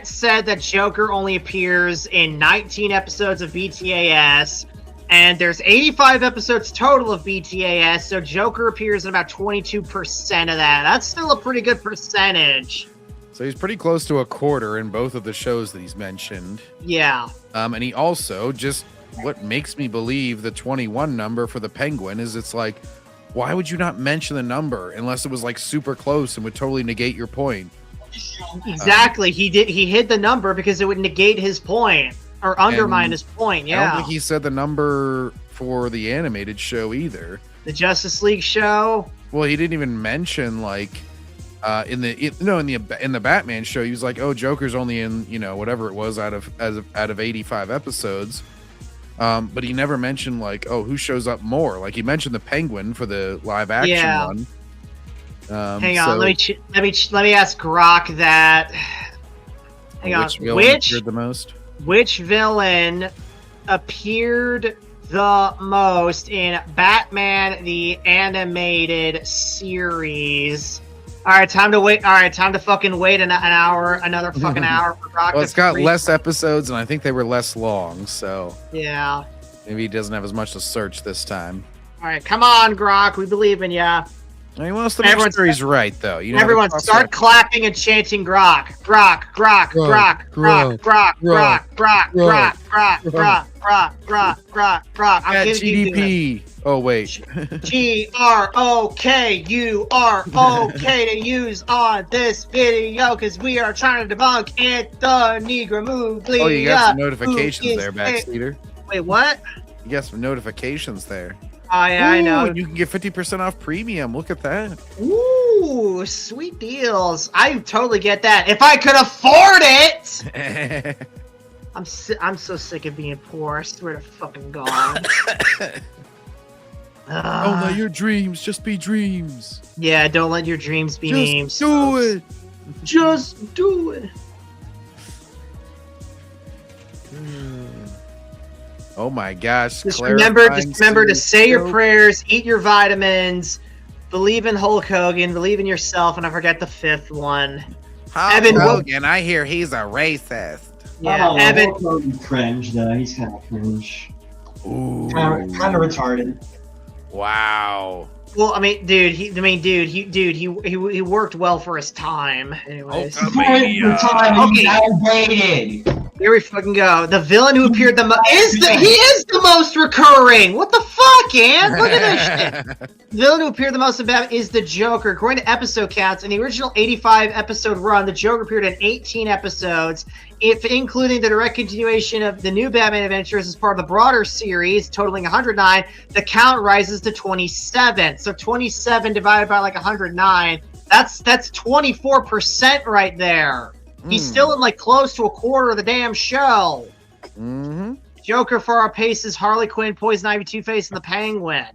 said that Joker only appears in 19 episodes of BTAS, and there's 85 episodes total of BTAS, so Joker appears in about 22% of that. That's still a pretty good percentage. So he's pretty close to a quarter in both of the shows that he's mentioned. Yeah. And he also, just what makes me believe the 21 number for the Penguin is it's like, why would you not mention the number unless it was like super close and would totally negate your point? Exactly. He hid the number because it would negate his point or undermine his point. Yeah. I don't think he said the number for the animated show either. The Justice League show. Well, he didn't even mention like in the Batman show. He was like, "Oh, Joker's only in whatever it was out of 85 episodes." But he never mentioned like, oh, who shows up more. Like he mentioned the Penguin for the live action one. Hang on, let me ask Grok that. Hang on, which appeared the most? Which villain appeared the most in Batman the Animated Series? All right, time to wait. All right, time to fucking wait another fucking hour for Grok. Well, it's got less episodes, and I think they were less long, so yeah, maybe he doesn't have as much to search this time. All right, come on, Grok, we believe in ya. He wants to make sure he's right, though. Everyone, start clapping and chanting Grok, Grok, Grok, Grok, Grok, Grok, Grok, Grok, Grok, Grok, Grok, Grok, Grok, Grok, Grok. I'm giving you GDP. Oh wait. GROKUROK to use on this video because we are trying to debunk Anthony Gramuglia. Oh, you got some notifications there, Backseater. Wait, what? You got some notifications there. Oh yeah, I know. You can get 50% off premium. Look at that. Ooh, sweet deals. I totally get that. If I could afford it. I'm so sick of being poor. I swear to fucking God. Don't let your dreams just be dreams. Yeah, don't let your dreams be memes. Do it. Just do it. Oh my gosh. Just remember to say your prayers, eat your vitamins, believe in Hulk Hogan, believe in yourself, and I forget the fifth one. Evan Hogan, I hear he's a racist. Yeah, Evan. Hulk Hogan cringe though. He's kind of cringe. Ooh. Kind of retarded. Wow. Well, I mean, dude, he worked well for his time. Anyways, outdated. Here we fucking go. The villain who appeared the most is the most recurring. What the fuck, Ant? Look at this shit. The villain who appeared the most in Batman is the Joker. According to episode counts, in the original 85 episode run, the Joker appeared in 18 episodes, including the direct continuation of the new Batman Adventures as part of the broader series, totaling 109. The count rises to 27. So 27 divided by like 109. That's 24% right there. He's still in like close to a quarter of the damn show. Mm-hmm. Joker for our paces, Harley Quinn, Poison Ivy, Two-Face, and the Penguin.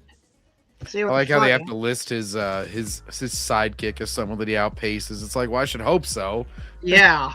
I like how they have to list his sidekick as someone that he outpaces. It's like, well, I should hope so. Yeah.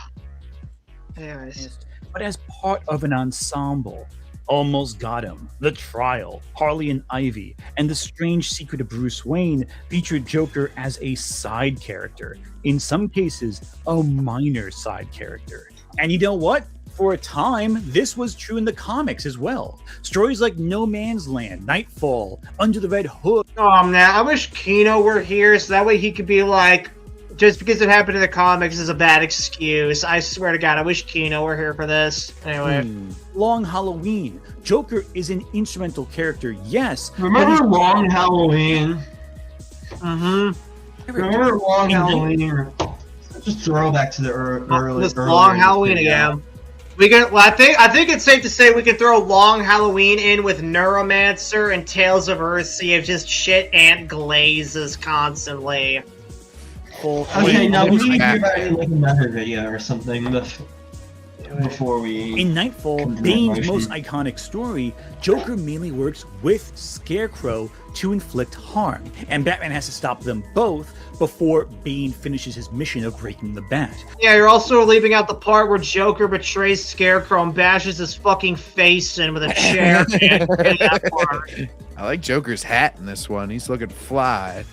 Anyways. But as part of an ensemble, Almost Got Him, The Trial, Harley and Ivy, and The Strange Secret of Bruce Wayne featured Joker as a side character. In some cases, a minor side character. And you know what? For a time, this was true in the comics as well. Stories like No Man's Land, Nightfall, Under the Red Hood. Oh man, I wish Kino were here so that way he could be like, just because it happened in the comics is a bad excuse. I swear to God, I wish Kino were here for this. Anyway. Long Halloween. Joker is an instrumental character, yes. Remember Long Halloween? Mm-hmm. Remember Long Halloween? Just throw back to the early. This Long Halloween again. We can. Well, I think it's safe to say we can throw Long Halloween in with Neuromancer and Tales of Earthsea of just shit ant glazes constantly. Okay, now we need to do that in like another video or something before we. In Nightfall, Bane's most iconic story, Joker mainly works with Scarecrow to inflict harm, and Batman has to stop them both before Bane finishes his mission of breaking the bat. Yeah, you're also leaving out the part where Joker betrays Scarecrow and bashes his fucking face in with a chair. I like Joker's hat in this one. He's looking fly.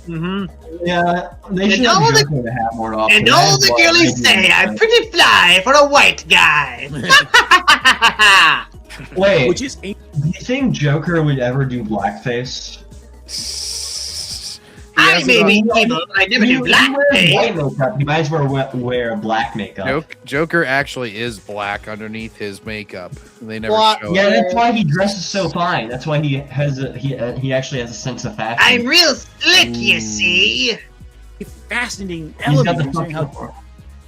Yeah, they should have Joker to have more often. And all the girlies say I'm pretty fly for a white guy. Wait, which is do you think Joker would ever do blackface? I may be evil, but I never do blackface. He might as well wear black makeup. Joker actually is black underneath his makeup. They never show Yeah, it. that's why he dresses so fine. That's why he has he actually has a sense of fashion. I'm real slick, you see. Fascinating He's got element the in how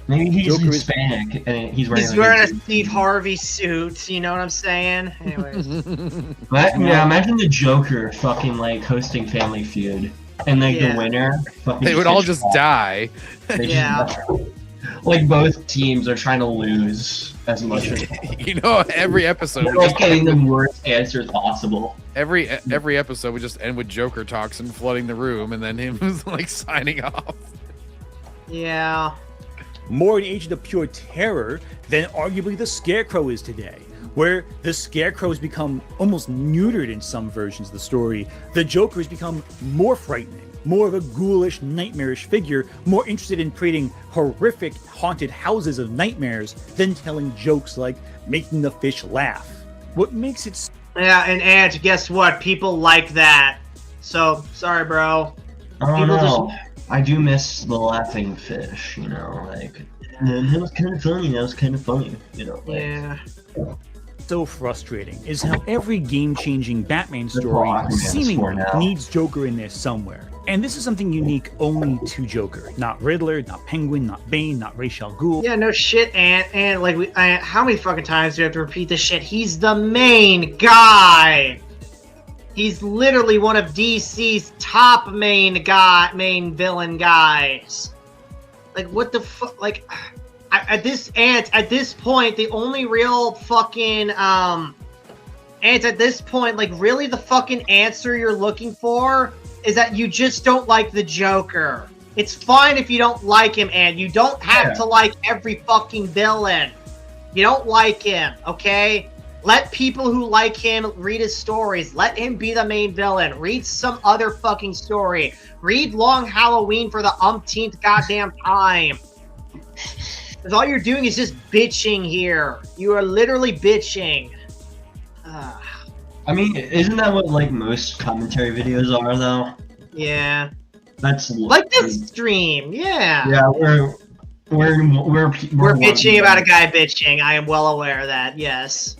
Maybe he's Joker is- Hispanic and he's wearing. He's wearing a Steve Harvey suit. You know what I'm saying? Anyways. Yeah, imagine the Joker fucking like hosting Family Feud, and like the winner. They would all just die. Like both teams are trying to lose as much as You know, every episode they're we like just getting the worst answers possible. every episode we just end with Joker talks and flooding the room, and then him like signing off. Yeah. more an agent of pure terror than arguably the Scarecrow is today, where the Scarecrow has become almost neutered in some versions of the story. The Joker has become more frightening, more of a ghoulish, nightmarish figure, more interested in creating horrific, haunted houses of nightmares than telling jokes like making the fish laugh. What makes it... Yeah, and Ant, guess what? People like that. So, sorry, bro. I don't People know. I do miss the laughing fish, you know, like, that was kind of funny, you know. Like, Yeah. So frustrating is how every game-changing Batman story Aquaman seemingly now. needs Joker in there somewhere. And this is something unique only to Joker. Not Riddler, not Penguin, not Bane, not Ra's al Ghul. Yeah, no shit, Ant, like, how many fucking times do we have to repeat this shit? He's the main guy! He's literally one of DC's top main villain guys. Like, what the fuck? Like, at this point, the only real fucking Ant, at this point, like, really the fucking answer you're looking for is that you just don't like the Joker. It's fine if you don't like him, Ant. You don't have to like every fucking villain. You don't like him, okay? Let people who like him read his stories. Let him be the main villain. Read some other fucking story. Read Long Halloween for the umpteenth goddamn time. Because all you're doing is just bitching here. You are literally bitching. I mean, isn't that what, like, most commentary videos are, though? Yeah. That's... Like this stream, yeah. Yeah, we're bitching about a guy bitching. I am well aware of that, yes.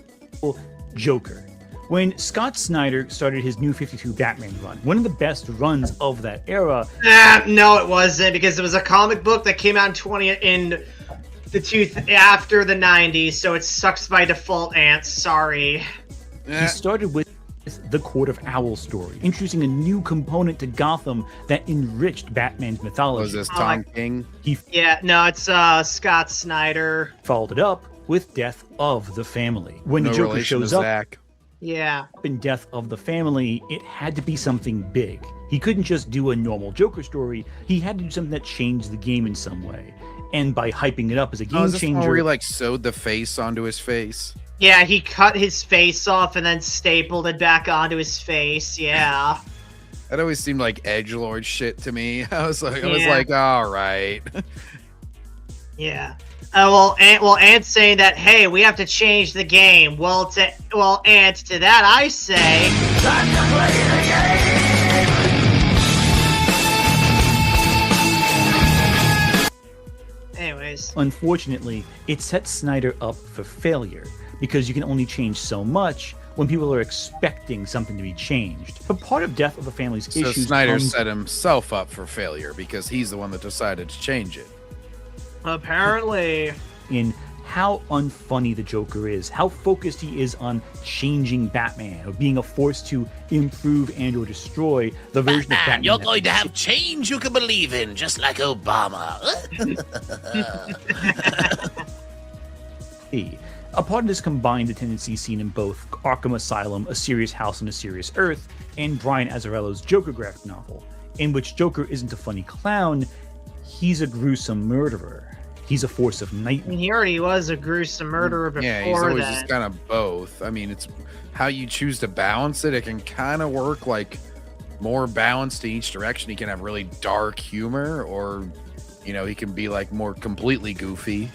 Joker. When Scott Snyder started his New 52 Batman run, one of the best runs of that era... No, it wasn't, because it was a comic book that came out after the 90s, so it sucks by default, Ant. Sorry. He started with the Court of Owls story, introducing a new component to Gotham that enriched Batman's mythology. Was this Tom King? Yeah, no, it's Scott Snyder. Followed it up with Death of the Family. When the Joker shows up yeah, in Death of the Family, it had to be something big. He couldn't just do a normal Joker story. He had to do something that changed the game in some way. And by hyping it up as a game changer... where he, like, sewed the face onto his face? Yeah, he cut his face off and then stapled it back onto his face, yeah. That always seemed like edgelord shit to me. I was like, all right. Yeah. Ant's saying that, hey, we have to change the game. Ant, to that I say, time to play the game. Anyways. Unfortunately, it sets Snyder up for failure because you can only change so much when people are expecting something to be changed. But part of Death of a Family's so issues Snyder set himself up for failure because he's the one that decided to change it. Apparently. In how unfunny the Joker is, how focused he is on changing Batman, or being a force to improve and or destroy the version of Batman. You're going to have change you can believe in, just like Obama. A part of this combined the tendencies seen in both Arkham Asylum, A Serious House on a Serious Earth, and Brian Azzarello's Joker graphic novel, in which Joker isn't a funny clown, he's a gruesome murderer. He's a force of nightmare. He already was a gruesome murderer before that. Yeah, he's always just kind of both. I mean, it's how you choose to balance it. It can kind of work like more balanced in each direction. He can have really dark humor, or, you know, he can be like more completely goofy.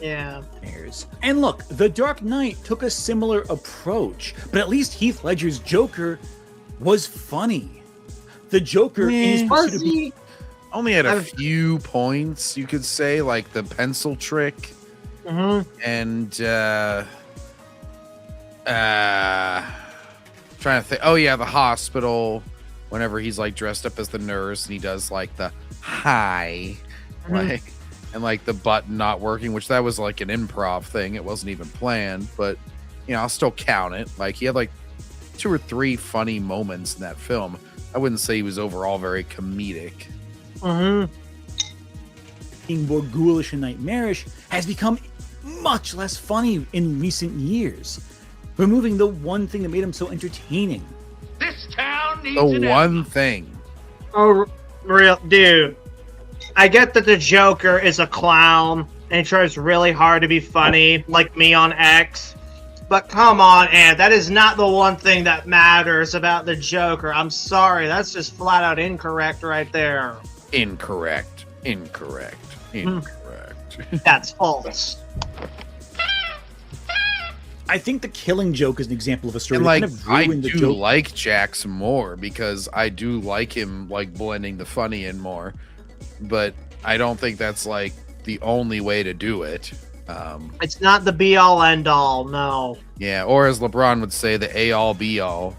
Yeah. And look, The Dark Knight took a similar approach, but at least Heath Ledger's Joker was funny. The Joker in his pursuit of being only had a few points, you could say, like the pencil trick, and trying to think. Oh yeah, the hospital. Whenever he's like dressed up as the nurse and he does like the hi, like, and like the button not working, which that was like an improv thing. It wasn't even planned, but you know, I'll still count it. Like he had like 2 or 3 funny moments in that film. I wouldn't say he was overall very comedic. Being more ghoulish and nightmarish has become much less funny in recent years, removing the one thing that made him so entertaining. This town needs the one thing. Oh, real dude. I get that the Joker is a clown and he tries really hard to be funny, like me on X. But come on, Ant, that is not the one thing that matters about the Joker. I'm sorry, that's just flat out incorrect right there. Incorrect. That's false. I think The Killing Joke is an example of a story and that like kind of I ruined the do joke. like Jax more because I do like him like blending the funny in more, but I don't think that's like the only way to do it. It's not the be all end all, no. Yeah, or as LeBron would say, the A all be all.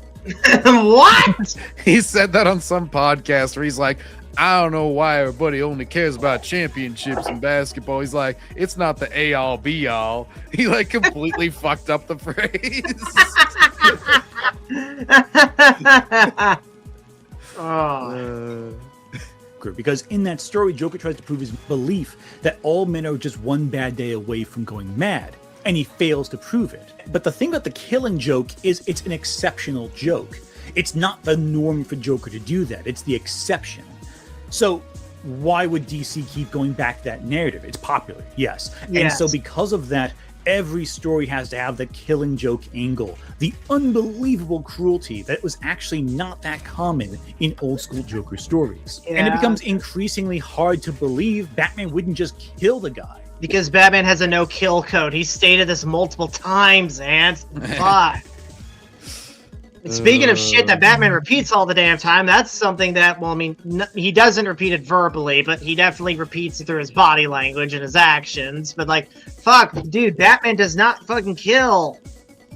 What? He said that on some podcast where he's like, I don't know why everybody only cares about championships in basketball. He's like, it's not the A all be all. He like completely fucked up the phrase. Because in that story, Joker tries to prove his belief that all men are just one bad day away from going mad, and he fails to prove it. But the thing about The Killing Joke is it's an exceptional joke. It's not the norm for Joker to do that. It's the exception. So why would DC keep going back to that narrative? It's popular, yes. And so because of that, every story has to have the Killing Joke angle, the unbelievable cruelty that was actually not that common in old school Joker stories. Yeah. And it becomes increasingly hard to believe Batman wouldn't just kill the guy. Because Batman has a no-kill code. He stated this multiple times, and fuck. Speaking of shit that Batman repeats all the damn time, that's something that, well, I mean, he doesn't repeat it verbally, but he definitely repeats it through his body language and his actions. But, like, fuck, dude, Batman does not fucking kill.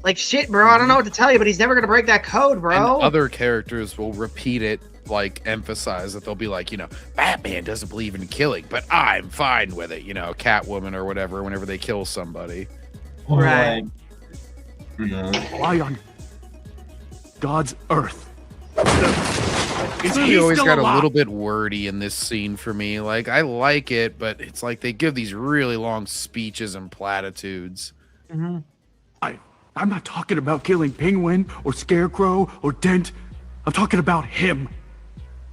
Like, shit, bro, I don't know what to tell you, but he's never gonna break that code, bro. And other characters will repeat it, like, emphasize that they'll be like, you know, Batman doesn't believe in killing, but I'm fine with it, you know, Catwoman or whatever, whenever they kill somebody. Right. Why on God's earth? He always got a little bit wordy in this scene for me. Like, I like it, but it's like they give these really long speeches and platitudes. I'm not talking about killing Penguin or Scarecrow or Dent. I'm talking about him.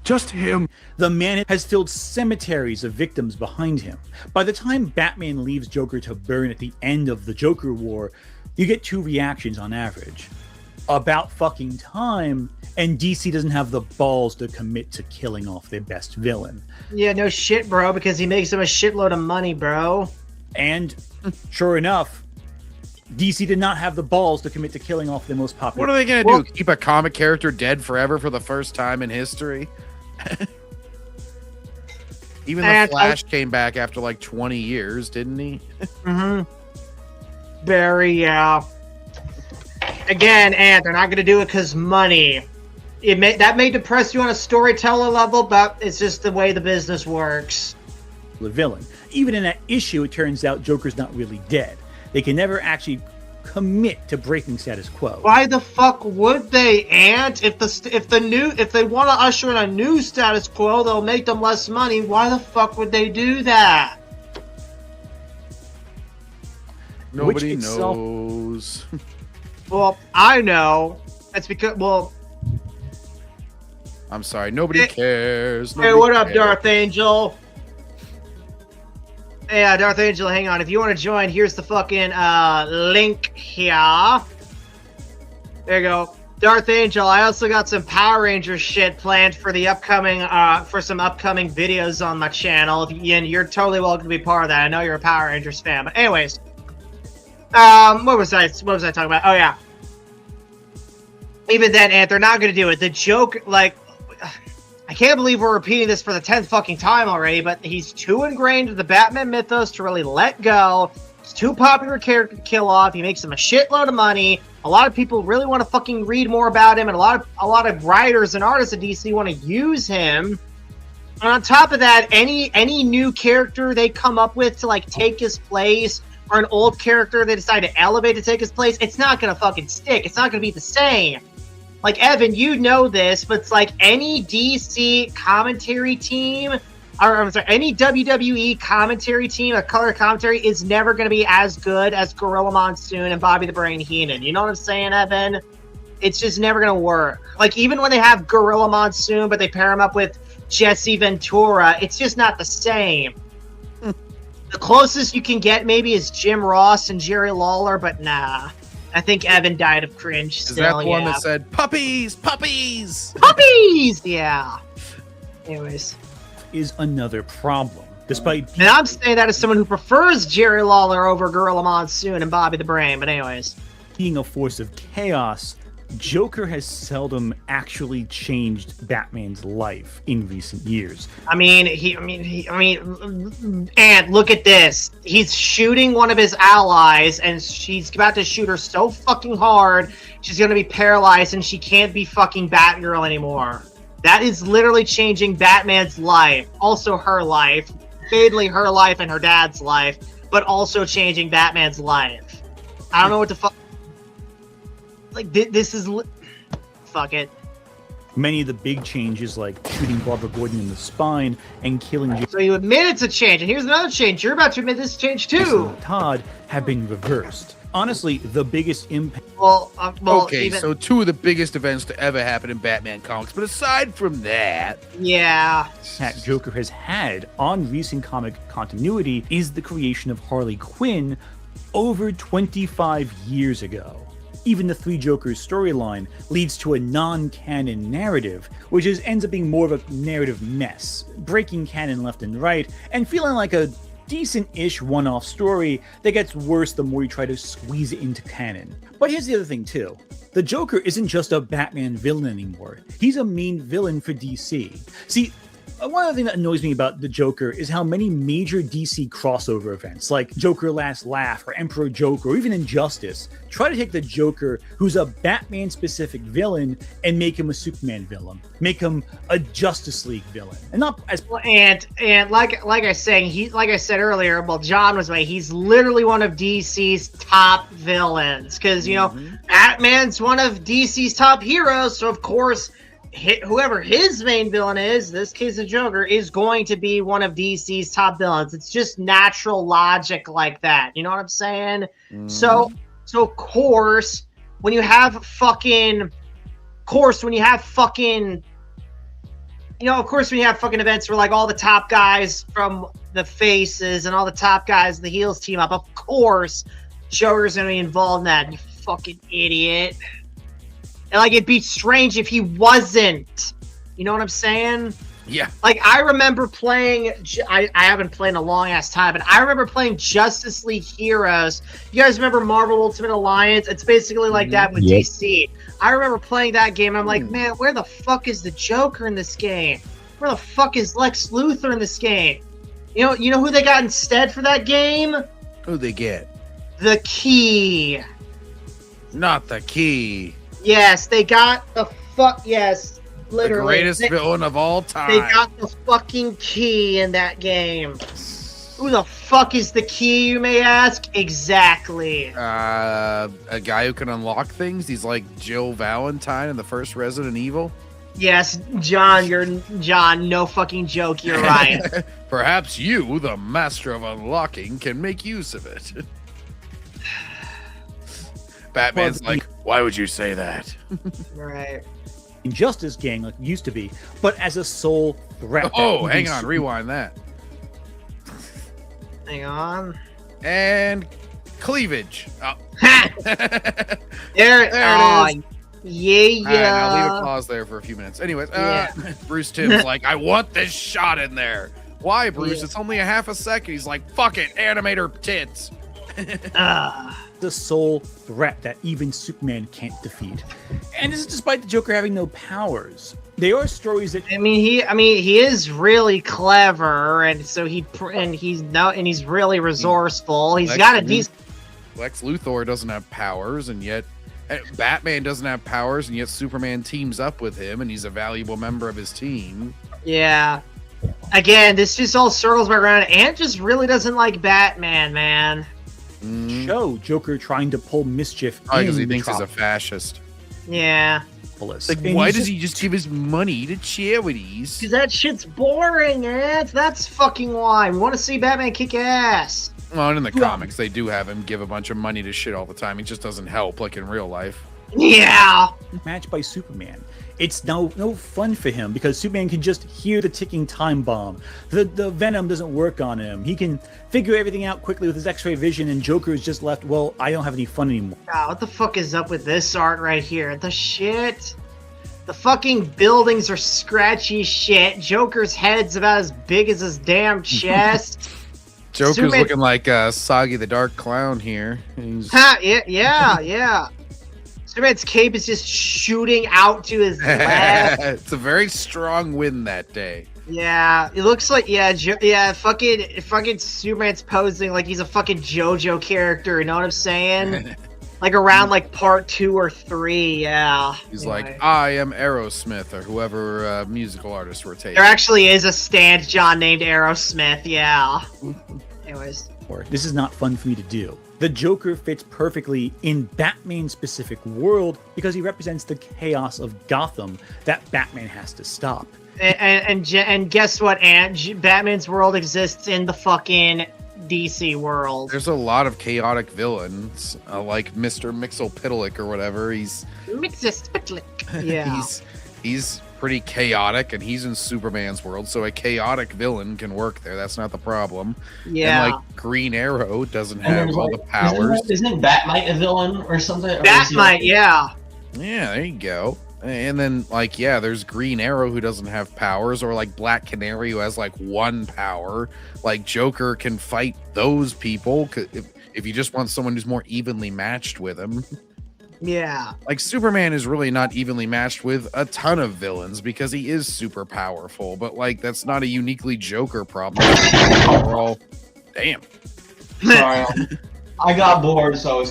Just him. The man has filled cemeteries of victims behind him. By the time Batman leaves Joker to burn at the end of the Joker War, you get 2 reactions on average. about fucking time, and DC doesn't have the balls to commit to killing off their best villain. Yeah, no shit, bro, because he makes them a shitload of money, bro. And sure enough, DC did not have the balls to commit to killing off their most popular. What are they going to do? Keep a comic character dead forever for the first time in history? Even the Flash came back after like 20 years, didn't he? Barry, yeah. Again, and they're not going to do it because money. That may depress you on a storyteller level, but it's just the way the business works. The villain. Even in that issue, it turns out Joker's not really dead. They can never actually commit to breaking status quo. Why the fuck would they? And if they want to usher in a new status quo, they'll make them less money. Why the fuck would they do that? Nobody knows. Well, I know. That's because, well... I'm sorry, nobody cares. Hey, what up, Darth Angel? Yeah, Darth Angel, hang on. If you want to join, here's the fucking link here. There you go. Darth Angel, I also got some Power Rangers shit planned for the upcoming, for some upcoming videos on my channel. And you're totally welcome to be part of that. I know you're a Power Rangers fan. But anyways, what was I talking about? Oh, yeah. Even then, Ant, they're not going to do it. The joke, like... I can't believe we're repeating this for the 10th fucking time already, but he's too ingrained in the Batman mythos to really let go. He's too popular a character to kill off. He makes him a shitload of money. A lot of people really want to fucking read more about him, and a lot of writers and artists at DC want to use him. And on top of that, any new character they come up with to like take his place, or an old character they decide to elevate to take his place, it's not gonna fucking stick. It's not gonna be the same. Like, Evan, you know this, but it's like any DC commentary team, or I'm sorry, any WWE commentary team, a color commentary, is never going to be as good as Gorilla Monsoon and Bobby the Brain Heenan. You know what I'm saying, Evan? It's just never going to work. Like, even when they have Gorilla Monsoon, but they pair him up with Jesse Ventura, it's just not the same. The closest you can get maybe is Jim Ross and Jerry Lawler, but nah. I think Evan died of cringe. Is that the one that said, puppies, puppies? Puppies! Yeah. Anyways. Is another problem. Despite... And I'm saying that as someone who prefers Jerry Lawler over Gorilla Monsoon and Bobby the Brain, but anyways. Being a force of chaos, Joker has seldom actually changed Batman's life in recent years. I mean, and look at this. He's shooting one of his allies, and she's about to shoot her so fucking hard, she's gonna be paralyzed, and she can't be fucking Batgirl anymore. That is literally changing Batman's life. Also her life. Mainly her life and her dad's life, but also changing Batman's life. I don't know what the fuck... Like, this is... Fuck it. Many of the big changes, like shooting Barbara Gordon in the spine and killing... So you admit it's a change, and here's another change. You're about to admit this change, too. Todd have been reversed. Honestly, the biggest impact... Okay, so two of the biggest events to ever happen in Batman comics, but aside from that... Yeah. That Joker has had on recent comic continuity is the creation of Harley Quinn over 25 years ago. Even the Three Jokers storyline leads to a non-canon narrative, which ends up being more of a narrative mess, breaking canon left and right, and feeling like a decent-ish one-off story that gets worse the more you try to squeeze it into canon. But here's the other thing too. The Joker isn't just a Batman villain anymore. He's a main villain for DC. See, one other thing that annoys me about the Joker is how many major DC crossover events, like Joker Last Laugh or Emperor Joker or even Injustice, try to take the Joker, who's a Batman-specific villain, and make him a Superman villain, make him a Justice League villain, and not as. And like I said earlier, well, John was right. He's literally one of DC's top villains because you know Batman's one of DC's top heroes, so of course. Whoever his main villain is, in this case the Joker, is going to be one of DC's top villains. It's just natural logic like that. You know what I'm saying? So of course, when you have fucking events where like all the top guys from the faces and all the top guys the heels team up, of course Joker's gonna be involved in that, you fucking idiot. And like it'd be strange if he wasn't. You know what I'm saying? Yeah. Like I remember playing. I haven't played in a long ass time, but I remember playing Justice League Heroes. You guys remember Marvel Ultimate Alliance? It's basically like that with DC. I remember playing that game. I'm like, man, where the fuck is the Joker in this game? Where the fuck is Lex Luthor in this game? You know who they got instead for that game? Who they get? The Key. Not the Key. Yes, they got the fuck. Yes, literally. The greatest villain of all time. They got the fucking Key in that game. Who the fuck is the Key, you may ask? Exactly. A guy who can unlock things. He's like Jill Valentine in the first Resident Evil. Yes, John, John, no fucking joke, you're right. Perhaps you, the master of unlocking, can make use of it. Batman's like, why would you say that? Right. Injustice gang like it used to be, but as a sole threat. Oh, hang on, rewind that. Hang on. And cleavage. Oh. There it is. Yeah. I'll leave a pause there for a few minutes. Anyways, Bruce Timm's like, I want this shot in there. Why, Bruce? Yeah. It's only a half a second. He's like, fuck it, animator tits. The sole threat that even Superman can't defeat, and this is despite the Joker having no powers. There are stories that he is really clever, and so he's really resourceful. He's got a decent. Lex Luthor doesn't have powers, and yet Batman doesn't have powers, and yet Superman teams up with him, and he's a valuable member of his team. Yeah. Again, this just all circles back around. Ant just really doesn't like Batman, man. Show Joker trying to pull mischief because he thinks he's a fascist. Yeah. Like, why does he just give his money to charities? Because that shit's boring, Ant. That's fucking why. We want to see Batman kick ass. Well, and in the comics, they do have him give a bunch of money to shit all the time. He just doesn't help, like in real life. Yeah. Matched by Superman. It's no fun for him because Superman can just hear the ticking time bomb. The venom doesn't work on him. He can figure everything out quickly with his X-ray vision, and Joker is just left, well, I don't have any fun anymore. God, what the fuck is up with this art right here? The shit. The fucking buildings are scratchy shit. Joker's head's about as big as his damn chest. Joker's looking like Soggy the Dark Clown here. Yeah. Superman's cape is just shooting out to his left. It's a very strong wind that day. Yeah, it looks like fucking Superman's posing like he's a fucking JoJo character. You know what I'm saying? Like around like part 2 or 3. Yeah. He's like, I am Aerosmith, or whoever musical artist we're taking. There actually is a stand John named Aerosmith. Yeah. Anyways, this is not fun for me to do. The Joker fits perfectly in Batman's specific world because he represents the chaos of Gotham that Batman has to stop. And guess what, Ant? Batman's world exists in the fucking DC world. There's a lot of chaotic villains, like Mr. Mxyzptlk or whatever. He's Mxyzptlk. Yeah. he's pretty chaotic, and he's in Superman's world, so a chaotic villain can work there. That's not the problem. Yeah. And like Green Arrow doesn't have all the powers. Isn't Batmite a villain or something? Batmite, yeah. Yeah, there you go. And then, like, yeah, there's Green Arrow who doesn't have powers, or like Black Canary who has like 1 power. Like Joker can fight those people if you just want someone who's more evenly matched with him. Yeah. Like Superman is really not evenly matched with a ton of villains because he is super powerful, but like that's not a uniquely Joker problem. We're all damn. Sorry, I got bored, so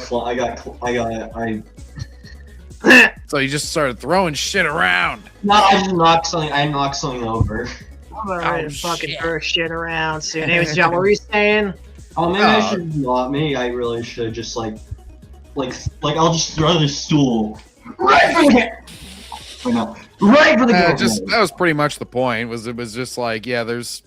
So you just started throwing shit around. No, I knocked something over. I'm ready to fucking throw shit around soon. Anyways, John, what were you saying? Oh, maybe I should not. Maybe I really should just like I'll just throw the stool right for the that was pretty much the point. It was just like, yeah, there's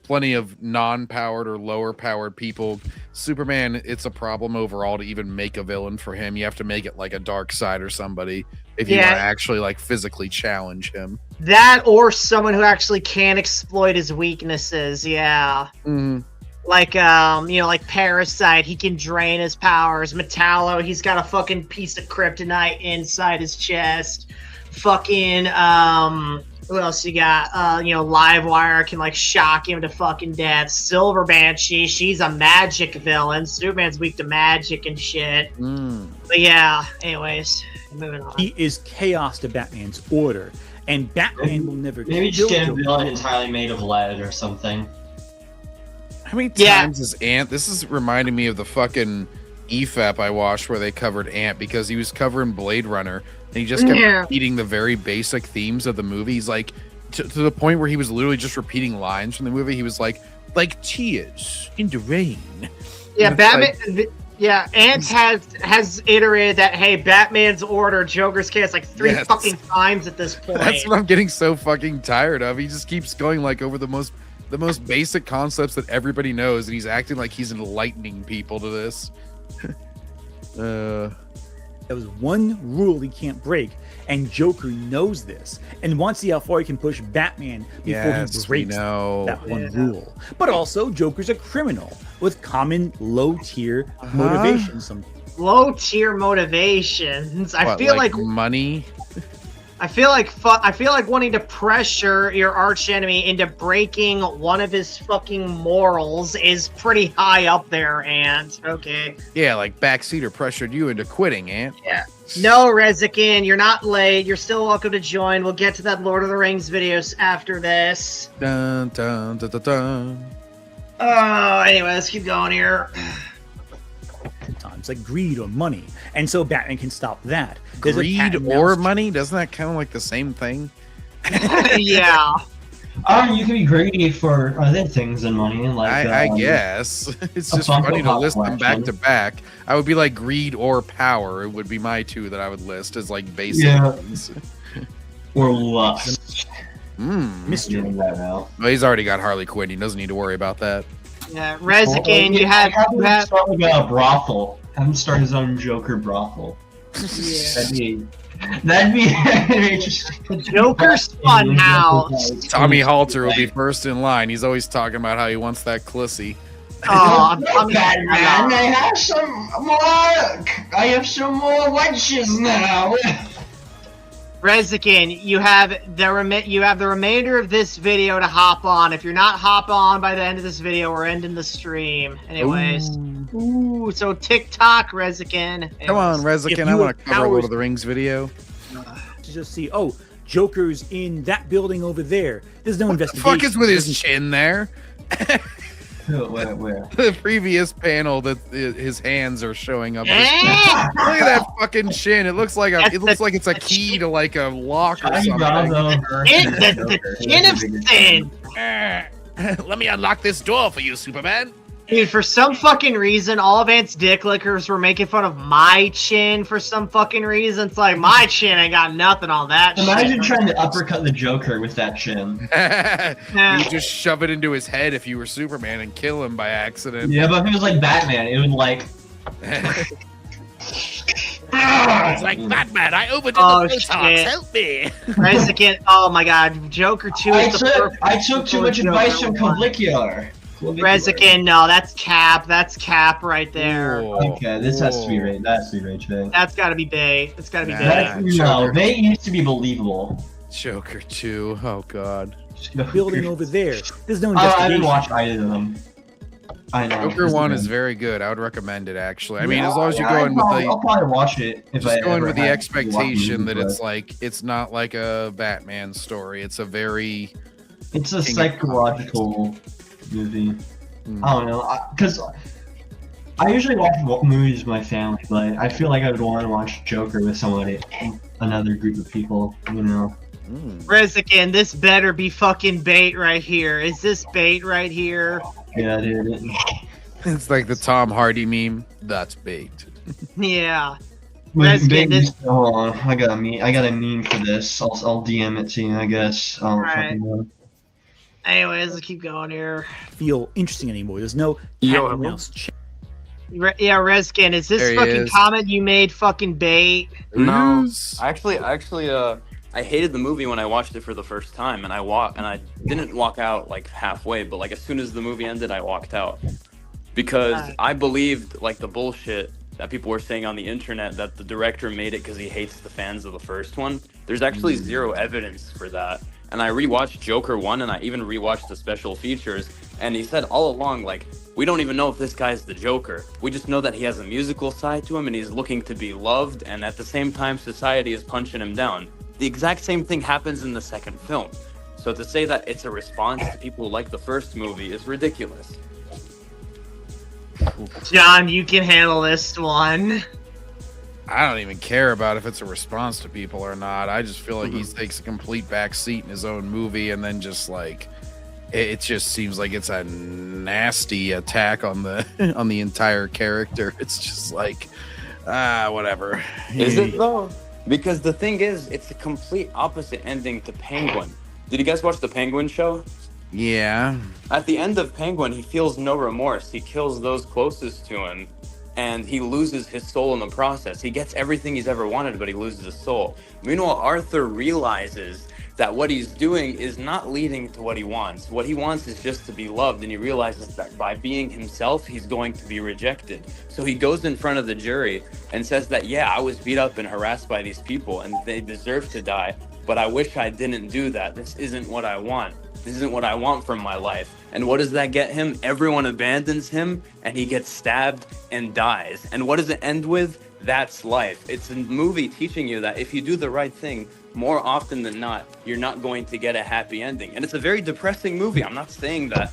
plenty of non-powered or lower powered people. Superman, it's a problem overall to even make a villain for him. You have to make it like a Darkseid or somebody if you want to actually like physically challenge him. That or someone who actually can exploit his weaknesses. Yeah. Mm-hmm. Like like Parasite, he can drain his powers. Metallo, he's got a fucking piece of kryptonite inside his chest. Fucking who else you got? Livewire can like shock him to fucking death. Silver Banshee, she's a magic villain. Superman's weak to magic and shit. But yeah, anyways, moving on. He is chaos to Batman's order, and Batman will never maybe just get a villain entirely made of lead or something. How many times is Ant? This is reminding me of the fucking EFAP I watched where they covered Ant because he was covering Blade Runner and he just kept repeating the very basic themes of the movie. He's like, to the point where he was literally just repeating lines from the movie. He was like tears in the rain. Yeah, Batman. Ant has iterated that. Hey, Batman's order, Joker's chaos, like three fucking times at this point. That's what I'm getting so fucking tired of. He just keeps going like over the most basic concepts that everybody knows, and he's acting like he's enlightening people to this. There was one rule he can't break, and Joker knows this and wants to see how far he can push Batman before he breaks that one rule. But also, Joker's a criminal with common low-tier motivations. Low-tier motivations. I feel like money. I feel like wanting to pressure your arch enemy into breaking one of his fucking morals is pretty high up there, Ant. Okay. Yeah, like Backseater pressured you into quitting, Ant. Yeah. No, Rezikin, you're not late. You're still welcome to join. We'll get to that Lord of the Rings videos after this. Dun dun dun dun dun. Anyway, let's keep going here. Times like greed or money, and so Batman can stop that. Greed or money? Doesn't that kind of like the same thing? Yeah. You can be greedy for other things than money, like I guess it's just funny to list them back to back. I would be like greed or power. It would be my two that I would list as like basic things. Or lust. Mystery. Well, he's already got Harley Quinn. He doesn't need to worry about that. Yeah, Rezikin, you have start like a brothel. Have him start his own Joker brothel. Yeah. That'd be interesting. The Joker's fun house. Tommy Halter will be first in line. He's always talking about how he wants that Clissy. Oh, I'm Batman. I have some more. I have some more wenches now. Rezikin, you have the remainder of this video to hop on. If you're not hop on by the end of this video, we're ending the stream. Anyways. Ooh, so TikTok, Rezikin. Come on, Rezikin. I want to cover a Lord of the Rings video. To just see, Joker's in that building over there. There's no investigation. What the fuck is with his chin there? Where? The previous panel that his hands are showing up. Look at that fucking chin. It looks like it's a key to like a lock or something. The chin of sin. Let me unlock this door for you, Superman. Dude, for some fucking reason, all of Ant's dick lickers were making fun of my chin for some fucking reason. It's like, my chin ain't got nothing on that Imagine trying to uppercut the Joker with that chin. You just shove it into his head if you were Superman and kill him by accident. Yeah, but if it was like Batman, it would like... It's like, Batman, I overdid the Botox. Help me. Rezikin, oh my god, Joker 2 is I took too much advice from Gramuglia. Rezikin, no, that's Cap. That's Cap right there. Okay, this has to be Ray. That's to be Ray J. That's gotta be Bay. It's gotta be Bay. No, Bay used to be believable. Joker 2. Oh god. Building over there. There's no investigation. I didn't watch either of them. I know. Joker 1 is very good. I would recommend it actually. I mean, as long as you go in with I'll probably watch it if I go in with the expectation that it's not like a Batman story. It's a psychological movie. I don't know, because I usually watch movies with my family, but I feel like I would want to watch Joker with somebody, another group of people, you know. Rezikin, this better be fucking bait right here. Is this bait right here? Yeah, dude. It's like the Tom Hardy meme. That's bait. Yeah. Rezikin, hold on. I got a meme for this. I'll DM it to you, I guess. Alright. Anyways, let's keep going here. Feel interesting anymore. There's no else. Yeah, Rezikin, is this fucking comment you made fucking bait? No, actually, I hated the movie when I watched it for the first time, and I didn't walk out like halfway, but like as soon as the movie ended, I walked out because I believed like the bullshit that people were saying on the internet that the director made it because he hates the fans of the first one. There's actually zero evidence for that. And I rewatched Joker 1 and I even rewatched the special features. And he said all along, like, we don't even know if this guy's the Joker. We just know that he has a musical side to him and he's looking to be loved. And at the same time, society is punching him down. The exact same thing happens in the second film. So to say that it's a response to people who like the first movie is ridiculous. John, you can handle this one. I don't even care about if it's a response to people or not. I just feel like he takes a complete backseat in his own movie, and then just like it just seems like it's a nasty attack on the on the entire character. It's just like whatever. Is it though? Because the thing is, it's a complete opposite ending to Penguin. Did you guys watch the Penguin show? Yeah. At the end of Penguin, he feels no remorse. He kills those closest to him, and he loses his soul in the process. He gets everything he's ever wanted, but he loses his soul. Meanwhile, Arthur realizes that what he's doing is not leading to what he wants. What he wants is just to be loved, and he realizes that by being himself, he's going to be rejected. So he goes in front of the jury and says that, yeah, I was beat up and harassed by these people, and they deserve to die, but I wish I didn't do that. This isn't what I want. This isn't what I want from my life. And what does that get him? Everyone abandons him, and he gets stabbed and dies. And what does it end with? That's life. It's a movie teaching you that if you do the right thing, more often than not, you're not going to get a happy ending. And it's a very depressing movie. I'm not saying that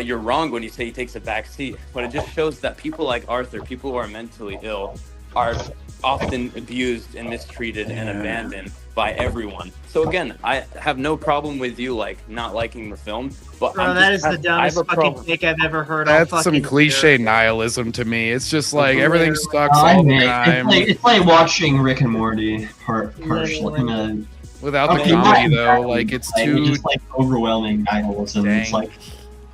you're wrong when you say he takes a back seat, but it just shows that people like Arthur, people who are mentally ill, are often abused and mistreated and abandoned by everyone. So again, I have no problem with you like not liking the film, but Bro, that is the dumbest fucking take I've ever heard. That's some cliche nihilism to me. It's just like everything sucks all the time. It's like watching Rick and Morty partially. Without the comedy though, like it's too just like overwhelming nihilism. Dang. It's like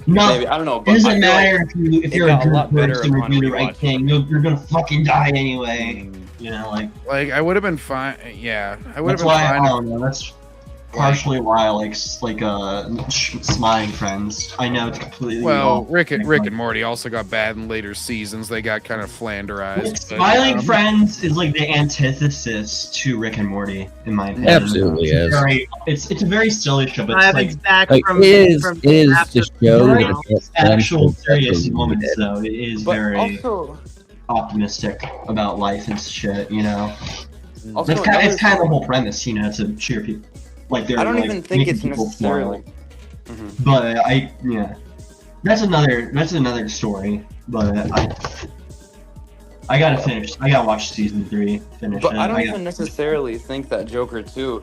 no, maybe, I don't know. It doesn't matter like if you're a good person or do the right thing. You're gonna fucking die anyway. You know, like I would have been fine. Yeah, I would have that's been why fine. I don't know. That's partially why I like Smiling Friends. I know it's completely Rick and Morty also got bad in later seasons. They got kind of flanderized. Smiling Friends is like the antithesis to Rick and Morty, in my opinion. Absolutely is. It's a very silly show, but it's like from it is the show that actual serious moments though. It is but very also optimistic about life and shit. You know, Also, it's kind of the whole premise. You know, to cheer people. Like they're I don't like, even think making it's people necessarily. smile. But that's another story. But I gotta finish. I gotta watch season 3. Finish. But I don't even necessarily think that Joker 2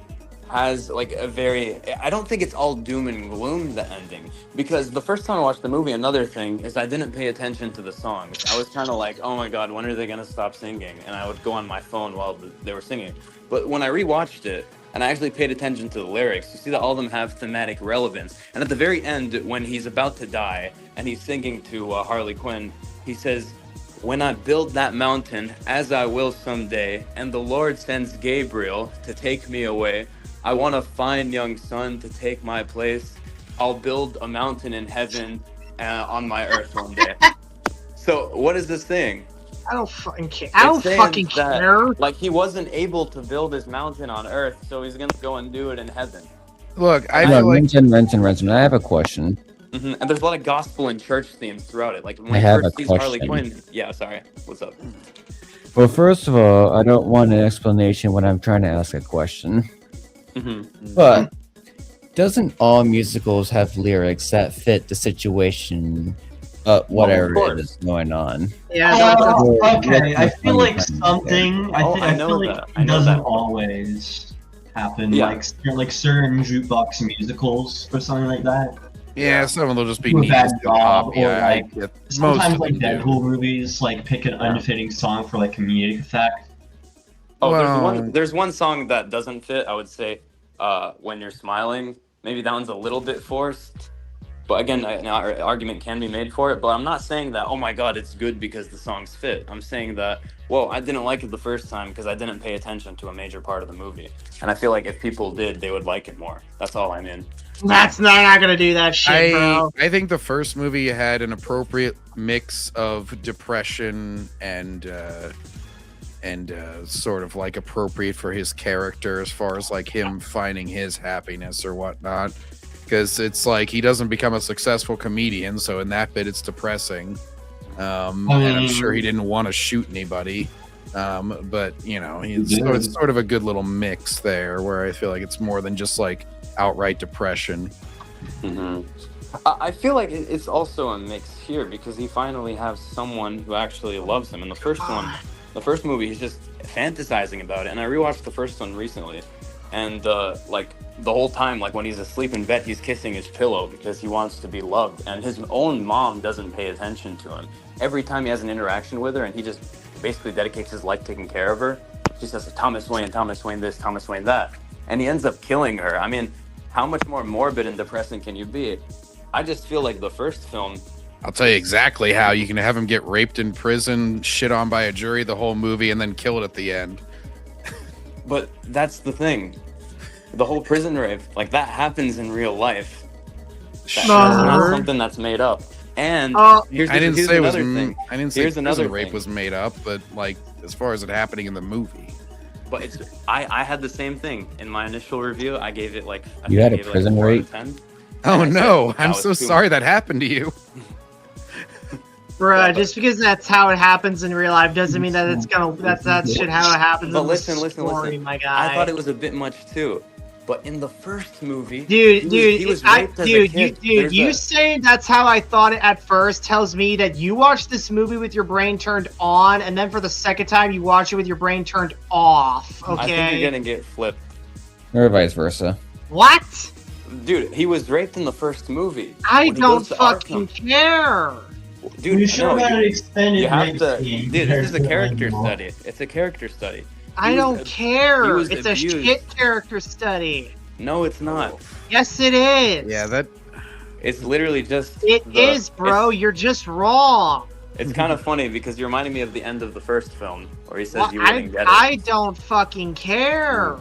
has like a very. I don't think it's all doom and gloom, the ending, because the first time I watched the movie, another thing is I didn't pay attention to the songs. I was kind of like, oh my god, when are they gonna stop singing? And I would go on my phone while they were singing. But when I rewatched it, and I actually paid attention to the lyrics, you see that all of them have thematic relevance. And at the very end, when he's about to die, and he's singing to Harley Quinn, he says, "When I build that mountain, as I will someday, and the Lord sends Gabriel to take me away, I want a fine young son to take my place. I'll build a mountain in heaven on my earth one day." So what is this thing? I don't fucking care. I don't fucking care. Like, he wasn't able to build his mountain on Earth, so he's gonna go and do it in heaven. Look, I feel like... Renton. I have a question. And there's a lot of gospel and church themes throughout it. Like, when I have first a sees question. Harley Quinn... Yeah, sorry. What's up? Well, first of all, I don't want an explanation when I'm trying to ask a question. But doesn't all musicals have lyrics that fit the situation, whatever it is going on? Yeah. Okay. I feel like something. I feel like it doesn't always happen. Yeah. Like certain jukebox musicals or something like that. Yeah, some of them will just be Do a neat. bad job, or Yeah, I like get sometimes most like of them do. Deadpool movies like pick an unfitting song for like comedic effect. Oh, Well- there's one song that doesn't fit, I would say, When You're Smiling. Maybe that one's a little bit forced. But again, an argument can be made for it. But I'm not saying that, oh my God, it's good because the songs fit. I'm saying that, well, I didn't like it the first time because I didn't pay attention to a major part of the movie. And I feel like if people did, they would like it more. That's all I mean. That's not gonna do that shit, bro. I think the first movie had an appropriate mix of depression and sort of like appropriate for his character as far as like him finding his happiness or whatnot. Because it's like he doesn't become a successful comedian, so in that bit it's depressing. And I'm sure he didn't want to shoot anybody. But you know, it's sort of a good little mix there where I feel like it's more than just like outright depression. I feel like it's also a mix here because he finally has someone who actually loves him. In the first movie, he's just fantasizing about it. And I rewatched the first one recently, and like the whole time, like when he's asleep in bed, he's kissing his pillow because he wants to be loved. And his own mom doesn't pay attention to him. Every time he has an interaction with her, and he just basically dedicates his life taking care of her, she says, Thomas Wayne this, Thomas Wayne that. And he ends up killing her. I mean, how much more morbid and depressing can you be? I just feel like the first film... I'll tell you exactly how. You can have him get raped in prison, shit on by a jury the whole movie, and then kill it at the end. But that's the thing. The whole prison rape, like that happens in real life. That's not something that's made up. And I didn't say another rape was made up, but like as far as it happening in the movie. But it's I had the same thing in my initial review. I gave it like you had a prison rape. Oh no! I'm so sorry that happened to you. Bruh, just because that's how it happens in real life doesn't mean that it's gonna that's shit how it happens. But in listen, my guy. I thought it was a bit much too. But in the first movie, you saying that's how I thought it at first tells me that you watched this movie with your brain turned on, and then for the second time you watch it with your brain turned off. Okay. I think you're gonna get flipped. Or vice versa. What? Dude, he was raped in the first movie. I don't fucking care. Dude, you should have extended. You have to. Dude, this is a character study. It's a character study. I don't care. It's a shit character study. No, it's not. Yes, it is. Yeah, that. It's literally just. It is, bro. You're just wrong. It's kind of funny because you're reminding me of the end of the first film where he says you wouldn't get it. I don't fucking care.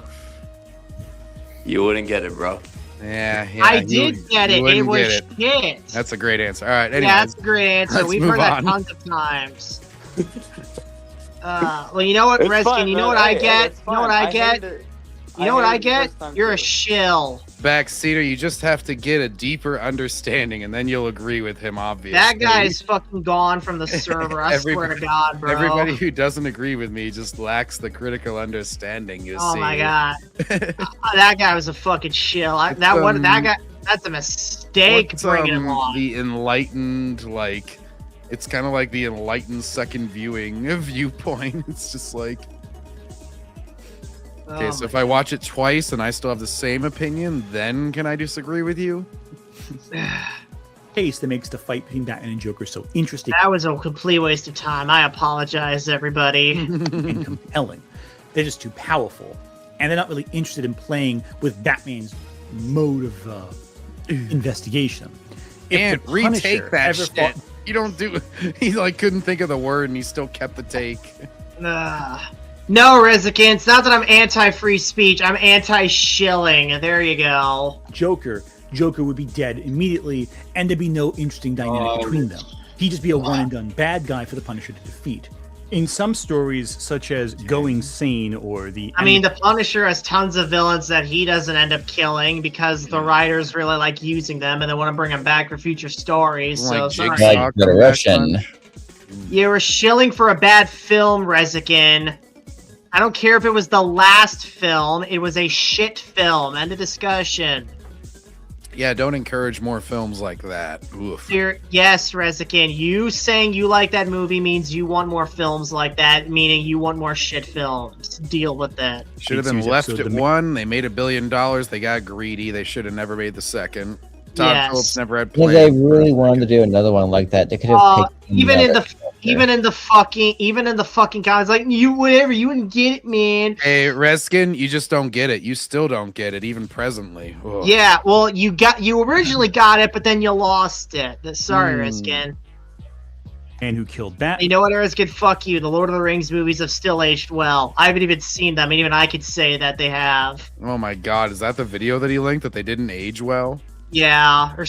You wouldn't get it, bro. Yeah, I did get it. It was shit. That's a great answer. All right, anyways, yeah, that's a great answer. We've heard that tons of times. Well, you know what, Reskin? You know what I get? You know what I get? You know what I get? You're a shill. Backseater, you just have to get a deeper understanding, and then you'll agree with him, obviously. That guy is fucking gone from the server, I swear to God, bro. Everybody who doesn't agree with me just lacks the critical understanding, you see. Oh my God. That guy was a fucking shill. That's a mistake bringing him on. The enlightened, like, it's kind of like the enlightened second viewing viewpoint. It's just like... Okay, so if I watch it twice and I still have the same opinion, then can I disagree with you? Case that makes the fight between Batman and Joker so interesting. That was a complete waste of time. I apologize, everybody. And compelling. They're just too powerful. And they're not really interested in playing with Batman's mode of investigation. And retake that shit. You don't do... He like couldn't think of the word and he still kept the take. No, Rezikin, it's not that I'm anti-free speech. I'm anti-shilling. There you go. Joker would be dead immediately, and there'd be no interesting dynamic between them. He'd just be a one-and-done bad guy for the Punisher to defeat. In some stories, such as Going Sane or the... I mean, the Punisher has tons of villains that he doesn't end up killing because the writers really like using them and they want to bring them back for future stories. Like the Russian. You were shilling for a bad film, Rezikin. I don't care if it was the last film. It was a shit film. End of discussion. Yeah, don't encourage more films like that. Oof. Yes, Rezikin. You saying you like that movie means you want more films like that, meaning you want more shit films. Deal with that. Should have been left at one. They made $1 billion. They got greedy. They should have never made the second. Todd Phillips never had plans. If they really wanted to do another one like that, they could have picked even in the even in the fucking guys, like you wouldn't get it, man. Hey, Reskin, you just don't get it. You still don't get it, even presently. Ugh. Yeah, well, you originally got it, but then you lost it. Sorry, Reskin. And who killed Batman? You know what, Reskin? Fuck you. The Lord of the Rings movies have still aged well. I haven't even seen them, and even I could say that they have. Oh my god, is that the video that he linked that they didn't age well? Yeah, or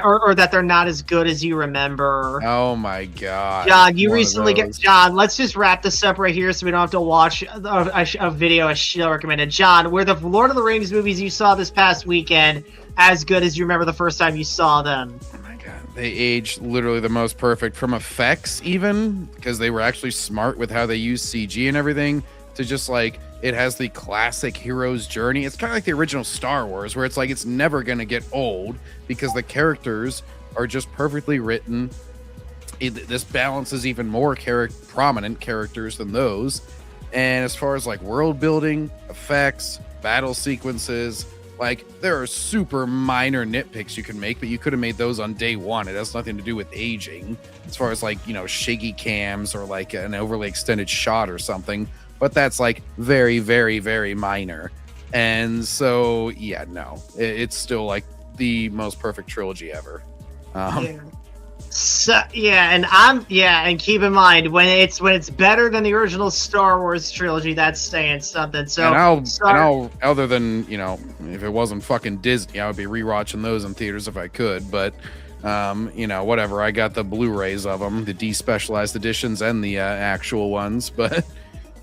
or that they're not as good as you remember. Oh my god. John, you recently John, let's just wrap this up right here so we don't have to watch a video as Sheila recommended. John, were the Lord of the Rings movies you saw this past weekend as good as you remember the first time you saw them? Oh my god. They aged literally the most perfect from effects even, because they were actually smart with how they use CG and everything, to just like it has the classic hero's journey. It's kind of like the original Star Wars, where it's like it's never going to get old because the characters are just perfectly written. This balances even more prominent characters than those. And as far as like world building, effects, battle sequences, like there are super minor nitpicks you can make, but you could have made those on day one. It has nothing to do with aging as far as like, you know, shaky cams or like an overly extended shot or something. But that's like very, very, very minor. And so, yeah, no, it's still like the most perfect trilogy ever. So, and keep in mind when it's better than the original Star Wars trilogy, that's saying something. So, and other than, you know, if it wasn't fucking Disney, I would be rewatching those in theaters if I could. But, you know, whatever. I got the Blu-rays of them, the despecialized editions and the actual ones, but.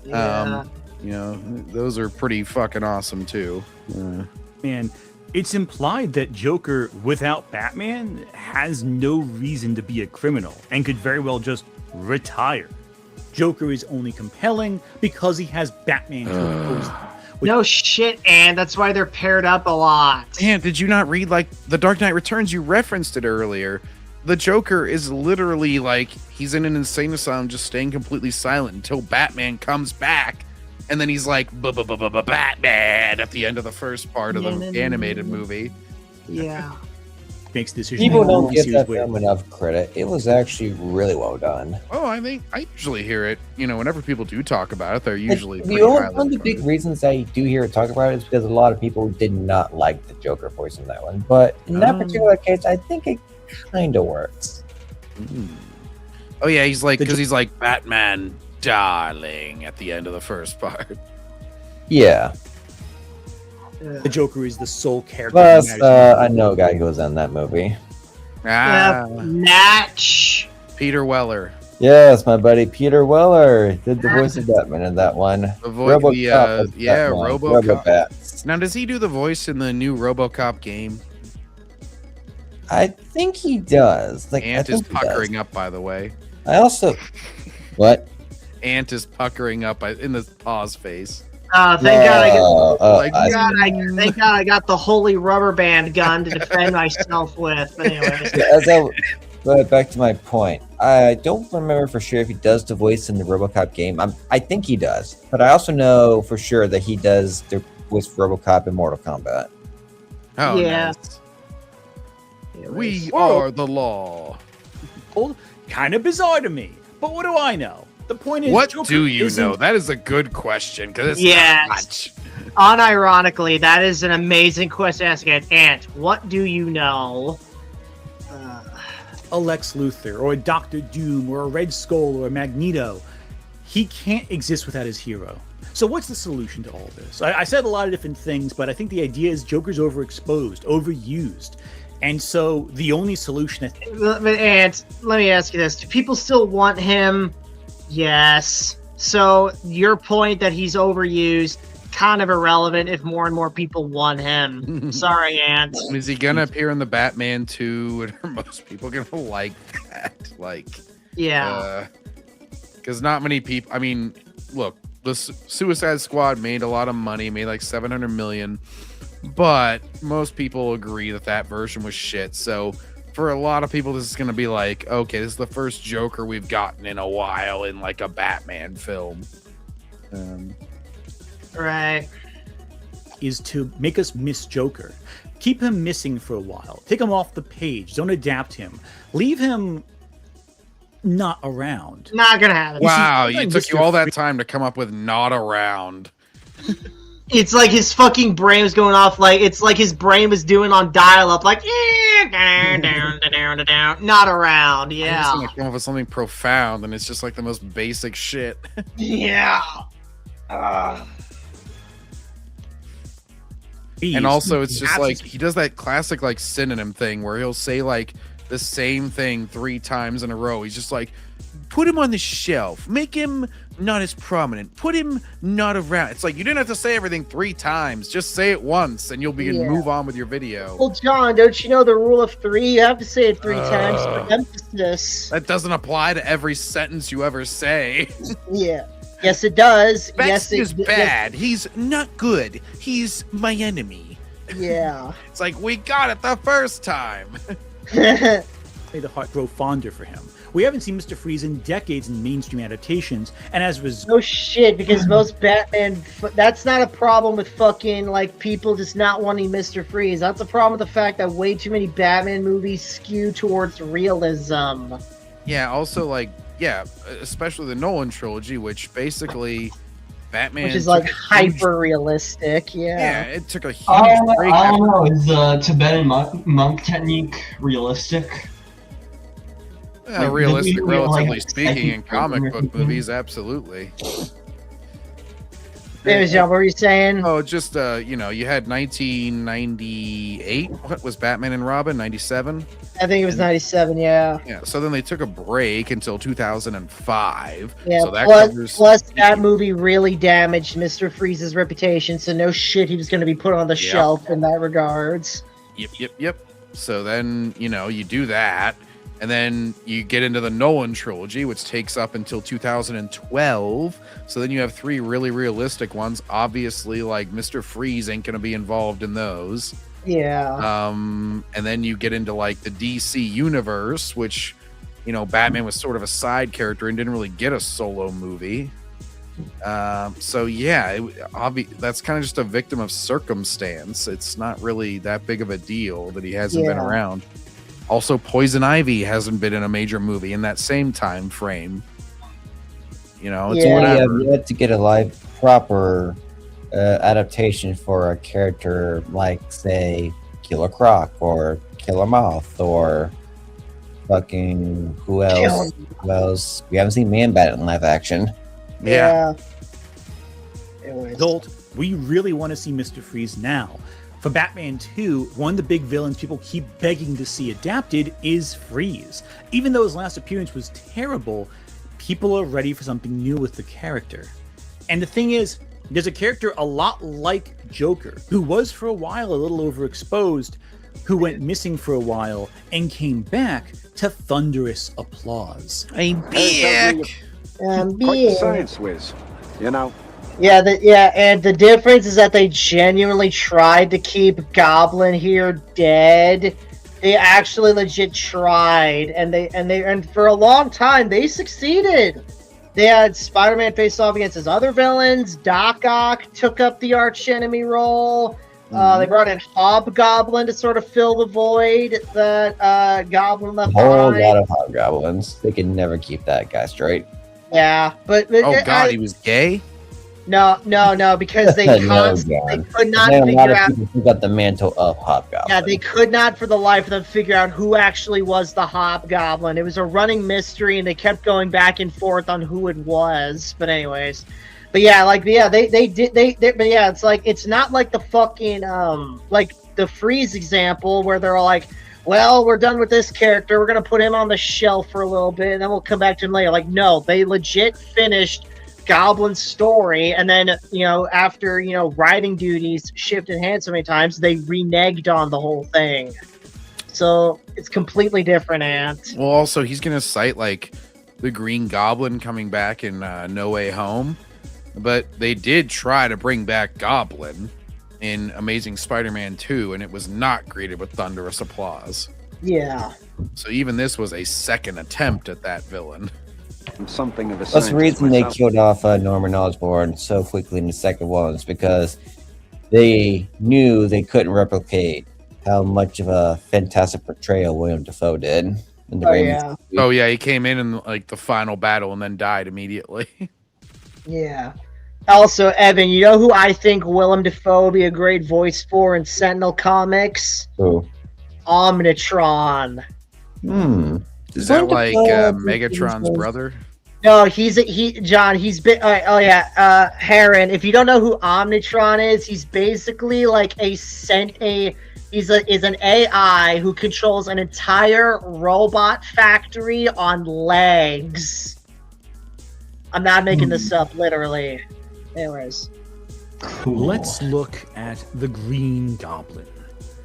Yeah. You know, those are pretty fucking awesome too. Man, it's implied that Joker without Batman has no reason to be a criminal and could very well just retire. Joker is only compelling because he has Batman to oppose them. No shit, and that's why they're paired up a lot. And did you not read like The Dark Knight Returns? You referenced it earlier. The Joker is literally like he's in an insane asylum just staying completely silent until Batman comes back, and then he's like Batman at the end of the first part of the animated movie. Yeah. Makes decisions. People don't give that film enough credit. It was actually really well done. Oh, I think I usually hear it. You know, whenever people do talk about it, they're usually one of the big reasons I do hear it talk about it is because a lot of people did not like the Joker voice in that one. But in that particular case, I think it kind of works. Oh yeah, he's like, because he's like Batman darling at the end of the first part. Yeah. The Joker is the sole character. Plus, I know a guy who was in that movie. Natch. Peter Weller. Yes, my buddy Peter Weller did the voice of Batman in that one. RoboCop. Now, does he do the voice in the new RoboCop game? I think he does. Like, Ant is puckering up, by the way. I also... What? Ant is puckering up in the pause face. Thank God I got the holy rubber band gun to defend myself with. But anyway. Back to my point. I don't remember for sure if he does the voice in the RoboCop game. I think he does. But I also know for sure that he does the voice for RoboCop in Mortal Kombat. Oh, yeah. Nice. We are the law. Kind of bizarre to me, but what do I know? The point is, what Joker do you isn't... know? That is a good question because it's yes. not much. Unironically, that is an amazing question to ask. Ant, what do you know? A Lex Luthor, or a Doctor Doom, or a Red Skull, or a Magneto. He can't exist without his hero. So what's the solution to all this? I said a lot of different things, but I think the idea is Joker's overexposed, overused. And so the only solution... Ant, let me ask you this. Do people still want him? Yes. So your point that he's overused, kind of irrelevant if more and more people want him. Sorry, Ant. Is he going to appear in the Batman 2? And are most people going to like that? Like... Yeah. Because not many people... I mean, look, the Suicide Squad made a lot of money, made like $700 million. But most people agree that version was shit. So for a lot of people, this is going to be like, okay, this is the first Joker we've gotten in a while in like a Batman film. Right. Is to make us miss Joker. Keep him missing for a while. Take him off the page. Don't adapt him. Leave him not around. Not gonna happen. Wow, you took you all that time to come up with not around. It's like his fucking brain was going off, like it's like his brain was doing on dial-up, like down, not around. I'm Yeah. just gonna come up with something profound, and it's just like the most basic shit. Yeah. And also, it's just like he does that classic like synonym thing where he'll say like the same thing 3 times in a row. He's just like, put him on the shelf, make him not as prominent, put him not around. It's like you didn't have to say everything 3 times, just say it once, and you'll be move on with your video. Well, John, don't you know the rule of 3? You have to say it 3 times for emphasis. That doesn't apply to every sentence you ever say. Yeah. Yes, it does. Backseat is bad. He's not good. He's my enemy. Yeah. It's like, we got it the first time. May the heart grow fonder for him. We haven't seen Mr. Freeze in decades in mainstream adaptations, and as a result... No shit, because most Batman... That's not a problem with fucking, like, people just not wanting Mr. Freeze. That's a problem with the fact that way too many Batman movies skew towards realism. Yeah, also, like, yeah, especially the Nolan trilogy, which basically... Batman... Which is, like, hyper-realistic, yeah. Yeah, it took a huge break. I don't know, is the Tibetan monk technique realistic? Realistic, relatively speaking, in comic book movies, absolutely. Anyways, John, what were you saying? Oh, just, you know, you had 1998. What was Batman and Robin? 97? I think it was 97, yeah. Yeah, so then they took a break until 2005. Yeah, so that plus that movie really damaged Mr. Freeze's reputation, so no shit he was going to be put on the shelf in that regards. Yep. So then, you know, you do that. And then you get into the Nolan trilogy, which takes up until 2012. So then you have 3 really realistic ones. Obviously, like Mr. Freeze ain't going to be involved in those. Yeah. And then you get into like the DC universe, which, you know, Batman was sort of a side character and didn't really get a solo movie. So yeah, that's kind of just a victim of circumstance. It's not really that big of a deal that he hasn't been around. Also, Poison Ivy hasn't been in a major movie in that same time frame. You know, it's whatever. You have to get a proper adaptation for a character like, say, Killer Croc or Killer Moth or fucking who else? Who else? We haven't seen Man-Bat in live action. Yeah. Adult, we really want to see Mr. Freeze now. For Batman 2, one of the big villains people keep begging to see adapted is Freeze. Even though his last appearance was terrible, people are ready for something new with the character. And the thing is, there's a character a lot like Joker, who was for a while a little overexposed, who went missing for a while, and came back to thunderous applause. I'm back! Quite the science whiz, you know. Yeah, and the difference is that they genuinely tried to keep Goblin here dead. They actually legit tried, and for a long time they succeeded. They had Spider-Man face off against his other villains. Doc Ock took up the arch enemy role. They brought in Hobgoblin to sort of fill the void that Goblin left behind. A whole lot of Hobgoblins. They could never keep that guy straight. Yeah, but oh god, he was gay. No, because they could not figure out who got the mantle of Hobgoblin. Yeah, they could not for the life of them figure out who actually was the Hobgoblin. It was a running mystery, and they kept going back and forth on who it was. But anyways, but yeah, it's like it's not like the fucking like the Freeze example where they're all like, well, we're done with this character, we're gonna put him on the shelf for a little bit, and then we'll come back to him later. Like, no, they legit finished Goblin's story, and then, you know, after, you know, writing duties shifted hands so many times, they reneged on the whole thing. So it's completely different, Ant. Well, also, he's gonna cite like the Green Goblin coming back in No Way Home, but they did try to bring back Goblin in Amazing Spider-Man 2, and it was not greeted with thunderous applause. Yeah. So even this was a second attempt at that villain. Something of a That's the reason they killed off Norman Osborn so quickly in the second one, is because they knew they couldn't replicate how much of a fantastic portrayal William Dafoe did. In the Oh, Raimi yeah. movie. Oh yeah, he came in like the final battle and then died immediately. Yeah. Also, Evan, you know who I think Willem Dafoe would be a great voice for in Sentinel Comics? Who? Omnitron. Is that like Megatron's brother? No, John, he's been Heron, if you don't know who Omnitron is, he's basically like is an AI who controls an entire robot factory on legs. I'm not making this up, literally. Anyways. Let's look at the Green Goblin.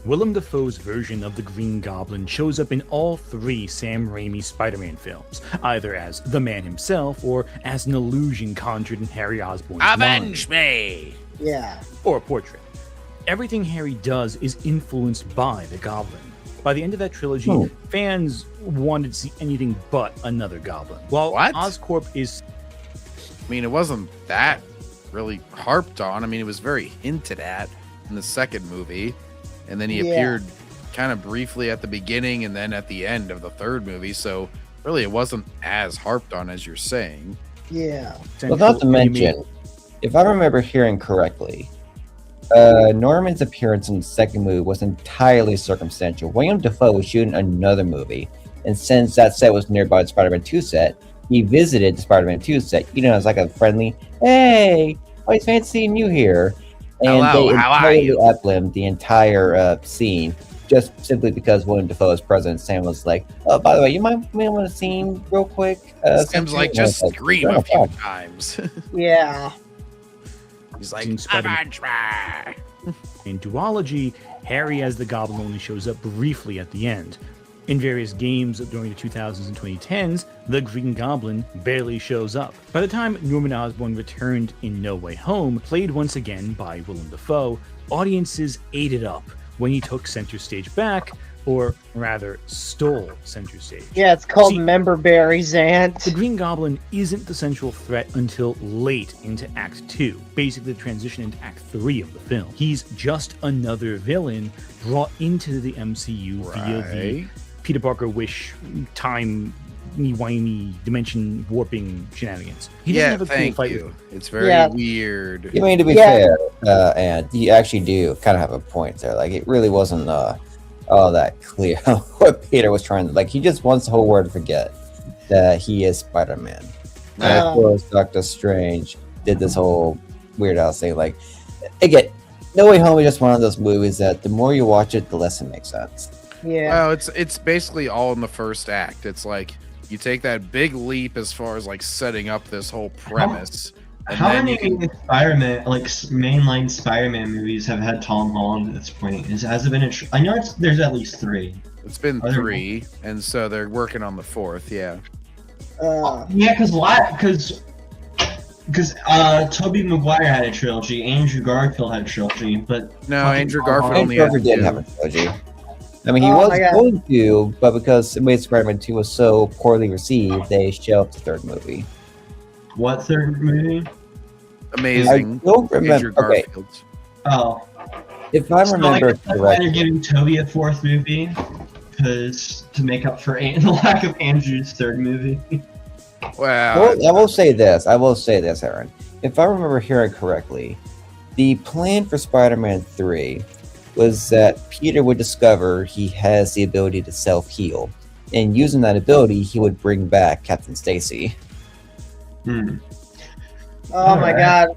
Willem Dafoe's version of the Green Goblin shows up in all 3 Sam Raimi Spider-Man films, either as the man himself or as an illusion conjured in Harry Osborn's Avenge mind. me! Yeah. Or a portrait. Everything Harry does is influenced by the Goblin. By the end of that trilogy, fans wanted to see anything but another Goblin. While Oscorp is... I mean, it wasn't that really harped on. I mean, it was very hinted at in the second movie. And then he appeared kind of briefly at the beginning and then at the end of the third movie. So really, it wasn't as harped on as you're saying. Yeah. Well, not to mention, if I remember hearing correctly, Norman's appearance in the second movie was entirely circumstantial. William Dafoe was shooting another movie, and since that set was nearby the Spider-Man 2 set, he visited the Spider-Man 2 set, as like a friendly, hey, always fancy seeing you here. And hello, they how are entirely you? uplimbed the entire scene just simply because William Dafoe is present. Sam was like, oh, by the way, you might be able to scene real quick? Sam's like, just scream a few times. Yeah. He's like, Avenge me! In duology, Harry as the Goblin only shows up briefly at the end. In various games during the 2000s and 2010s, the Green Goblin barely shows up. By the time Norman Osborn returned in No Way Home, played once again by Willem Dafoe, audiences ate it up when he took center stage back, or rather, stole center stage. Yeah, it's called Member Berries, Ant. The Green Goblin isn't the central threat until late into Act 2, basically the transition into Act 3 of the film. He's just another villain brought into the MCU via the Peter Parker wish timey-wimey dimension warping shenanigans. He doesn't have a cool fight with him. It's very weird. I mean, to be fair, and you actually do kind of have a point there. Like, it really wasn't all that clear what Peter was trying to... Like, he just wants the whole world to forget that he is Spider-Man. And of course, Doctor Strange did this whole weird ass thing. Like, again, No Way Home is just one of those movies that the more you watch it, the less it makes sense. Yeah. Well, it's basically all in the first act. It's like you take that big leap as far as like setting up this whole premise. How many Spider-Man, like mainline Spider-Man movies, have had Tom Holland at this point? Has it been? I know there's at least 3. It's been 3, and so they're working on the 4th. Yeah. Yeah, because Tobey Maguire had a trilogy, Andrew Garfield had a trilogy, but no, Andrew Garfield only did have a trilogy. I mean, he was going to, but because Amazing Spider-Man 2 was so poorly received, they shelved the third movie. What third movie? Amazing. I don't remember. Andrew Garfield. Oh. If I remember that's why they're giving Tobey a 4th movie, because to make up for the lack of Andrew's 3rd movie. Well, I will say this, Aaron. If I remember hearing correctly, the plan for Spider-Man 3 was that Peter would discover he has the ability to self-heal, and using that ability, he would bring back Captain Stacy. Oh my god.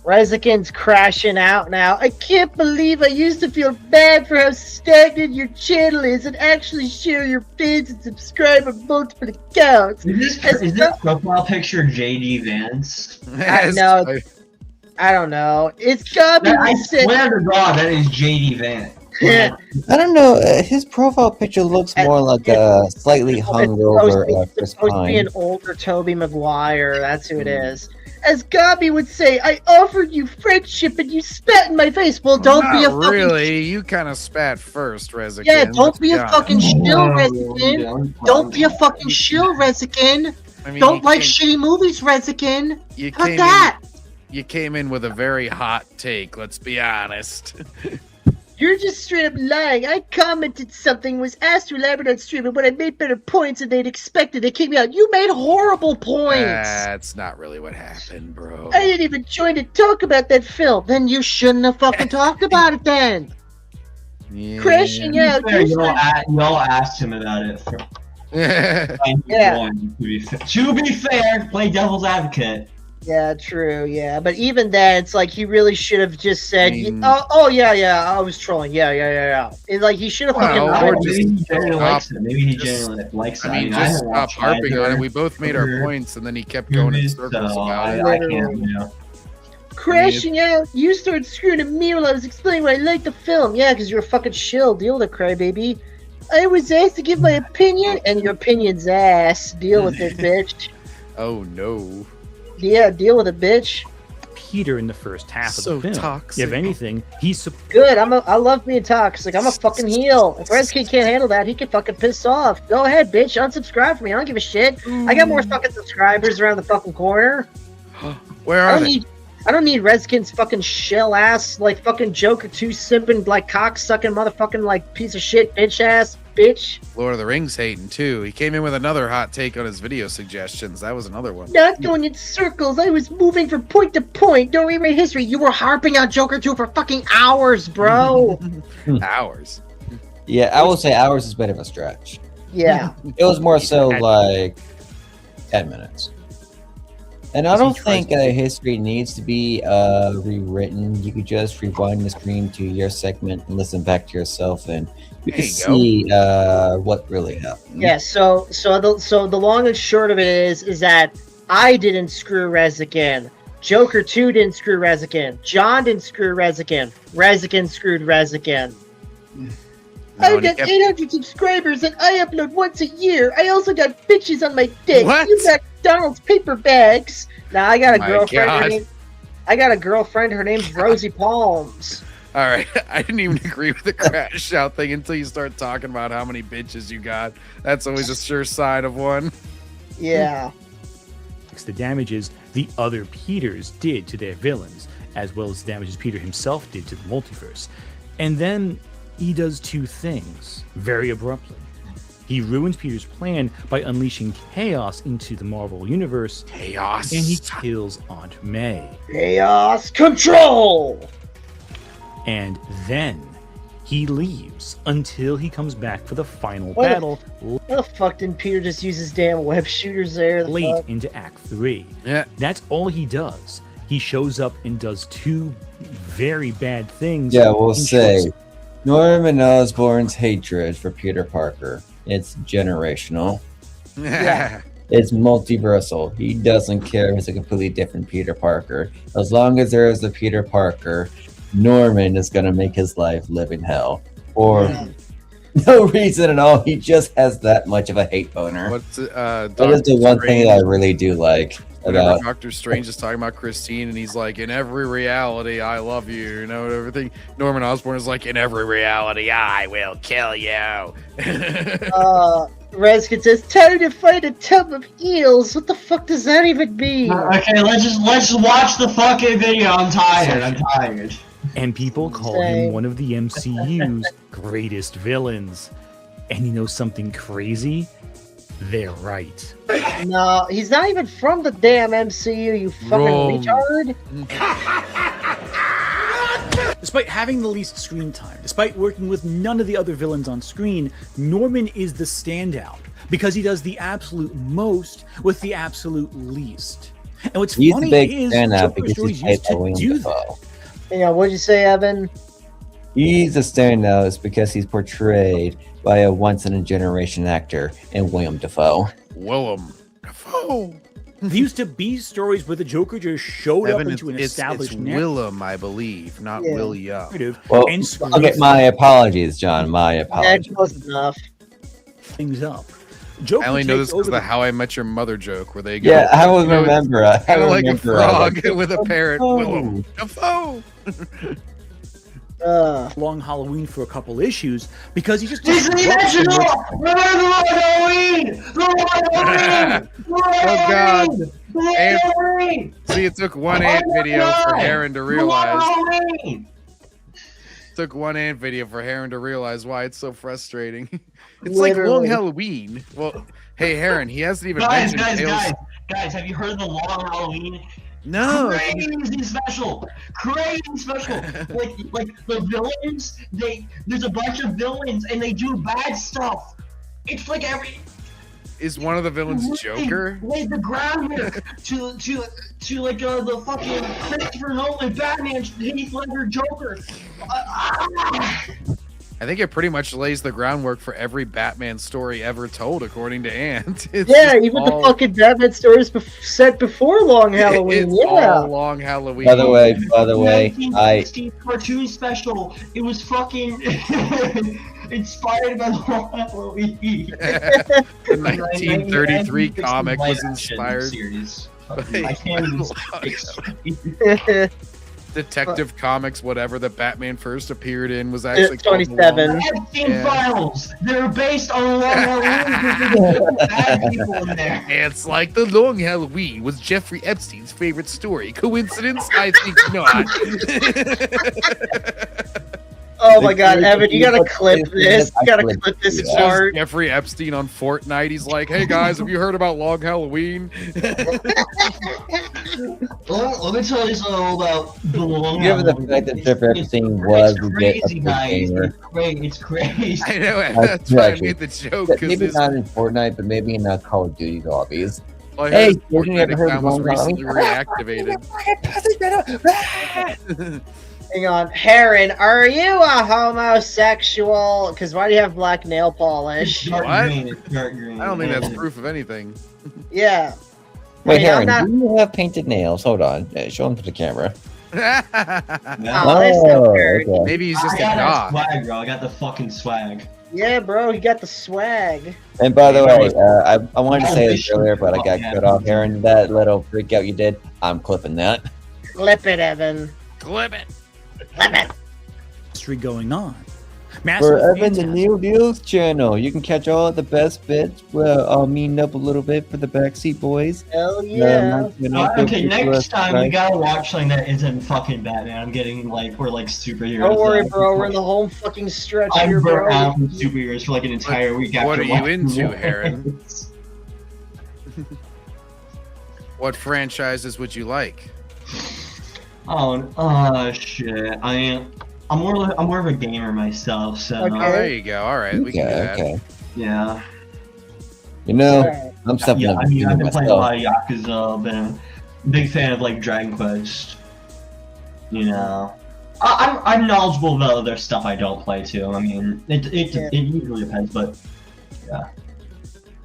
Rezikin's crashing out now. I can't believe I used to feel bad for how stagnant your channel is and actually share your feeds and subscribe on multiple accounts. Is this profile picture JD Vance? No, I don't know. It's gotta be. I swear to God, that is JD Vance. I don't know. His profile picture looks more like a slightly hungover It's supposed to be an older Tobey Maguire. That's who it is. As Gabi would say, I offered you friendship and you spat in my face. Well, don't be a fucking... Really? You kind of spat first, Rezikin. Yeah, don't be a fucking shill, Rezikin. Don't be a fucking shill, Rezikin. I mean, don't like shitty movies, Rezikin. How about that? You came in with a very hot take, let's be honest. You're just straight up lying. I commented something, was asked to elaborate on stream, and when I made better points than they'd expected, they came out. You made horrible points. That's not really what happened, bro. I didn't even join to talk about that film. Then you shouldn't have fucking talked about it then. Yeah. Crashing out. You all asked him about it. Yeah. To be fair, play devil's advocate. Yeah, true. Yeah, but even then, it's like he really should have just said, "Oh, yeah, I was trolling. Yeah." It's like he should have fucking. Maybe he genuinely likes it. Maybe he genuinely likes it. I mean, just stop harping on it. We both made our points, and then he kept going in circles about it. I can't, Crashing out. You started screwing at me while I was explaining why I liked the film. Yeah, because you're a fucking shill. Deal with it, crybaby. I was asked to give my opinion, and your opinion's ass. Deal with it, bitch. Oh no. Yeah, deal with it, bitch. Peter in the first half of So the film. toxic. If anything, he's Good. I love being toxic. I'm a fucking heel. If Redskid can't handle that, he can fucking piss off. Go ahead, bitch. Unsubscribe from me. I don't give a shit. I got more fucking subscribers around the fucking corner. Where are they? I don't need Redskin's fucking shell ass, like fucking Joker 2 simping, like cock sucking motherfucking like piece of shit bitch ass bitch. Lord of the Rings hating too. He came in with another hot take on his video suggestions. That was another one. Not going in circles. I was moving from point to point. Don't read my history. You were harping on Joker 2 for fucking hours, bro. Hours. Yeah, I will say hours is a bit of a stretch. Yeah. It was more so like 10 minutes. And I don't think history needs to be rewritten. You could just rewind the screen to your segment and listen back to yourself, and you can see what really happened. Yeah. So the long and short of it is that I didn't screw Rezikin. Joker 2 didn't screw Rezikin. John didn't screw Rezikin. Rezikin screwed Rezikin. I've got 800 subscribers and I upload once a year. I also got bitches on my dick. What? You got McDonald's paper bags. Now I got a My girlfriend. Her name's Rosie Palms. All right, I didn't even agree with the crash out thing until you start talking about how many bitches you got. That's always a sure sign of one. Yeah. The damages the other Peters did to their villains, as well as the damages Peter himself did to the multiverse. And then he does two things very abruptly. He ruins Peter's plan by unleashing chaos into the Marvel Universe. Chaos. And he kills Aunt May. Chaos control! And then he leaves until he comes back for the final battle. What the fuck didn't Peter just use his damn web shooters there? Late into Act 3. Yeah. That's all he does. He shows up and does two very bad things. Yeah, we'll say Norman Osborn's hatred for Peter Parker. It's generational. Yeah. It's multiversal. He doesn't care if it's a completely different Peter Parker. As long as there is a Peter Parker, Norman is going to make his life live in hell. For no reason at all. He just has that much of a hate boner. That is the one thing that I really do like. Whenever Doctor Strange is talking about Christine and he's like, in every reality, I love you, and everything. Norman Osborn is like, in every reality, I will kill you. Reskin says, time to fight a tub of eels. What the fuck does that even mean? Okay, let's watch the fucking video. I'm tired. And people call him one of the MCU's greatest villains. And you know something crazy? They're right. No, he's not even from the damn MCU, you fucking retard. Despite having the least screen time, despite working with none of the other villains on screen, Norman is the standout because he does the absolute most with the absolute least. And what's funny is Joker stories used to do that. Yeah, what'd you say, Evan? He's a standout because he's portrayed by a once-in-a-generation actor in William Dafoe. Willem Dafoe. There used to be stories where the Joker just showed up into an established It's Willem, I believe, not William. Well, okay, my apologies, John. My apologies. That was enough. Things up. I only know this because of the How I Met Your Mother joke where they go. Yeah, I will remember. Kind of like a frog with a parrot. Willem Dafoe. Long Halloween for a couple issues because he just Halloween! Oh god. See, it took one ant video for Aaron to realize. took one ant video for Heron to realize why it's so frustrating. It's Literally. like Long Halloween. Well, hey, Heron, he hasn't even mentioned Tales. Guys, have you heard of the Long Halloween? No. Crazy special. Like the villains, there's a bunch of villains and they do bad stuff. It's like Is one of the villains Joker? Laid the groundwork to like the fucking Christopher Nolan Batman Heath Ledger Joker. I think it pretty much lays the groundwork for every Batman story ever told, according to Ant. Yeah, even the fucking Batman stories set before Long Halloween. It's all Long Halloween. By the way, 1916 cartoon special. It was fucking inspired by Long Halloween. The 1933 comic was inspired. I can't even Detective Comics, whatever the Batman first appeared in, was actually 27. Epstein files. They're based on Long Halloween. Bad people in there. It's like the Long Halloween was Jeffrey Epstein's favorite story. Coincidence? I think not. Oh my God, Evan, you gotta clip this. You gotta clip this It's part. just Jeffrey Epstein on Fortnite. He's like, "Hey guys, have you heard about Long Halloween?" Let me tell you something about the Long Given the Halloween. fact that Jeffrey Epstein was a crazy, bit guys. gamer. It's crazy. I know. That's why I made the joke. Maybe not in Fortnite, but maybe in Call of Duty lobbies. Well, I Hey, heard his you ever Fortnite heard of account was Long recently Halloween? reactivated. Hang on, Heron, are you a homosexual? Because why do you have black nail polish? What? Dark green. I don't think that's proof of anything. Yeah. Wait, I mean, I'm Heron, do you have painted nails? Hold on. Show them to the camera. Oh, that's so weird. okay. Maybe he's just I a got god. that swag, bro. I got the fucking swag. Yeah, bro, you got the swag. And by the way, I wanted to say this earlier, but I got cut off. Heron, that little freak out you did, I'm clipping that. Clip it, Evan. Clip it. Clip it. History going on. For Massive Evan, the fantastic. New Deals channel, you can catch all the best bits. Well, I'll mean up a little bit for the Backseat Boys. Hell yeah. Okay, next time we gotta watch something that isn't fucking Batman. I'm getting we're like superheroes. Don't worry, now. bro. We're in the home fucking stretch I'm here, burnt bro. out from superheroes for like an entire week. What after are you watching into, War. Heron? What franchises would you like? Oh, shit. I'm more of a gamer myself, so. Oh, there you go. All right, we can do that. Okay. Yeah. You know, I'm stepping Yeah, up I mean, I've been playing a myself. lot of Yakuza. Been a big fan of like Dragon Quest. You know, I'm knowledgeable about other stuff I don't play too. I mean, it usually depends, but yeah.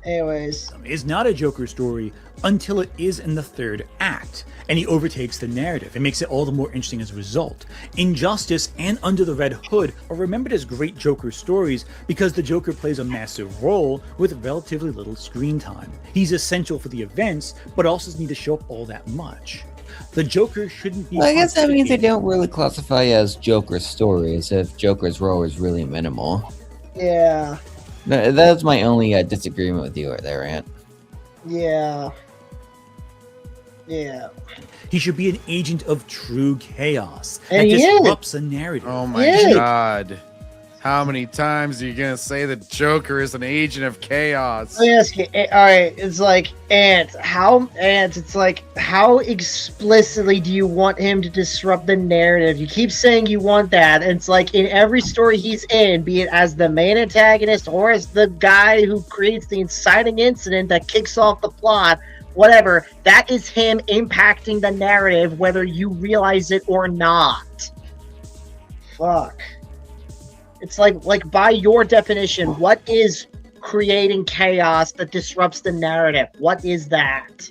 Anyways. Is not a Joker story until it is in the third act, and he overtakes the narrative and makes it all the more interesting as a result. Injustice and Under the Red Hood are remembered as great Joker stories because the Joker plays a massive role with relatively little screen time. He's essential for the events, but also doesn't need to show up all that much. The Joker shouldn't be. Well, I guess that means they don't really classify as Joker stories if Joker's role is really minimal. Yeah. That's my only disagreement with you right there, Ant. Yeah. Yeah. He should be an agent of true chaos that And he is. disrupts a narrative. Oh my god. How many times are you gonna say the Joker is an agent of chaos? Let me ask you. Alright, it's like, it's like, how explicitly do you want him to disrupt the narrative? You keep saying you want that, and it's like in every story he's in, be it as the main antagonist or as the guy who creates the inciting incident that kicks off the plot, whatever, that is him impacting the narrative whether you realize it or not. Fuck. It's like by your definition, what is creating chaos that disrupts the narrative? What is that?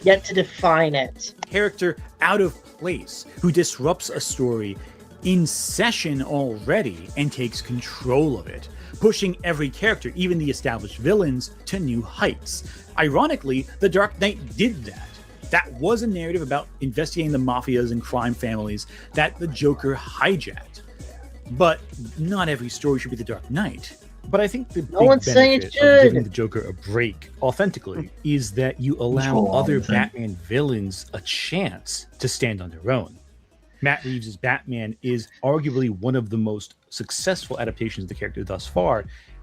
Yet to define it. Character out of place who disrupts a story in session already and takes control of it, pushing every character, even the established villains, to new heights. Ironically, The Dark Knight did that. That was a narrative about investigating the mafias and crime families that the Joker hijacked. But not every story should be The Dark Knight. But I think the big one's saying it benefit should. of giving the Joker a break authentically is that you allow Control other everything. Batman villains a chance to stand on their own. Matt Reeves' Batman is arguably one of the most successful adaptations of the character thus far,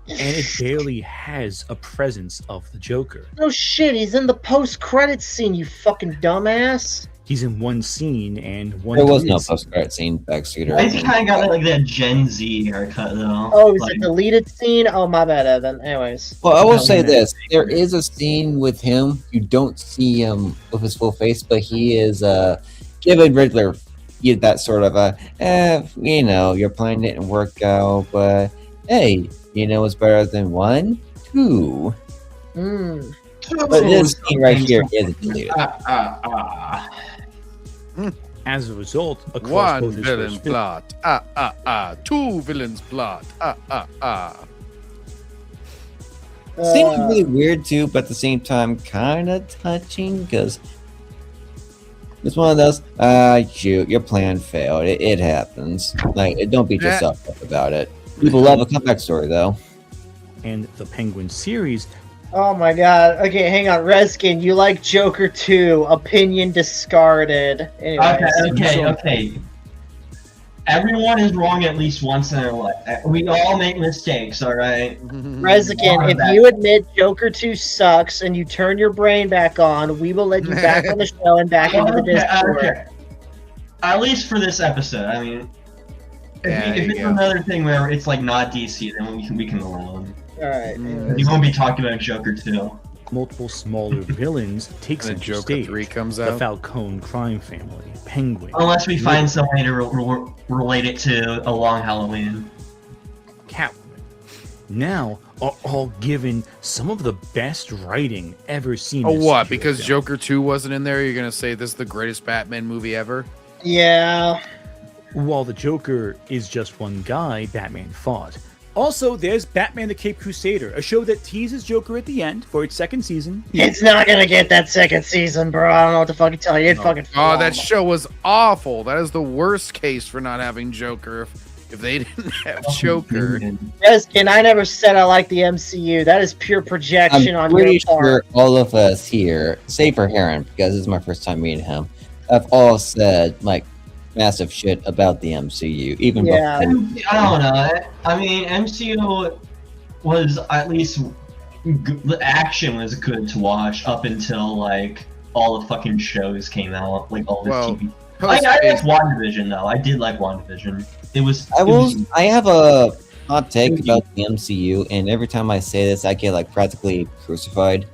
and it barely has a presence of the Joker. No shit, he's in the post-credits scene, you fucking dumbass. He's in one scene and one. There was no post-credit scene, Backseat. I just kind of got like that Gen Z haircut though. Oh, is it deleted scene? Oh, my bad, Evan. Anyways. Well, I will say this: there is a scene with him. You don't see him with his full face, but he is giving Riddler that sort of your plan didn't work out, but hey, it's better than 1, 2. But this scene right here is deleted. As a result, across one villain plot. 2 villains plot. Seems really weird too, but at the same time, kind of touching because it's one of those. Shoot, your plan failed. It happens. Like, don't beat yourself up about it. People love a comeback story, though. And the Penguin series. Oh my god. Okay, hang on. Reskin, you like Joker 2. Opinion discarded. Anyways. Okay. Everyone is wrong at least once in their life. We all make mistakes, alright? Reskin, if you admit Joker 2 sucks and you turn your brain back on, we will let you back on the show and back into the Discord. Okay. At least for this episode. I mean, if it's another thing where it's like not DC, then we can go on. Alright. You won't be talking about Joker 2. Multiple smaller villains take center Joker stage. 3 comes The out. Falcone crime family, Penguin. Unless we find some way to relate it to a long Halloween. Catwoman. Now are all given some of the best writing ever seen. Oh, in a what? superhero Because film. Joker 2 wasn't in there, you're going to say this is the greatest Batman movie ever? Yeah. While the Joker is just one guy, Batman fought. Also, there's Batman the Caped Crusader, a show that teases Joker at the end for its second season. It's not gonna get that second season, bro. I don't know what to fucking tell you. It fucking. Oh, that show was awful. That is the worst case for not having Joker. If they didn't have Joker. Reskin, I never said I like the MCU. That is pure projection I'm on your pretty part. sure all of us here, save for Heron, because this is my first time meeting him, have all said like massive shit about the MCU. Even before. I don't know. I mean, MCU was at least the action was good to watch up until like all the fucking shows came out, like all the TV. I liked WandaVision though. I did like WandaVision. I have a hot take about the MCU, and every time I say this, I get like practically crucified.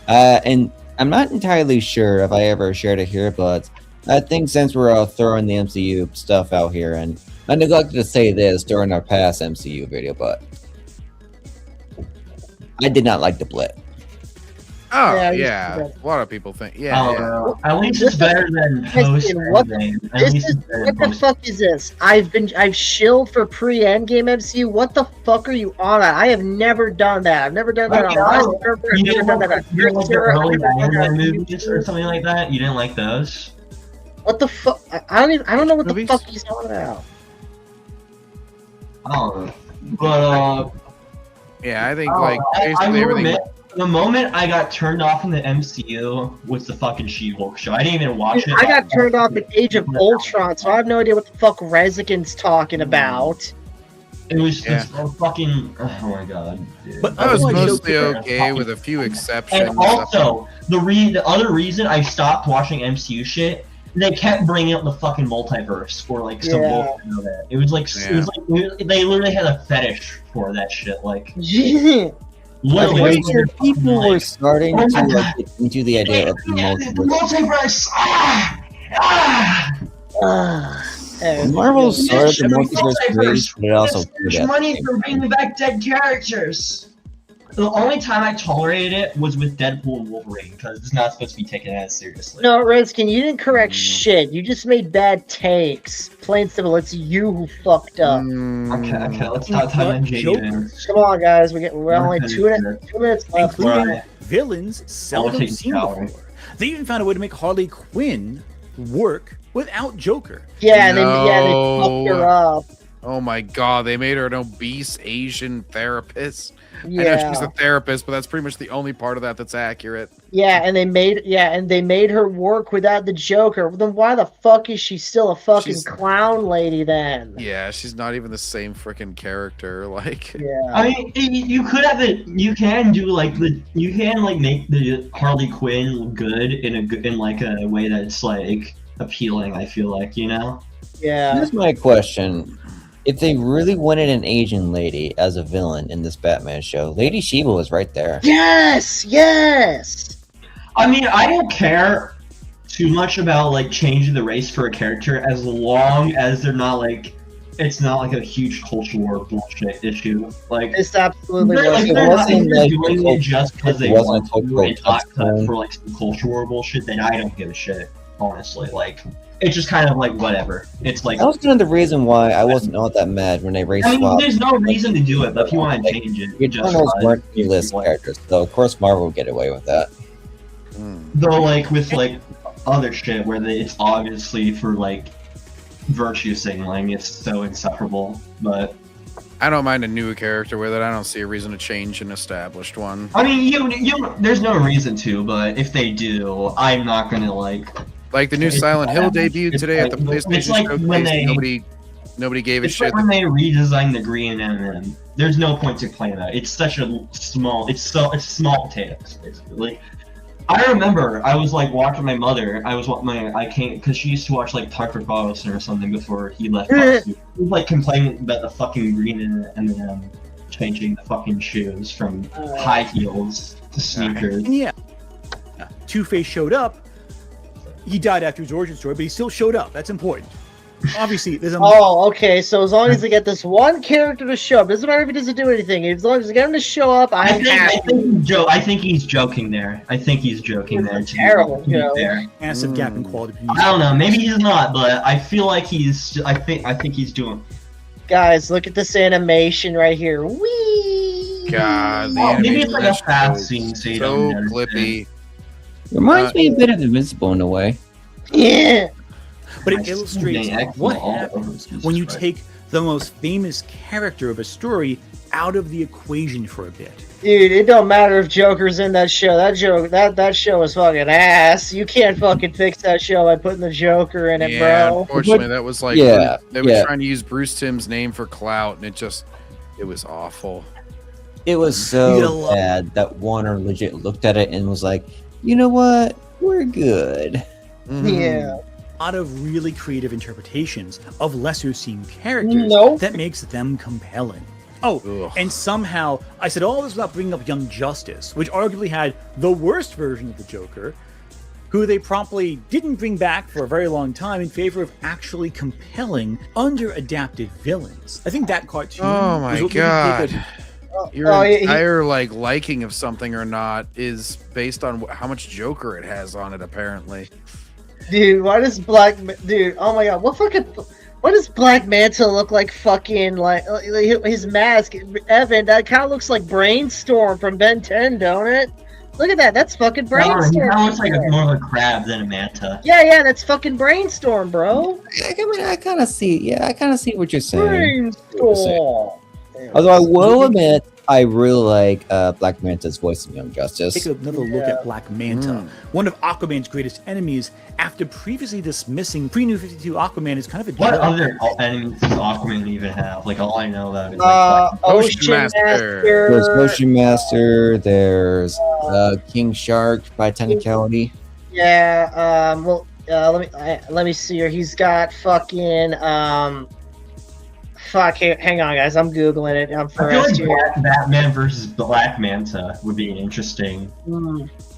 And I'm not entirely sure if I ever shared it here, but I think since we're all throwing the MCU stuff out here, and I neglected to say this during our past MCU video, but I did not like the blip. Oh, yeah. A lot of people think. Yeah. At least it's better than post. What the fuck is this? I've shilled for pre-Endgame MCU. What the fuck are you on at? I have never done that. I've never done that on my server. I've never done that on your server. Early Batman movies or something like that. You didn't like those? What the fuck? I don't know what the fuck he's on about. I don't know. But yeah, I think like basically everything. The moment I got turned off from the MCU was the fucking She-Hulk show. I didn't even watch it. I got turned off at Age of Ultron, so I have no idea what the fuck Rezikin's talking about. It was just fucking. Oh my god. Dude. But I was mostly okay with a few exceptions. And also, the other reason I stopped watching MCU shit, they kept bringing up the fucking multiverse or like some bullshit of it. It was like they literally had a fetish for that shit. Like. Literally, people were starting to get into the idea of the multiverse. Marvel started the multiverse craze, but it also there's money for bringing back dead characters. The only time I tolerated it was with Deadpool and Wolverine, because it's not supposed to be taken as seriously. No, Redskin, you didn't correct shit. You just made bad takes. Plain simple, it's you who fucked up. Okay, let's not talk about JD. Come on, guys, we're only 2 minutes left. Including villains seldom seen before. They even found a way to make Harley Quinn work without Joker. Yeah, and then fucked her up. Oh my god, they made her an obese Asian therapist. Yeah. I know she's a therapist, but that's pretty much the only part of that that's accurate. Yeah, and they made her work without the Joker. Then why the fuck is she still a fucking clown lady then? Yeah, she's not even the same freaking character. Like, yeah. I mean, you could have it. You can do like make the Harley Quinn look good in like a way that's like appealing. I feel like, you know. Yeah. Here's my question. If they really wanted an Asian lady as a villain in this Batman show, Lady Shiva was right there. Yes, yes. I mean, I don't care too much about like changing the race for a character as long as they're not like it's not like a huge culture war bullshit issue. Like it's absolutely like, wasn't they're like doing it just because they wasn't want to and not cultural for like some culture war bullshit. Then I don't give a shit, honestly. Like it's just kind of like whatever. It's like that was kind of the reason why I wasn't all that mad when they race I mean, swapped. there's no reason to do it, but if you want to change it, The just Eternals weren't A-list characters, so of course Marvel would get away with that. though, like with like other shit where it's obviously for like virtue signaling, it's so insufferable. But I don't mind a new character with it. I don't see a reason to change an established one. I mean, you there's no reason to, but if they do, I'm not gonna like. Like the new Silent Hill debuted today at the PlayStation like when Showcase. Nobody gave a It's shit. like when they redesigned the green M&M. There's no point to playing that. It's such a small. It's small potatoes basically. Like, I remember I was like watching my mother. I can't because she used to watch like Tucker Carlson or something before he left. She was like complaining about the fucking green M&M changing the fucking shoes from high heels to sneakers. And yeah, Two-Face showed up. He died after his origin story, but he still showed up. That's important. Obviously, there's a. Oh, okay. So as long as they get this one character to show up, doesn't matter if he doesn't do anything. As long as they get him to show up, I'm happy. I think he's joking there. I think he's joking there. Terrible joke. Massive gap in quality. I don't know. Maybe he's not, but I feel like he's. I think he's doing. Guys, look at this animation right here. Whee! God, the maybe it's like a animation fast was scene, so you so don't understand. clippy. Reminds me a bit of Invincible in a way. Yeah. But it illustrates what happens when you take the most famous character of a story out of the equation for a bit. Dude, it don't matter if Joker's in that show. That show is fucking ass. You can't fucking fix that show by putting the Joker in it, Yeah, bro. unfortunately, that was like they were trying to use Bruce Timm's name for clout, and it was awful. It was so bad that Warner legit looked at it and was like, you know what? We're good. Yeah. A lot of really creative interpretations of lesser seen characters that makes them compelling. Oh, and somehow I said all this without bringing up Young Justice, which arguably had the worst version of the Joker, who they promptly didn't bring back for a very long time in favor of actually compelling, under-adapted villains. I think that cartoon. Oh my god. Your entire liking of something or not is based on how much Joker it has on it, apparently. Dude, why does dude, oh my god, what does Black Manta look like? Fucking like his mask, Evan, that kind of looks like Brainstorm from Ben 10, don't it? Look at that, that's fucking Brainstorm. That looks like more of a crab than a manta. Yeah, that's fucking Brainstorm, bro. I kind of see what you're saying. Brainstorm. Although I will admit, I really like Black Manta's voice in Young Justice. Take another look at Black Manta, one of Aquaman's greatest enemies. After previously dismissing pre-New 52 Aquaman is kind of a What joke. other enemies does Aquaman even have? Like all I know about is Ocean Master. There's Ocean Master. There's King Shark by technicality. Yeah. Let me see here. He's got fucking Fuck, hang on, guys. I'm googling it. I'm I feel like Batman versus Black Manta would be interesting.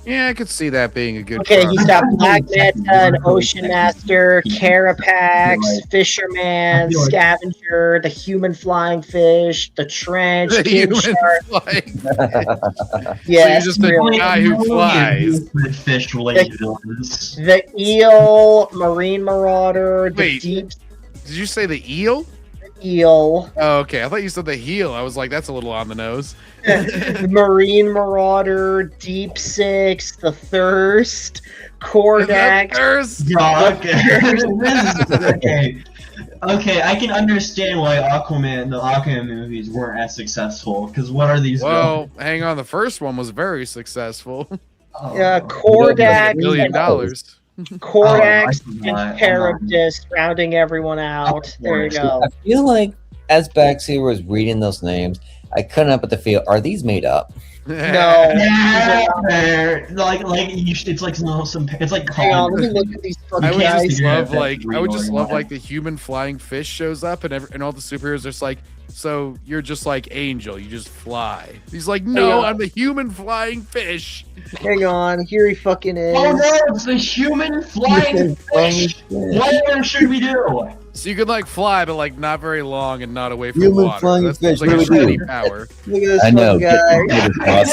Yeah, I could see that being a good. Okay, he's got Black Manta, an Ocean Master, Carapax, Fisherman, Scavenger, the Human Flying Fish, the Trench, The King Human Shark. So you're just a guy who flies. Fish-related villains. The Eel, Marine Marauder, the Wait, Deep did you say the eel? Eel. Oh, okay. I thought you said the heel. I was like, that's a little on the nose. The Marine Marauder, Deep Six, the Thirst, Kordax. Thirst. Okay. Okay, I can understand why the Aquaman movies weren't as successful. Because what are these? Well, hang on. The first one was very successful. Yeah, Kordak. $1 million. Kordax Oh, and Charybdis rounding everyone out. There you go. I feel like as Backseat was reading those names, I couldn't help but to feel, are these made up? No. Yeah, it's like some. It's like. Hang on, let me look at these fucking I would guys. just love like the human flying fish shows up and all the superheroes are just like, so you're just like Angel, you just fly. He's like, no, I'm the human flying fish. Hang on, here he fucking is. Oh no, it's the human flying fish. What should we do? So you could like fly, but like not very long and not away from Human water. flying That's fish, like a what do we shitty do? power. Look at this I know. fucking guy.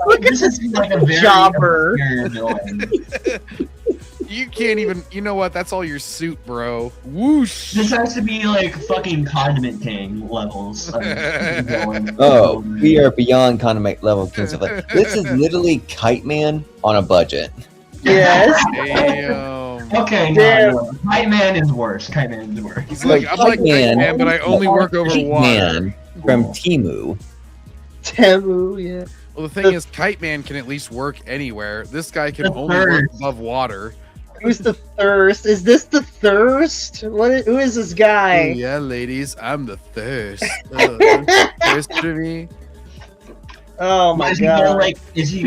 Okay, this has to be like a very Jobber. obscure villain. You can't even. You know what? That's all your suit, bro. Whoosh. This has to be like fucking Condiment King levels. Of villain. Oh, we are beyond condiment level Kings of Light. This is literally Kite Man on a budget. Yes. Damn. Okay, Damn. no. Kite Man is worse. Kite Man is worse. He's like, I'm like Kite Man, but I only work over Kite water. Man from Timu. Temu, yeah. Well, the thing is, Kite Man can at least work anywhere. This guy can only work above water. Who's the Thirst? Is this the Thirst? Who is this Oh, guy? yeah, ladies, I'm the thirst. Thirst for me. Oh my Is he gonna god. is he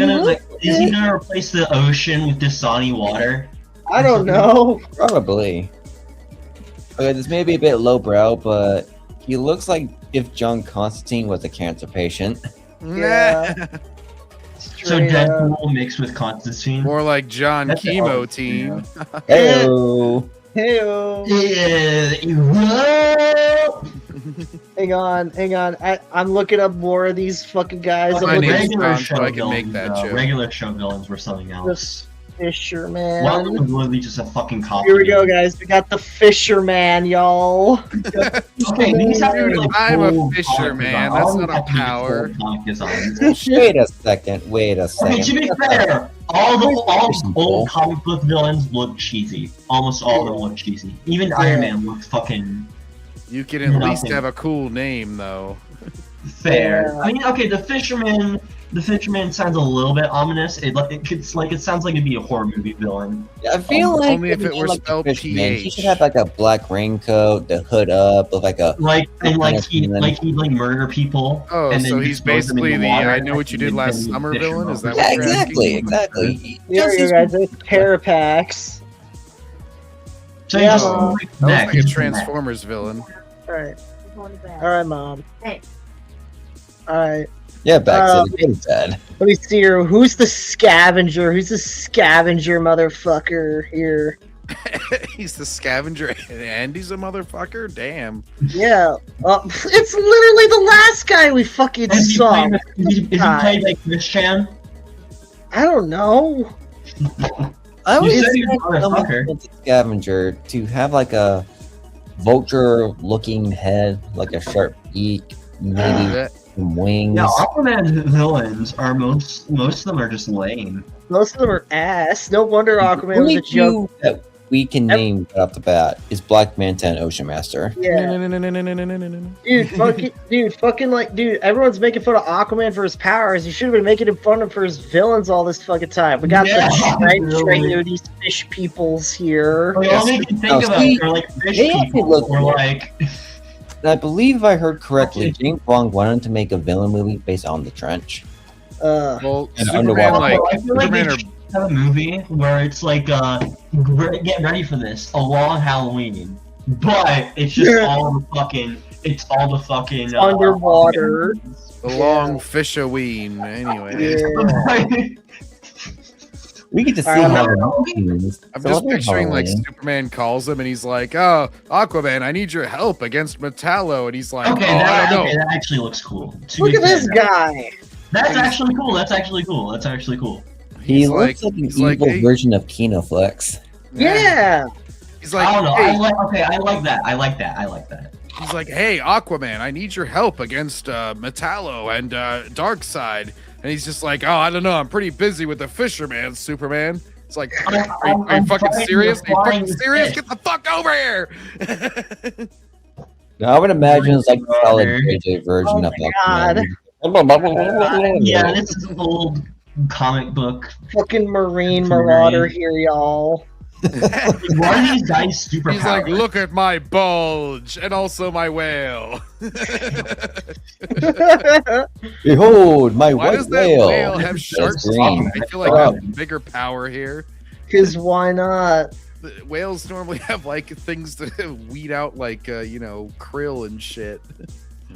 gonna replace the ocean with Dasani water? I don't know. Probably. Okay, this may be a bit lowbrow, but he looks like if John Constantine was a cancer patient. Yeah. So Deadpool mixed with Constantine. More like John That's Chemo awesome, team. Hello. Heyo. Hang on. I'm looking up more of these fucking guys. My I'm name's looking Tom, Regular so show I can make villains, that joke. regular show villains were something else. Fisherman. One of them was literally just a fucking copy. Here we go, guys. We got the Fisherman, y'all. Okay, these have to be like I'm a cool fisherman. comic That's designs. not a All of them have to be power. cool comic designs. Wait a second. Okay, to be fair, all the old comic book villains look cheesy. Almost all of them look cheesy. Even Iron Man looks fucking You can at least have a cool name, though. fair. Yeah. I mean, okay, the fisherman sounds a little bit ominous. It sounds like it'd be a horror movie villain. I feel like only if it were like spelled Fishman, he PH. should have like a black raincoat, the hood up, look like a He'd murder people. Oh, and then so he's expose them in basically the water I know what you did and last then summer fish them villain? Is over. that what you're exactly. There you go, guys. There's Carapax. So Yeah, just Mom. That looks like a Transformers villain. Alright. Alright, Mom. Alright. Yeah, Backseat is bad. Let me see here. Who's the scavenger? Who's the scavenger motherfucker here? He's the scavenger and he's a motherfucker? Damn. Yeah. It's literally the last guy we fucking Is he saw. played by Christian? I don't know. I would You said expect he was a someone motherfucker. with a scavenger to have like a vulture-looking head, like a sharp beak, maybe some wings. Yeah, Aquaman's villains are most of them are just lame. Most of them are ass. No wonder Aquaman was Only a joke. two that we can name right off the bat is Black Manta and Ocean Master. Yeah. Dude, everyone's making fun of Aquaman for his powers. You should have been making fun of for his villains all this fucking time. We got Yeah, the really. these fish peoples here. Like, all they can think about are like fish they actually people, look or cool. like I believe if I heard correctly, James Bond wanted to make a villain movie based on The Trench. Well, And Superman, underwater. like, I feel like Superman they or should have a movie where it's like get ready for this, a long Halloween, but it's just all the fucking underwater. the long Fishaween. Anyway. We get to see I don't how know. the movies. I'm So just other picturing like Halloween. Superman calls him and he's like, "Oh, Aquaman, I need your help against Metallo," and he's like, Okay, "Oh, I that, don't okay, know." that actually looks cool. To Look be at this fair. guy. That's actually cool. That's actually cool. That's actually cool. He He's looks like an he's evil like, hey, version of Kinoflex. Yeah. he's like, I don't know. hey, I like that. I like that. he's like, "Hey, Aquaman, I need your help against Metallo and Darkseid," and he's just like, "Oh, I don't know, I'm pretty busy with the Fisherman, Superman." It's like, are you fucking serious? Are you fucking serious? Get the fuck over here! Now, I would imagine it's like a solid JJ version of God. Yeah, this is an old comic book. Fucking Marine Marauder here, y'all. Why are these guys super He's like, look at my bulge and also my whale. Behold, my Why white does that whale. whale have sharp green. teeth? I feel like I have bigger power here. Because why not? The whales normally have like things to weed out, like krill and shit.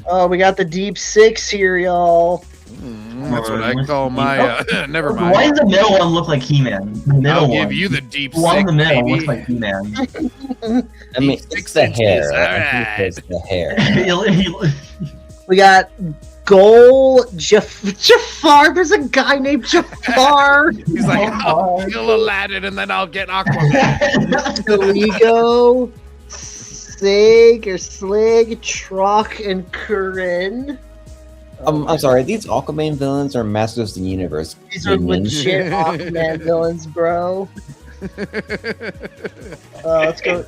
Oh, we got the Deep Six here, y'all. That's what I call my. Never mind. Why does the middle one look like He-Man? The middle I'll one. give you the deep one in six, the middle baby. looks like He-Man. I mean, it's the hair. It's the hair. We got Jafar. There's a guy named Jafar. He's like, I'll kill Aladdin and then I'll get Aquaman. Ego, Slig, Trock, and Corinne. I'm sorry, these Aquaman villains are Masters of the Universe. These are legit Aquaman villains, bro. Let's go.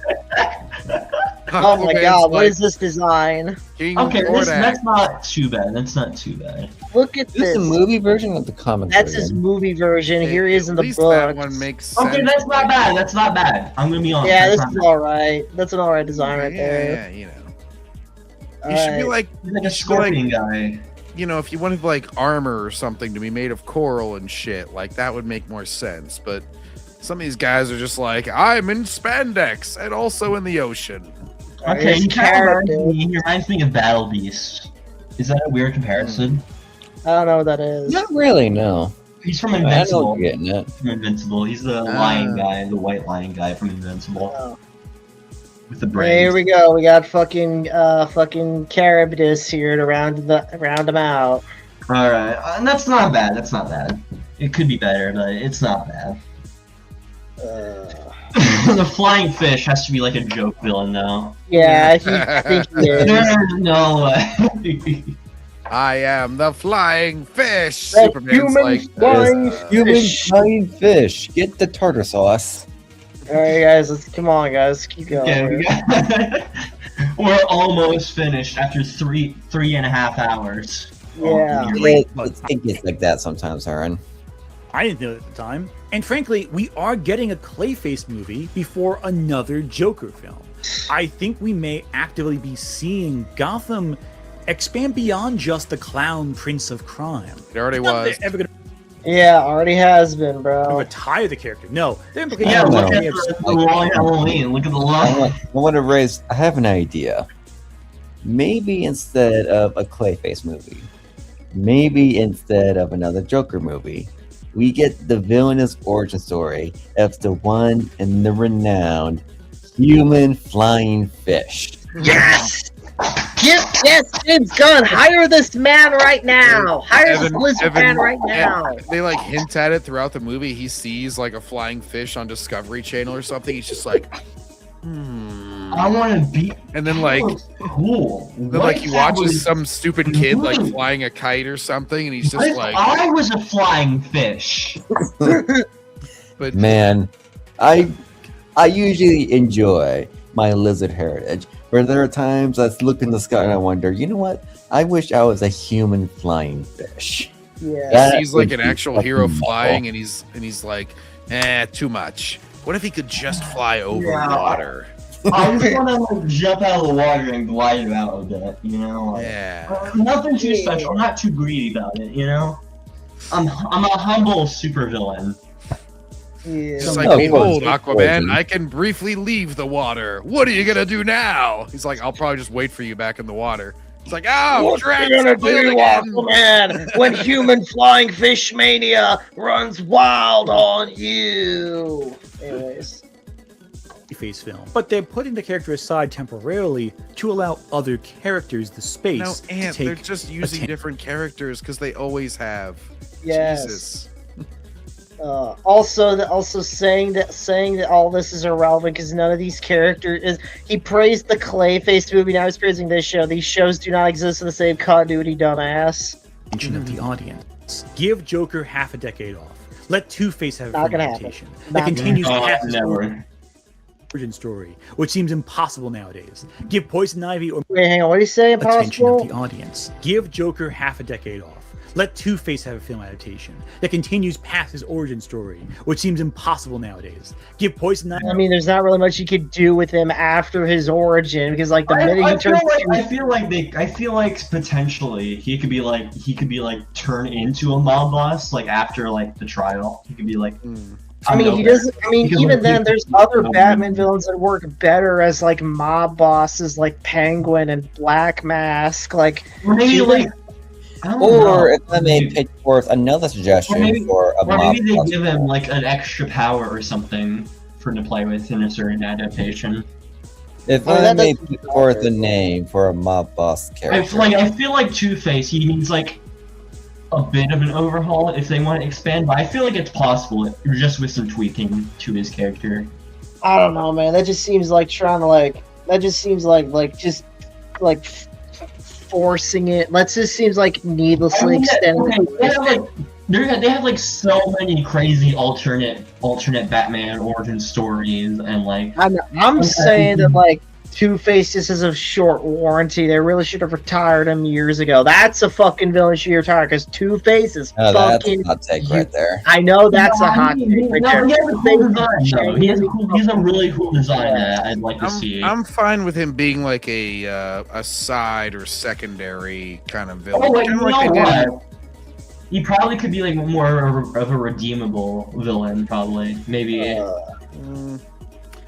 Oh my god, what is this design? Okay, that's not too bad. That's not too bad. Look at Is this. this the movie version of the comic That's version? his movie version. Here he is in the least book. that one makes sense. Okay, that's not bad. That's not bad. I'm gonna be honest. Yeah, that's this is alright. That's an alright design right there. Yeah, You should be like a scorpion guy. If you wanted like armor or something to be made of coral and shit, like that would make more sense. But some of these guys are just like, I'm in spandex and also in the ocean. Okay, he reminds me of Battle Beast. Is that a weird comparison? I don't know what that is. Not really, no. He's from I know Invincible. what you're getting at. From Invincible. He's the lion guy, the white lion guy from Invincible. With the brains. Here we go. We got fucking Charybdis here to round them out. Alright, and that's not bad. That's not bad. It could be better, but it's not bad. The flying fish has to be like a joke villain, though. Yeah, I think he is. No way. I am the flying fish. That Superman's like human flying fish. Get the tartar sauce. Alright, guys, come on, guys, keep going. Okay, we're almost finished after 3.5 hours. Yeah. It gets like that sometimes, Aaron. I didn't know it at the time. And frankly, we are getting a Clayface movie before another Joker film. I think we may actively be seeing Gotham expand beyond just the clown prince of crime. It already was. Yeah, already has been, bro. Retire the character. No, they're implicating. Yeah, look at the long Halloween. Look at the long. I have an idea. Maybe instead of a Clayface movie, maybe instead of another Joker movie, we get the villainous origin story of the one and the renowned human flying fish. Yes! Yes, James Gunn, hire this man right now! Hire this lizard man right now! They like hint at it throughout the movie. He sees like a flying fish on Discovery Channel or something. He's just like, I want to be. And then like, cool. Then like he watches some stupid kid like flying a kite or something, and he's just like, I was a flying fish. But man, I usually enjoy my lizard heritage, where there are times I look in the sky and I wonder, you know what? I wish I was a human flying fish. Yeah, he's like an actual hero flying, and he's like, too much. What if he could just fly over water? I just want to like jump out of the water and glide out a bit, you know? Like, nothing too special. I'm not too greedy about it, you know? I'm a humble supervillain. Yeah. Just like, behold, Aquaman, I can briefly leave the water. What are you gonna do now? He's like, I'll probably just wait for you back in the water. It's like, what are you gonna do, Aquaman, when human flying fish mania runs wild on you? Anyways. Face film, but they're putting the character aside temporarily to allow other characters the space No, to and take they're just using different characters because they always have. Yes. Jesus. Also saying that all this is irrelevant because none of these characters is. He praised the Clayface movie. Now he's praising this show. These shows do not exist in the same continuity, dumbass. Attention of the audience. Give Joker half a decade off. Let Two-Face have a Not film gonna adaptation happen. that Not continues gonna past his never. origin story, which seems impossible nowadays. Give Poison Ivy or Wait, hang on. What do you say? attention Impossible? of the audience. Give Joker half a decade off. Let Two-Face have a film adaptation that continues past his origin story, which seems impossible nowadays. Give Poison Ivy. I mean, there's not really much you could do with him after his origin because, like, the minute he turns, I feel like potentially he could be like turn into a mob boss like after like the trial. He could be like. I mean, he doesn't. I mean, even then, there's other Batman villains that work better as like mob bosses, like Penguin and Black Mask. Like, maybe like. Or if I may pitch forth another suggestion for a mob maybe they boss. give him like an extra power or something for him to play with in a certain adaptation. If I may put forth a name for a mob boss character. I feel like Two-Face, he needs like a bit of an overhaul if they want to expand, but I feel like it's possible just with some tweaking to his character. I don't know, man. That just seems like trying to like. That just seems like just like forcing it. That just seems like needlessly extending. They have like so many crazy alternate Batman origin stories and like. I'm saying that like Two-Face just has a short warranty. They really should have retired him years ago. That's a fucking villain should retire because Two-Face is fucking. That's a hot take right there. I know that's a hot take right there. He has a cool design, though. He's a really cool design that I'd like to see. I'm fine with him being like a side or secondary kind of villain. Oh, wait, Kinda you like know they did what? He probably could be like more of a redeemable villain, probably. Maybe.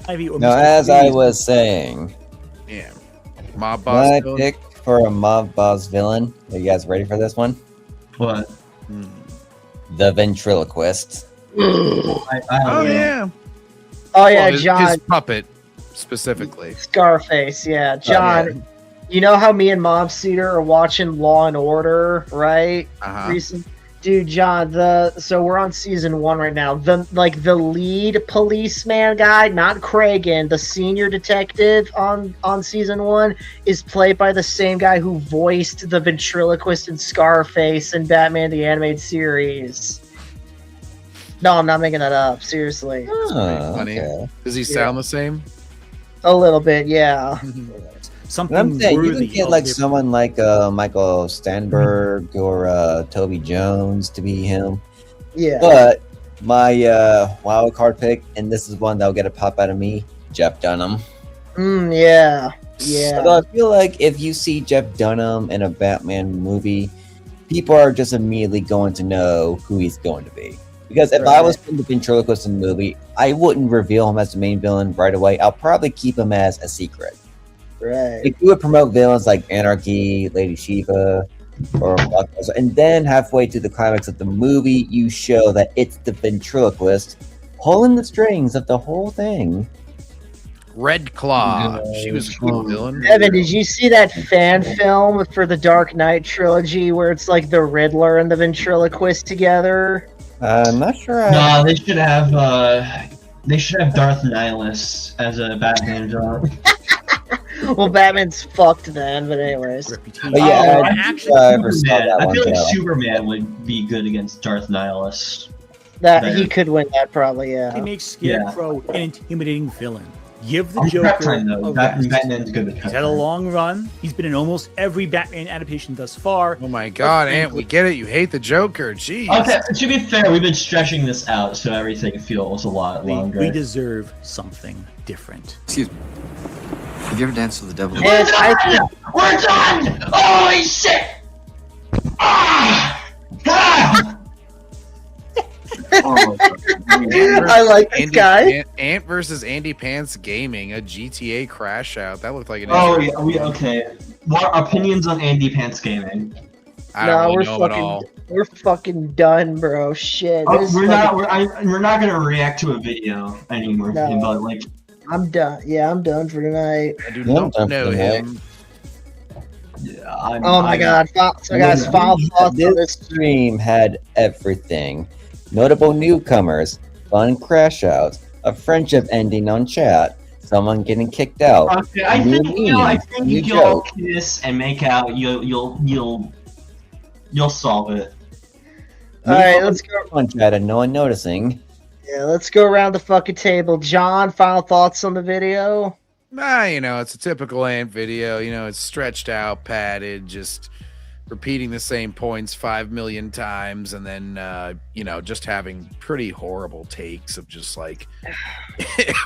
Now, as I was saying, yeah, mob boss my villain? pick for a mob boss villain. Are you guys ready for this one? What? The ventriloquist. Oh yeah. Oh yeah, Well, his John. puppet specifically. Scarface, yeah. John, yeah. You know how me and Mom Cedar are watching Law and Order, right? Uh-huh. Dude, John, so we're on season 1 right now. The lead policeman guy, not Kragan, the senior detective on season 1 is played by the same guy who voiced the ventriloquist in Scarface in Batman the Animated Series. No, I'm not making that up. Seriously. Funny. Okay. Does he sound the same? A little bit, yeah. Something I'm saying you worthy can get of like hip- someone like Michael Stanberg or Toby Jones to be him. Yeah. But my wild card pick, and this is one that'll get a pop out of me, Jeff Dunham. Yeah. Yeah. So I feel like if you see Jeff Dunham in a Batman movie, people are just immediately going to know who he's going to be. Because if I was putting the ventriloquist in the movie, I wouldn't reveal him as the main villain right away. I'll probably keep him as a secret. Right. Like you would promote villains like Anarchy, Lady Shiva, or Blockbuster, and then halfway to the climax of the movie, you show that it's the ventriloquist pulling the strings of the whole thing. Red Claw. She was a cool villain. Evan, did you see that fan film for the Dark Knight trilogy where it's like the Riddler and the ventriloquist together? I'm not sure. No, they should have Darth Nihilus as a Batman villain. Well, Batman's fucked then, but anyways. But yeah, I never saw that I one, feel like though. Superman would be good against Darth Nihilus. He could win that probably, yeah. He makes Scarecrow an intimidating villain. Give the On Joker prep time, though. a rest. Batman's good at He's prep had a time. long run. He's been in almost every Batman adaptation thus far. Oh my god, Ant, we get it. You hate the Joker. Jeez. Okay, to be fair, we've been stretching this out, so everything feels a lot longer. We deserve something different. Excuse me. Have you ever danced with the devil? We're done! We're done! Holy shit! Ah! Ah! I like this guy. Ant versus Andy Pants Gaming, a GTA crash out. That looked like an. Oh, yeah, okay. What are opinions on Andy Pants Gaming? I don't really know fucking, at all. We're fucking done, bro. Shit. This is We're fucking- not gonna react to a video anymore. No. But like, I'm done. Yeah, I'm done for tonight. I do not know him. yeah, Oh my god. So guys, final thoughts on This this. stream had everything. Notable newcomers, fun crash outs, a friendship ending on chat, someone getting kicked out. Okay, I new think I memes, think new if you all jokes. kiss and make out, you'll solve it. All right, let's go. Punch at it, no one noticing. Yeah, let's go around the fucking table. John, final thoughts on the video? Nah, it's a typical Ant video. It's stretched out, padded, just repeating the same points 5 million times, and then just having pretty horrible takes of just like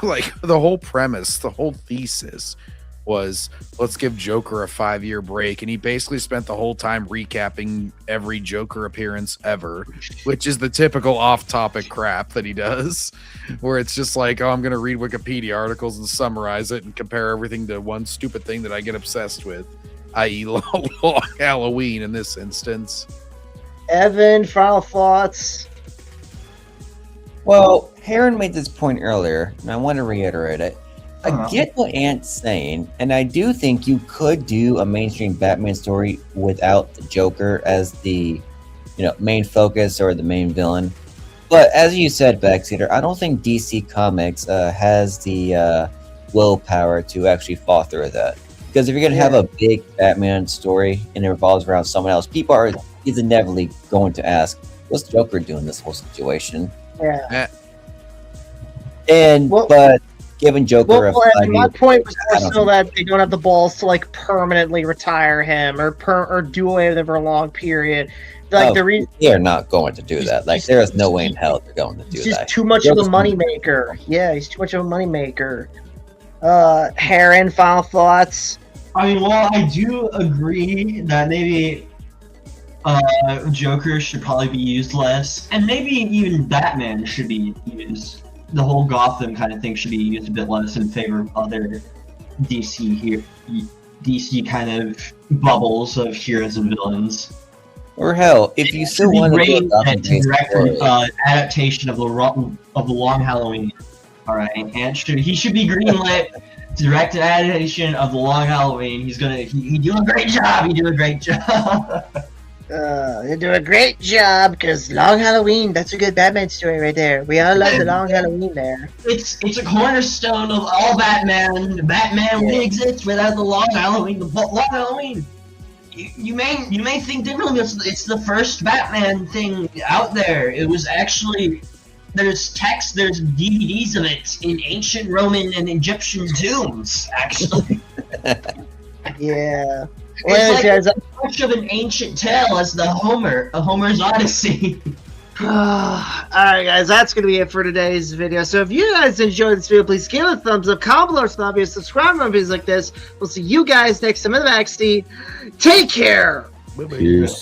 like the whole premise, the whole thesis was let's give Joker a 5-year break, and he basically spent the whole time recapping every Joker appearance ever, which is the typical off-topic crap that he does, where it's just like, oh, I'm gonna read Wikipedia articles and summarize it and compare everything to one stupid thing that I get obsessed with, i.e. Long Halloween in this instance. Evan, final thoughts? Well, Heron made this point earlier, and I want to reiterate it. I get what Ant's saying, and I do think you could do a mainstream Batman story without the Joker as the, main focus or the main villain. But as you said, Backseater, I don't think DC Comics has the willpower to actually fall through that. Because if you're going to have a big Batman story and it revolves around someone else, people are inevitably going to ask, what's Joker doing in this whole situation? Yeah. But giving Joker my point was more so that they don't have the balls to like permanently retire him or do away with him for a long period. Like they're not going to do that. Like there is no way in hell they're going to do that. He's just too much of a moneymaker. Yeah, he's too much of a moneymaker. Heron, final thoughts? I mean, well, I do agree that maybe Joker should probably be used less, and maybe even Batman should be used. The whole Gotham kind of thing should be used a bit less in favor of other DC kind of bubbles of heroes and villains. Or hell, if you still want to do a direct adaptation of the Long Halloween, all right, and he should be greenlit. Direct adaptation of the Long Halloween. He do a great job. He do a great job. They do a great job because Long Halloween, that's a good Batman story right there. We all love the Long Halloween there. It's a cornerstone of all Batman. Batman wouldn't exist without the Long Halloween. The Long Halloween. You may think differently. It's the first Batman thing out there. It was actually there's DVDs of it in ancient Roman and Egyptian tombs. Actually. Yeah. It's like as much of an ancient tale as Homer's Odyssey. Alright guys, that's going to be it for today's video. So if you guys enjoyed this video, please give it a thumbs up, comment below, subscribe on videos like this. We'll see you guys next time in the Backseat. Take care! Peace.